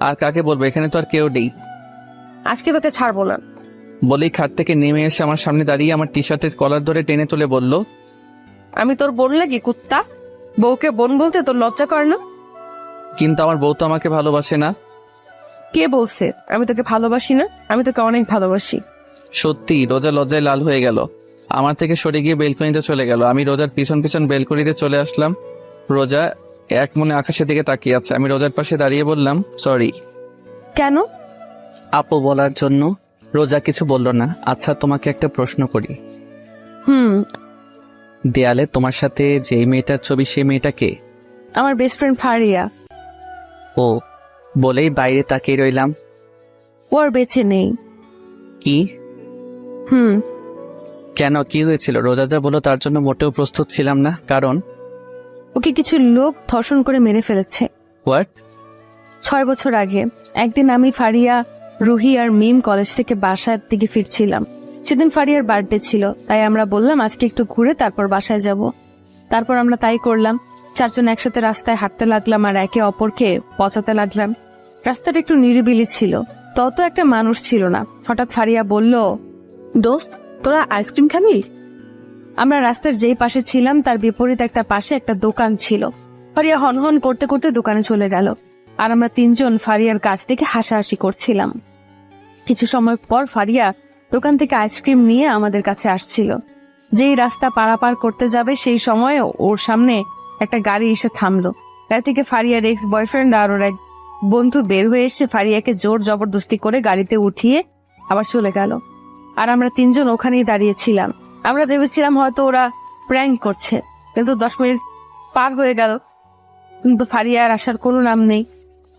আর কাকে বলবো, এখানে তো আর কেউ নেই। আজকে তোকে ছাড়বো না। বলেই খাট থেকে নেমে এসে আমার সামনে দাঁড়িয়ে আমার টি শার্টের কলার ধরে টেনে তুলে বলল, আমি তোর বোন লাগি কুত্তা? বউকে বোন বলতে তোর লজ্জা করে না? কিন্তু আমার বউ তো আমাকে ভালোবাসে না। কে বলছে আমি তোকে ভালোবাসি না? আমি তোকে অনেক ভালোবাসি। সত্যি? রোজা লজ্জায় লাল হয়ে গেল, আমার থেকে সরে গিয়ে বেলকনিতে চলে গেল। আমি রোজার পিছন পিছন বেলকনিতে চলে আসলাম। রোজা এক মনে আকাশের দিকে তাকিয়ে আছে। আমি রোজার পাশে দাঁড়িয়ে বললাম, সরি। কেন? আপু বলার জন্য। রোজা কিছু বলল না। আচ্ছা তোমাকে একটা প্রশ্ন করি, দেয়ালে তোমার সাথে যে মেয়েটার ছবি, সেই মেয়েটা কে? আমার বেস্ট ফ্রেন্ড ফারিয়া। ও বলেই বাইরে তাকিয়ে রইলাম। ও আর বেঁচে নেই। কি? কেন, কি হয়েছিল? রোজা যা বলো তার জন্য মোটেও প্রস্তুত ছিলাম না, কারণ ওকে কিছু লোক ধর্ষণ করে মেরে ফেলেছে। হোয়াট? 6 বছর আগে একদিন আমি, ফারিয়া, রুহি আর মিম কলেজ থেকে বাসার দিকে ফিরছিলাম। সেদিন ফারিয়ার বার্থডে ছিল, তাই আমরা বললাম আজকে একটু ঘুরে তারপর বাসায় যাব। তারপর আমরা তাই করলাম। 4 জন একসাথে রাস্তায় হাঁটতে লাগলাম আর একে অপরকে পচাতে লাগলাম। রাস্তাটা একটু নিরিবিলি ছিল, তত একটা মানুষ ছিল না। হঠাৎ ফারিয়া বলল, দোস্ত তোরা আইসক্রিম খাবি? আমরা রাস্তার যেই পাশে ছিলাম তার বিপরীত একটা পাশে একটা দোকান ছিল। ফারিয়া হনহন করতে করতে দোকানে চলে গেল, আর আমরা 3 জন ফারিয়ার কাছ থেকে হাসাহাসি করছিলাম। কিছু সময় পর ফারিয়া দোকান থেকে আইসক্রিম নিয়ে আমাদের কাছে আসছিল। যেই রাস্তা পারাপার করতে যাবে সেই সময় ওর সামনে একটা গাড়ি এসে থামলো। গাড়ি থেকে ফারিয়ার এক্স বয়ফ্রেন্ড আর ওর এক বন্ধু বের হয়ে এসে ফারিয়াকে জোর জবরদস্তি করে গাড়িতে উঠিয়ে আবার চলে গেল। আর আমরা 3 জন ওখানেই দাঁড়িয়েছিলাম। আমরা ভেবেছিলাম হয়তো ওরা প্র্যাঙ্ক করছে, কিন্তু 10 মিনিট পার হয়ে গেল, কিন্তু ফারিয়ার আসার কোনো নাম নেই।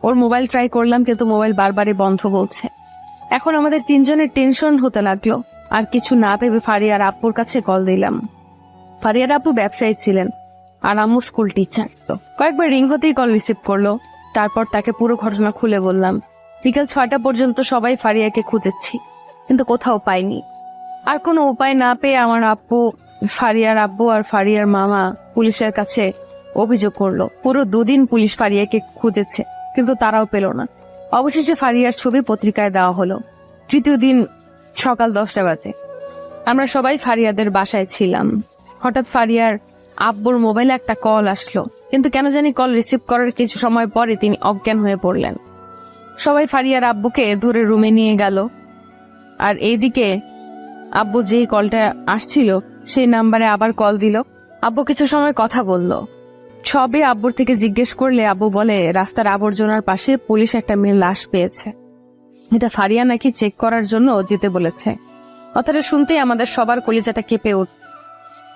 ওর মোবাইল ট্রাই করলাম, কিন্তু মোবাইল বারবারই বন্ধ বলছে। এখন আমাদের 3 জনের টেনশন হতে লাগলো। আর কিছু না ভেবে ফারিয়ার আব্বুর কাছে কল দিলাম। ফারিয়ার আব্বু ব্যবসায়ী ছিলেন আর আম্মু স্কুল টিচার। কয়েকবার রিং হতেই কল রিসিভ করলো। তারপর তাকে পুরো ঘটনা খুলে বললাম। বিকেল 6টা পর্যন্ত সবাই ফারিয়াকে খুঁজেছি, কিন্তু কোথাও পাইনি। আর কোনো উপায় না পেয়ে আমার আব্বু ফারিয়ার আব্বু আর ফারিয়ার মামা পুলিশের কাছে অভিযোগ করলো। পুরো 2 দিন পুলিশ ফারিয়াকে খুঁজেছে, কিন্তু তারাও পেল না। অবশেষে ফারিয়ার ছবি পত্রিকায় দেওয়া হলো। 3য় দিন সকাল 10টা বাজে। আমরা সবাই ফারিয়াদের বাসায় ছিলাম। হঠাৎ ফারিয়ার আব্বুর মোবাইলে একটা কল আসলো, কিন্তু কেন জানি কল রিসিভ করার কিছু সময় পরে তিনি অজ্ঞান হয়ে পড়লেন। সবাই ফারিয়ার আব্বুকে ধরে রুমে নিয়ে গেল। আর এইদিকে আব্বু যেই কলটা আসছিল সেই নাম্বারে আবার কল দিল। আব্বু কিছু সময় কথা বলল। সবে আব্বুর থেকে জিজ্ঞেস করলে আব্বু বলে রাস্তার আবর্জনার পাশে পুলিশ একটা মেয়ের লাশ পেয়েছে। এটা ফারিয়া নাকি চেক করার জন্য যেতে বলেছে। কথাটা শুনতেই আমাদের সবার কলিজাটা কেঁপে উঠল।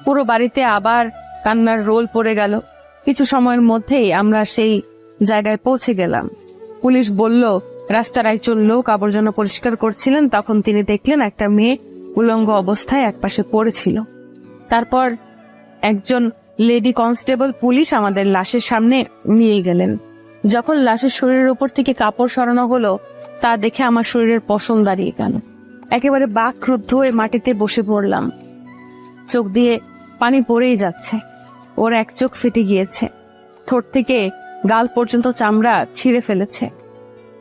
পুরো বাড়িতে আবার কান্নার রোল পড়ে গেল। কিছু সময়ের মধ্যেই আমরা সেই জায়গায় পৌঁছে গেলাম। পুলিশ বলল রাস্তার একজন লোক আবর্জনা পরিষ্কার করছিলেন, তখন তিনি দেখলেন একটা মেয়ে উলঙ্গ অবস্থায় একপাশে পড়েছিল। তারপর একজন লেডি কনস্টেবল পুলিশ আমাদের লাশের সামনে নিয়ে গেলেন। যখন লাশের শরীরের উপর থেকে কাপড় সরানো হলো, তা দেখে আমার শরীরের পশম দাঁড়িয়ে গেল। একেবারে বাকরুদ্ধ হয়ে মাটিতে বসে পড়লাম। চোখ দিয়ে পানি পড়েই যাচ্ছে। ওর এক চোখ ফেটে গিয়েছে, ঠোঁট থেকে গাল পর্যন্ত চামড়া ছিঁড়ে ফেলেছে।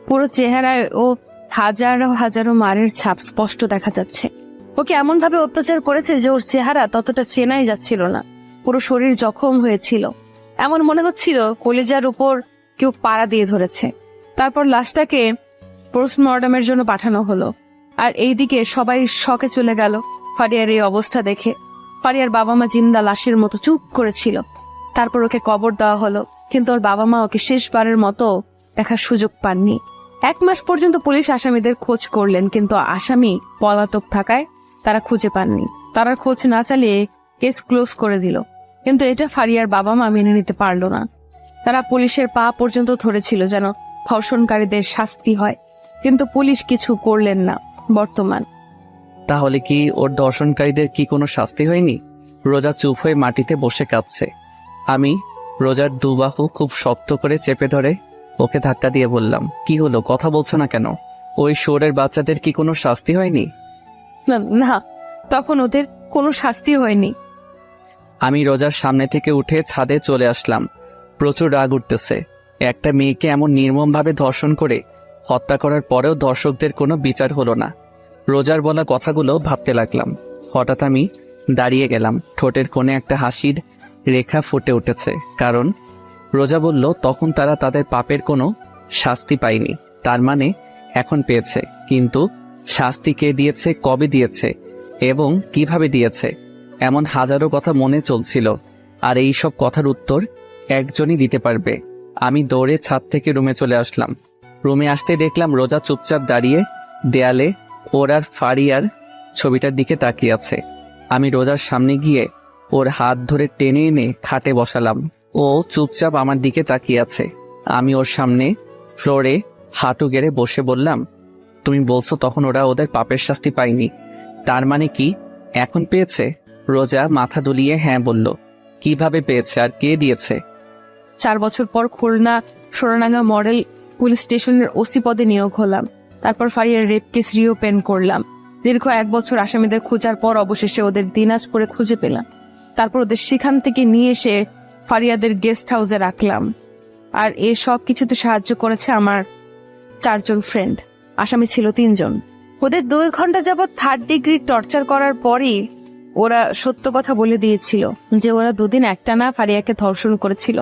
পুরো চেহারায় ও হাজারো হাজারো মারের ছাপ স্পষ্ট দেখা যাচ্ছে। ওকে এমন ভাবে অত্যাচার করেছে যে ওর চেহারা ততটা চেনাই যাচ্ছিল না। পুরো শরীর জখম হয়েছিল, এমন মনে হচ্ছিল কলিজার উপর কেউ পাড়া দিয়ে ধরেছে। তারপর লাশটাকে পোস্টমর্টমের জন্য পাঠানো হলো। আর এইদিকে সবাই শকে চলে গেল ফারিয়ার এই অবস্থা দেখে। ফারিয়ার বাবা মা জিন্দা লাশের মতো চুপ করেছিল। তারপর ওকে কবর দেওয়া হলো, কিন্তু ওর বাবা মা ওকে শেষবারের মতো দেখার সুযোগ পাননি। 1 মাস পর্যন্ত পুলিশ আসামিদের খোঁজ করলেন, কিন্তু আসামি পলাতক থাকায় তারা খুঁজে পাননি। তারা খোঁজ না চালিয়ে কেস ক্লোজ করে দিল। কিন্তু এটা ফারিয়ার বাবা মা মেনে নিতে পারল না। তারা পুলিশের পা পর্যন্ত ধরেছিল যেন ধর্ষণকারীদের শাস্তি হয়, কিন্তু পুলিশ কিছু করলেন না। বর্তমান তাহলে কি ওর ধর্ষণকারীদের কি কোনো শাস্তি হয়নি? রোজা চুপ হয়ে মাটিতে বসে কাঁদছে। আমি রোজার 2 বাহু খুব শক্ত করে চেপে ধরে ওকে ধাক্কা দিয়ে বললাম, কি হলো, কথা বলছো না কেন? ওই শোরের বাচ্চাদের কি কোনো শাস্তি হয়নি? না, তখন ওদের কোনো শাস্তি হয়নি। আমি রোজার সামনে থেকে উঠে ছাদে চলে আসলাম। প্রচুর রাগ উঠতেছে। একটা মেয়েকে এমন নির্মমভাবে ধর্ষণ করে হত্যা করার পরেও দর্শকদের কোনো বিচার হলো না। রোজার বলা কথাগুলো ভাবতে লাগলাম। হঠাৎ আমি দাঁড়িয়ে গেলাম। ঠোঁটের কোণে একটা হাসির রেখা ফুটে উঠেছে, কারণ রোজা বলল তখন তারা তাদের পাপের কোনো শাস্তি পায়নি, তার মানে এখন পেয়েছে। কিন্তু শাস্তি কে দিয়েছে, কবে দিয়েছে এবং কিভাবে দিয়েছে, এমন হাজারো কথা মনে চলছিল। আর এই সব কথার উত্তর একজনই দিতে পারবে। আমি দৌড়ে ছাদ থেকে রুমে চলে আসলাম। রুমে আসতে দেখলাম রোজা চুপচাপ দাঁড়িয়ে দেয়ালে ওর আর ফারিয়ার ছবিটার দিকে তাকিয়ে আছে। আমি রোজার সামনে গিয়ে ওর হাত ধরে টেনে এনে খাটে বসালাম। ও চুপচাপ আমার দিকে তাকিয়ে আছে। আমি ওর সামনে ফ্লোরে হাঁটু গেড়ে বসে বললাম, তুমি বলছো তখন ওরা ওদের পাপের শাস্তি পায়নি, তার মানে কি এখন পেয়েছে? রোজা মাথা দুলিয়ে হ্যাঁ বলল। কিভাবে পেয়েছে আর কে দিয়েছে? 4 বছর পর খুলনা সোনাডাঙ্গা মডেল পুলিশ স্টেশনের ওসি পদে নিয়োগ হলাম। তারপর ফারিয়ার রেপ কেস রিওপেন করলাম। দীর্ঘ 1 বছর আসামিদের খোঁজার পর অবশেষে ওদের দিনাজপুরে খুঁজে পেলাম। তারপর ওদের সেখান থেকে নিয়ে এসে ফারিয়াদের গেস্ট হাউসে রাখলাম। আর এই সব কিছুতে সাহায্য করেছে আমার 4 জন ফ্রেন্ড। আসামি ছিল 3 জন। ওদের 2 ঘন্টা যাবৎ 3rd ডিগ্রি টর্চার করার পরই ওরা সত্য কথা বলে দিয়েছিল যে ওরা 2 দিন একটানা ফারিয়াকে ধর্ষণ করেছিল।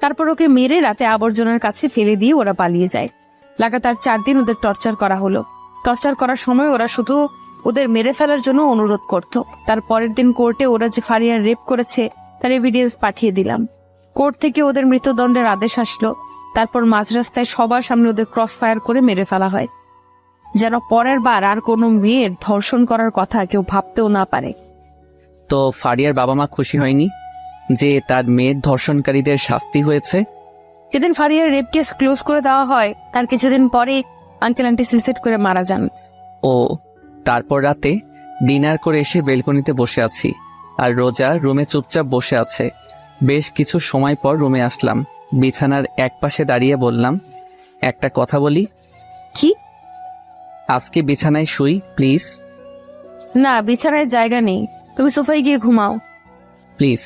তারপর ওকে মেরে রাতে আবর্জনার কাছে ফেলে দিয়ে ওরা পালিয়ে যায়। লাগাতার 4 দিন ওদের টর্চার করা হলো। টর্চার করার সময় ওরা শুধু ওদের মেরে ফেলার জন্য অনুরোধ করত। তার পরের দিন কোর্টে ওরা যে ফারিয়ার রেপ করেছে তার এভিডেন্স পাঠিয়ে দিলাম। কোর্ট থেকে ওদের মৃত্যুদণ্ডের আদেশ আসলো। তারপর মাঝ রাস্তায় সবার সামনে ওদের ক্রস ফায়ার করে মেরে ফেলা হয়, যেন পরের বার আর কোনো মেয়ের ধর্ষণ করার কথা কেউ ভাবতেও না পারে। তো ফারিয়ার বাবা মা খুশি হয়নি যে তার মেয়ের ধর্ষণকারীদের শাস্তি হয়েছে? যেদিন ফারিয়ার রেপ কেস ক্লোজ করে দেওয়া হয় তার কিছুদিন পরে আঙ্কেল আন্টি সুইসাইড করে মারা যান। ও তারপর রাতে ডিনার করে এসে বেলকনিতে বসে আছি আর রোজা রুমে চুপচাপ বসে আছে। বেশ কিছু সময় পর রুমে আসলাম। বিছানার একপাশে দাঁড়িয়ে বললাম, একটা কথা বলি। কি? আজকে বিছানায় শুই প্লিজ। না, বিছানায় জায়গা নেই। তুমি সোফায় গিয়ে ঘুমাও। প্লিজ,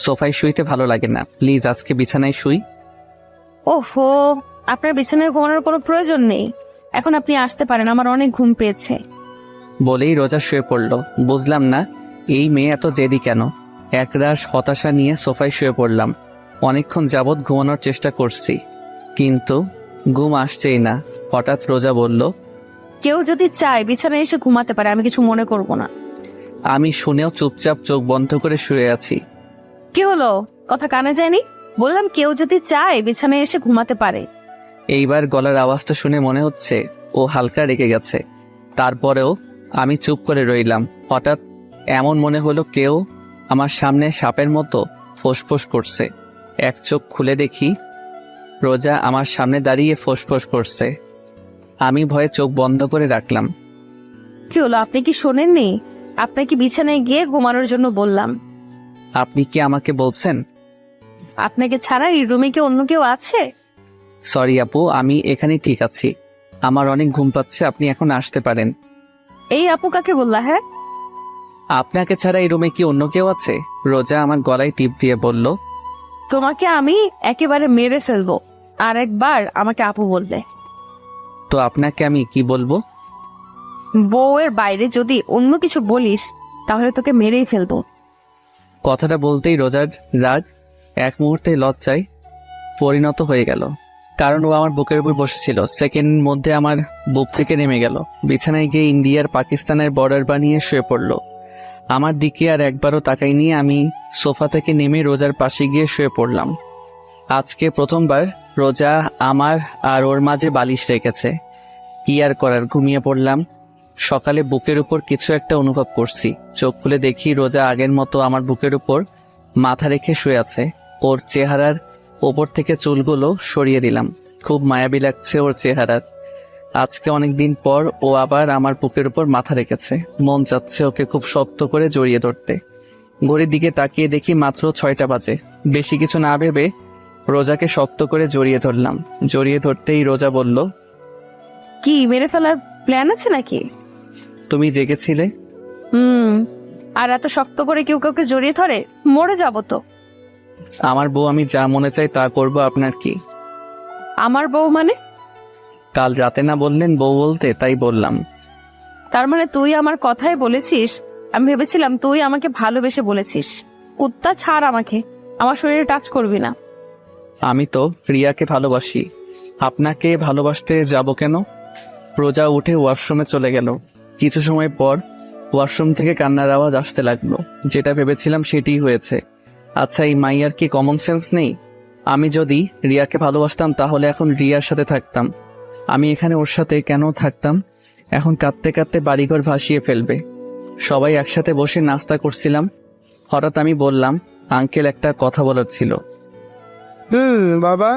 সোফায় শুইতে ভালো লাগে না, প্লিজ আজকে বিছানায় শুই। ওহো, আপনার বিছানায় ঘুমানোর কোনো প্রয়োজন নেই। এখন আপনি আসতে পারেন, আমার অনেক ঘুম পেয়েছে। বলেই রোজা শুয়ে পড়ল। বুঝলাম না এই মেয়ে এত জেদি কেন। একরাশ হতাশা নিয়ে সোফায় শুয়ে পড়লাম। অনেকক্ষণ যাবৎ ঘুমানোর চেষ্টা করছি, কিন্তু ঘুম আসছেই না। হঠাৎ রোজা বলল, কেউ যদি চায় বিছানায় এসে ঘুমাতে পারে, আমি কিছু মনে করব না। আমি শুনেও চুপচাপ চোখ বন্ধ করে শুয়ে আছি। কি হলো, কথা কানে যায়নি? বললাম কেউ যদি চায় বিছানায় এসে ঘুমাতে পারে। এইবার গলার আওয়াজটা শুনে মনে হচ্ছে ও হালকা রেগে গেছে। তারপরেও আমি চুপ করে রইলাম। হঠাৎ এমন মনে হলো কেউ আমার সামনে সাপের মতো ফোঁসফোঁস করছে। এক চোখ খুলে দেখি রোজা আমার সামনে দাঁড়িয়ে ফোঁসফোঁস করছে। আমি ভয়ে চোখ বন্ধ করে রাখলাম। কি হলো, আপনি কি শোনেননি? আপনাকে বিছানায় গিয়ে ঘুমানোর জন্য বললাম। আপনি কি আমাকে বলছেন? আপনাকে ছাড়া এই রুমে কি অন্য কেউ আছে? সরি আপু, আমি এখানে ঠিক আছি। আমার অনেক ঘুম পাচ্ছে, আপনি এখন আসতে পারেন। এই আপু কাকে বললা? হ্যাঁ, আপনাকে ছাড়া এই রুমে কি অন্য কেউ আছে? রোজা আমার গলায় টিপ দিয়ে বলল। তোমাকে আমি একেবারে মেরে ফেলবো আর একবার আমাকে আপু বললে। তো আপনাকে আমি কি বলবো? বউয়ের বাইরে যদি অন্য কিছু বলিস তাহলে তোকে মেরেই ফেলবো। কথাটা বলতেই রোজার রাগ এক মুহূর্তে লজ্জায় পরিণত হয়ে গেল, কারণ ও আমার বুকের উপর বসেছিল। সেকেন্ড মধ্যে আমার বুক থেকে নেমে গেল। বিছানায় গিয়ে ইন্ডিয়ার পাকিস্তানের বর্ডার বানিয়ে শুয়ে পড়ল। আমার দিকে আর একবারও তাকাইনি। আমি সোফা থেকে নেমে রোজার পাশে গিয়ে শুয়ে পড়লাম। আজকে প্রথমবার রোজা আমার আর ওর মাঝে বালিশ রেখেছে। কি আর করার, ঘুমিয়ে পড়লাম। সকালে বুকের উপর কিছু একটা অনুভব করছি। চোখ খুলে দেখি রোজা আগের মতো আমার বুকের উপর মাথা রেখে শুয়ে আছে। ওর চেহারার ওপর থেকে চুলগুলো সরিয়ে দিলাম। খুব মায়াবী লাগছে ওর চেহারার। আজকে অনেকদিন পর ও আবার আমার বুকের উপর মাথা রেখেছে। মন চাচ্ছে ওকে খুব শক্ত করে জড়িয়ে ধরতে। ঘড়ির দিকে তাকিয়ে দেখি মাত্র 6টা বাজে। বেশি কিছু না ভেবে রোজাকে শক্ত করে জড়িয়ে ধরলাম। জড়িয়ে ধরতেই রোজা বলল, কি মেরে ফেলার প্ল্যান আছে নাকি? তুমি জেগেছিলে? আর এত শক্ত করে কেউ কাউকে জড়িয়ে ধরে? মরে যাব তো। আমার বউ, আমি যা মনে চাই তা করব, আপনার কি? আমার বউ মানে? কাল রাতে না বললেন বউ বলতে, তাই বললাম। তার মানে তুই আমার কথাই বলেছিস? আমি ভেবেছিলাম তুই আমাকে ভালোবেসে বলেছিস। কুত্তা ছাড় আমাকে, আমার শরীরে টাচ করবি না। আমি তো রিয়াকে ভালোবাসি, আপনাকে ভালোবাসতে যাব কেন? রোজা উঠে ওয়াশরুমে চলে গেল। কিছু সময় পর ওয়াশরুম থেকে কান্নার আওয়াজ আসতে লাগলো। যেটা ভেবেছিলাম সেটিই হয়েছে। আচ্ছা, এই মাইয়ার কি কমন সেন্স নেই? আমি যদি রিয়াকে ভালোবাসতাম তাহলে এখন রিয়ার সাথে থাকতাম। আমি এখানে ওর সাথে কেন থাকতাম? এখন কাঁদতে কাঁদতে বাড়িঘর ভাসিয়ে ফেলবে। সবাই একসাথে বসে নাস্তা করছিলাম। হঠাৎ আমি বললাম, আঙ্কেল, একটা কথা বলার ছিল। বাবা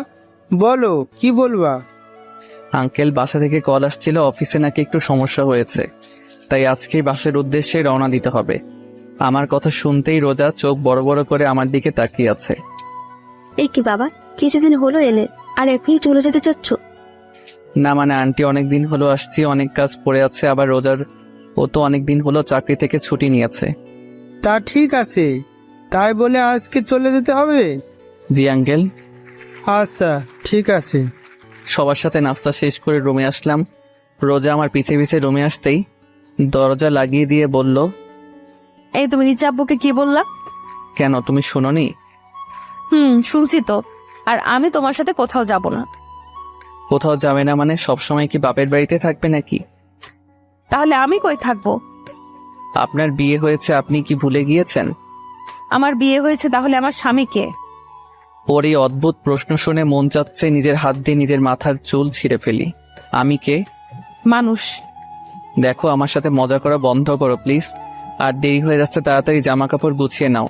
বলো, কি বলবা? আঙ্কেল, বাসা থেকে কল আসছিল, অফিসে নাকি একটু সমস্যা হয়েছে, তাই আজকে বাসের উদ্দেশ্যে রওনা দিতে হবে। আমার কথা শুনতেই রোজা চোখ বড় বড় করে আমার দিকে তাকিয়ে আছে। এই কি বাবা, কিছুদিন হলো এলে আর এখনই চলে যেতে চাচ্ছ? না মানে আন্টি, অনেকদিন হলো আসছি, অনেক কাজ পড়ে আছে। আবার রোজার ও তো অনেকদিন হলো চাকরি থেকে ছুটি নিয়েছে। তা ঠিক আছে, তাই বলে আজকে চলে যেতে হবে? জি আঙ্কেল। আচ্ছা ঠিক আছে। সবার সাথে নাস্তা শেষ করে রুমে আসলাম। রোজা আমার পিছে পিছে রুমে আসতেই দরজা লাগিয়ে দিয়ে বলল, এই তুমি নিচে আব্বুকে কি বললা? কেন, তুমি শুনোনি? শুনছি তো। আর আমি তোমার সাথে কোথাও যাব না। কোথাও যাবে না মানে? সবসময় কি বাপের বাড়িতে থাকবে নাকি? তাহলে আমি কই থাকবো? আপনার বিয়ে হয়েছে, আপনি কি ভুলে গিয়েছেন? আমার বিয়ে হয়েছে, তাহলে আমার স্বামী কে? ওর এই অদ্ভুত প্রশ্ন শুনে মন চাচ্ছে নিজের হাত দিয়ে নিজের মাথার চুল ছিঁড়ে ফেলি। আমি কে? মানুষ। দেখো, আমার সাথে মজা করা বন্ধ করো প্লিজ। আর দেরি হয়ে যাচ্ছে, তাড়াতাড়ি জামা কাপড় গুছিয়ে নাও।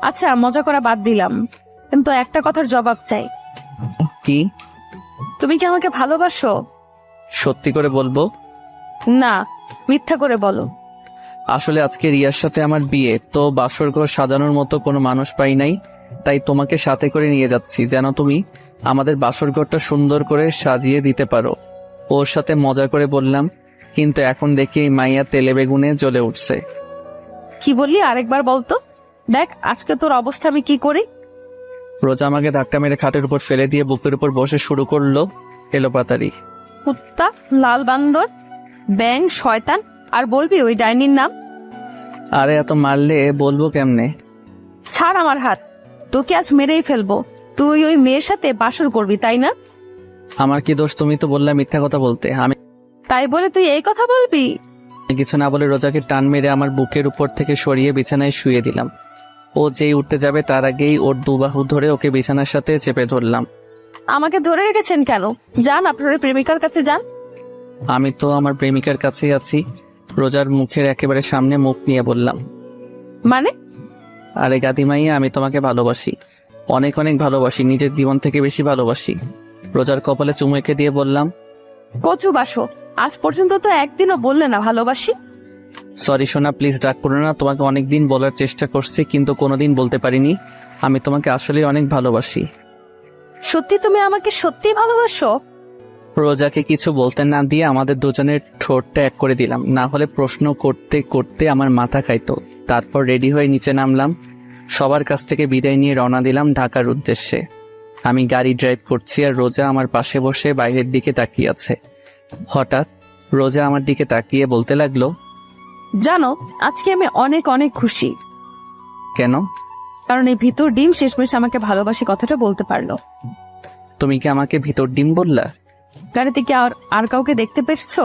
আচ্ছা, মজা করা বাদ দিলাম, কিন্তু একটা কথার জবাব চাই। কি? তুমি কি আমাকে ভালোবাসো? সত্যি করে বলবো? না, মিথ্যা করে বলো। আসলে আজকে রিয়ার সাথে আমার বিয়ে, তো বাসর ঘর সাজানোর মতো কোনো মানুষ পাই নাই, তাই তোমাকে সাথে করে নিয়ে যাচ্ছি, যেন তুমি আমাদের বাসর ঘরটা সুন্দর করে সাজিয়ে দিতে পারো। ওর সাথে মজা করে বললাম, কিন্তু এখন দেখি এই মাইয়া তেলে বেগুনে জ্বলে উঠছে। কি বললি আরেকবার বলতো? দেখ আজকে তোর অবস্থা আমি কি করি। রোজা আমাকে ধাক্কা মেরে খাটের উপর ফেলে দিয়ে বুকের উপর বসে শুরু করলো এলোপাতারি। কুত্তা, লাল বান্দর, ব্যাং, শয়তান, আর বলবি ওই ডাইনির নাম? আরে এত মারলে বলবো কেমনে? ছাড় আমার হাত, তোকে আজ মেরেই ফেলবো। তুই ওই মেয়ের সাথে বাসর করবি তাই না? আমার কি দোষ? তুমি তো বললে মিথ্যা কথা বলতে। আমি তাই বলে তুই এই কথা বলবি? কিছু না বলে রোজাকে টান মেরে আমার বুকের উপর থেকে সরিয়ে বিছানায় শুয়ে দিলাম। ও যেই উঠতে যাবে তার আগেই ওর দুবাহু ধরে ওকে বিছানার সাথে চেপে ধরলাম। আমাকে ধরে রেখেছেন কেন? যান আপনার প্রেমিকার কাছে যান। আমি তো আমার প্রেমিকার কাছেই আছি। রোজার মুখের একেবারে সামনে মুখ নিয়ে বললাম। মানে? আরে গাদিমাইয়া, আমি তোমাকে ভালোবাসি, অনেক অনেক ভালোবাসি, নিজের জীবন থেকে বেশি ভালোবাসি। রোজার কপালে চুমু এঁকে দিয়ে বললাম। কচু বাসো, আজ পর্যন্ত তো একদিনও বললে না ভালোবাসি। সরি সোনা, প্লিজ রাগ করো না। তোমাকে অনেকদিন বলার চেষ্টা করছি কিন্তু কোনোদিন বলতে পারিনি। আমি তোমাকে আসলে অনেক ভালোবাসি। সত্যি তুমি আমাকে সত্যি ভালোবাসো? রোজাকে কিছু বলতে না দিয়ে আমাদের দুজনের ঠোঁটটা এক করে দিলাম, না হলে প্রশ্ন করতে করতে আমার মাথা খাইতো। তারপর রেডি হয়ে নিচে নামলাম। সবার কাছ থেকে বিদায় নিয়ে রওনা দিলাম ঢাকার উদ্দেশ্যে। আমি গাড়ি ড্রাইভ করছি আর রোজা আমার পাশে বসে বাইরের দিকে তাকিয়ে আছে। হঠাৎ রোজা আমার দিকে তাকিয়ে বলতে লাগলো, জানো আজকে আমি অনেক অনেক খুশি। কেন? কারণ এই ভিতর ডিম শেষমেশ আমাকে ভালোবাসি কথাটা বলতে পারলো। তুমি কি আমাকে ভিতর ডিম বললা? গাড়িতে কি আর কাউকে দেখতে পেয়েছো?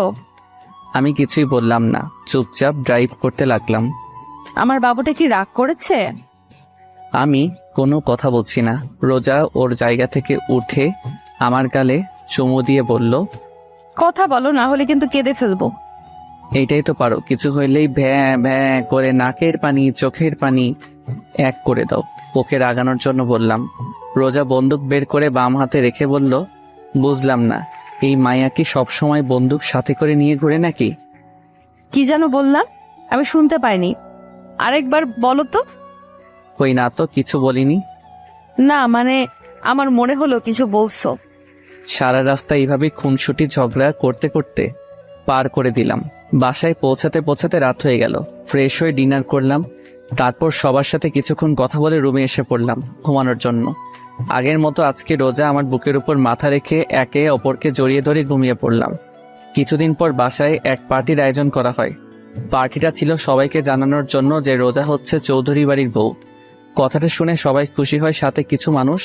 আমি কিছুই বললাম না, চুপচাপ ড্রাইভ করতে লাগলাম। আমার বাবুটা কি রাগ করেছে? আমি কোনো কথা বলছি না। রোজা ওর জায়গা থেকে উঠে আমার গালে চুমু দিয়ে বলল, কথা বলো, না হলে কিন্তু কেঁদে ফেলবো। এইটাই তো পারো, কিছু হইলেই ভ্যাঁ ভ্যাঁ করে নাকের পানি চোখের পানি এক করে দাও। ওকে রাগানোর জন্য বললাম। রোজা বন্দুক বের করে বাম হাতে রেখে বলল, বুঝলাম না, এই মায়া কি সবসময় বন্দুক সাথে করে নিয়ে ঘুরে নাকি? কি যেন বললাম, আমি শুনতে পাইনি, আরেকবার বলো তো। কই না তো, কিছু বলিনি। না মানে আমার মনে হলো কিছু বলছো। সারা রাস্তা এইভাবে খুনসুটি ঝগড়া করতে করতে পার করে দিলাম। বাসায় পৌঁছাতে পৌঁছাতে রাত হয়ে গেল। ফ্রেশ হয়ে ডিনার করলাম। তারপর সবার সাথে কিছুক্ষণ কথা বলে রুমে এসে পড়লাম ঘুমানোর জন্য। আগের মতো আজকে রোজা আমার বুকের উপর মাথা রেখে একে অপরকে জড়িয়ে ধরে ঘুমিয়ে পড়লাম। কিছুদিন পর বাসায় এক পার্টির আয়োজন করা হয়। পার্টিটা ছিল সবাইকে জানানোর জন্য যে রোজা হচ্ছে চৌধুরী বাড়ির বউ। কথাটা শুনে সবাই খুশি হয়, সাথে কিছু মানুষ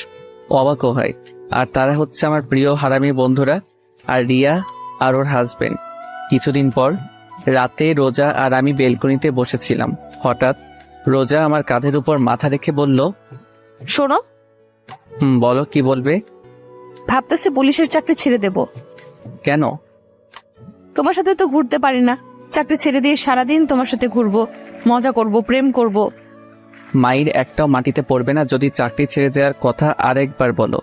অবাকও হয়। আর তারা হচ্ছে আমার প্রিয় হারামি বন্ধুরা আর রিয়া আর ওর হাজবেন্ড। কিছুদিন পর রাতে রোজা আর আমি বেলকনিতে বসেছিলাম। হঠাৎ রোজা আমার কাঁধের উপর মাথা রেখে বলল, শোনো। বলো, কি বলবে? ভাবতেছি পুলিশের চাকরি ছেড়ে দেব। কেন? তোমার সাথে তো ঘুরতে পারি না, চাকরি ছেড়ে দিয়ে সারাদিন তোমার সাথে ঘুরবো, মজা করব, প্রেম করব। মায়ের একটাও মাটিতে পড়বে না যদি চাকরি ছেড়ে দেওয়ার কথা আরেকবার বলো।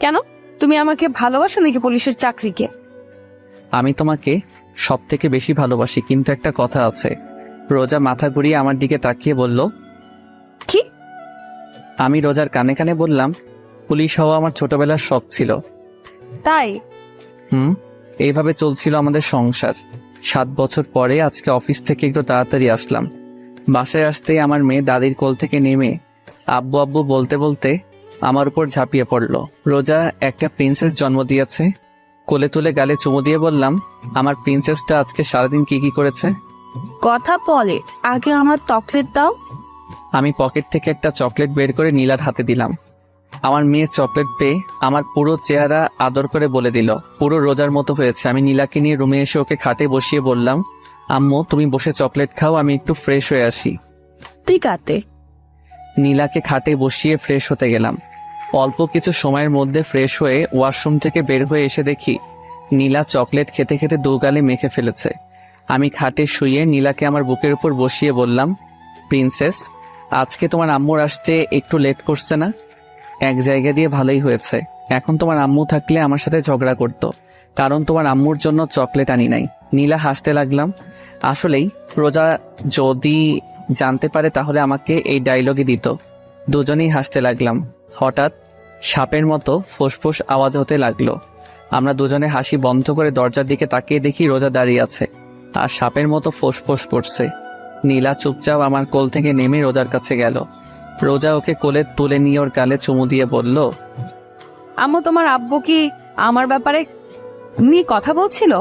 কেন? তুমি আমাকে ভালোবাসো নাকি পুলিশের চাকরিকে? আমি তোমাকে সব থেকে বেশি ভালোবাসি, কিন্তু একটা কথা আছে। রোজা মাথা ঘুরিয়ে আমার দিকে তাকিয়ে বলল, কি? আমি রোজার কানে কানে বললাম, পুলিশ হওয়া আমার ছোটবেলার শখ ছিল। তাই? এইভাবে চলছিল আমাদের সংসার। 7 বছর পরে আজকে অফিস থেকে একটু তাড়াতাড়ি আসলাম। বাসায় আসতেই আমার মেয়ে দাদির কোল থেকে নেমে আব্বু আব্বু বলতে বলতে আমার উপর ঝাঁপিয়ে পড়ল। রোজা একটা প্রিন্সেস জন্ম দিয়েছে। কোলে তুলে গালে চুমু দিয়ে বললাম, আমার প্রিন্সেসটা আজকে সারাদিন কি কি করেছে। কথা বলে, আগে আমার চকলেট দাও। আমি পকেট থেকে একটা চকলেট বের করে নীলার হাতে দিলাম। আমার মেয়ে চকলেট পেয়ে আমার পুরো চেহারা আদর করে বলে দিল, পুরো রোজার মতো হয়েছে। আমি নীলাকে নিয়ে রুমে এসে ওকে খাটে বসিয়ে বললাম, আম্মু তুমি বসে চকলেট খাও, আমি একটু ফ্রেশ হয়ে আসি। ঠিক আছে। নীলাকে খাটে বসিয়ে ফ্রেশ হতে গেলাম। অল্প কিছু সময়ের মধ্যে ফ্রেশ হয়ে ওয়াশরুম থেকে বের হয়ে এসে দেখি নীলা চকলেট খেতে খেতে 2 গালে মেখে ফেলেছে। আমি খাটে শুয়ে নীলাকে আমার বুকের উপর বসিয়ে বললাম, প্রিন্সেস আজকে তোমার আম্মুর আসতে একটু লেট করছে না? এক জায়গা দিয়ে ভালোই হয়েছে। এখন তোমার আম্মু থাকলে আমার সাথে ঝগড়া করতো, কারণ তোমার আম্মুর জন্য চকলেট আনি নাই। নীলা হাসতে লাগলাম। আসলেই রোজা যদি জানতে পারে তাহলে আমাকে এই ডায়লগই দিত। দুজনেই হাসতে লাগলাম। হঠাৎ সাপের মতো ফোঁসফোঁস আওয়াজ হতে লাগলো। আমরা দুজনে হাসি বন্ধ করে দরজার দিকে তাকিয়ে দেখি রোজা দাঁড়িয়ে আছে আর সাপের মতো ফোঁসফোঁস করছে। নীলা চুপচাপ আমার কোল থেকে নেমে রোজার কাছে গেল। রোজা ওকে কোলে তুলে নিয়ে ওর গালে চুমু দিয়ে বলল, আম্মু, তোমার আব্বু কি আমার ব্যাপারে নিয়ে কথা বলছিল?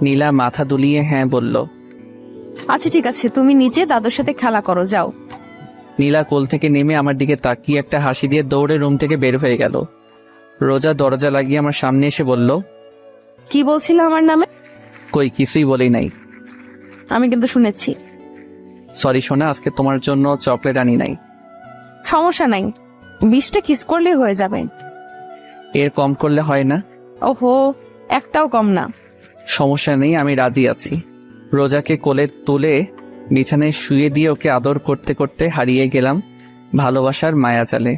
নীলা মাথা দুলিয়ে হ্যাঁ বলল। আচ্ছা ঠিক আছে, তুমি নিচে দাদুর সাথে খেলা করো, যাও। নীলা কোল থেকে নেমে আমার দিকে তাকিয়ে একটা হাসি দিয়ে দৌড়ে রুম থেকে বের হয়ে গেল। রোজা দরজা লাগিয়ে আমার সামনে এসে বলল, কি বলছিল আমার নামে? কই কিছুই বলি নাই। আমি কিন্তু শুনেছি। সরি সোনা, আজকে তোমার জন্য চকলেট আনি নাই। সমস্যা নাই, 20টা কিস করলে হয়ে যাবে। এর কম করলে হয় না? ওহো, একটাও কম না। সমস্যা নেই, আমি রাজি আছি। রোজাকে কোলে তুলে বিছানায় শুয়ে দিয়ে ওকে আদর করতে করতে হারিয়ে গেলাম ভালোবাসার মায়াজালে।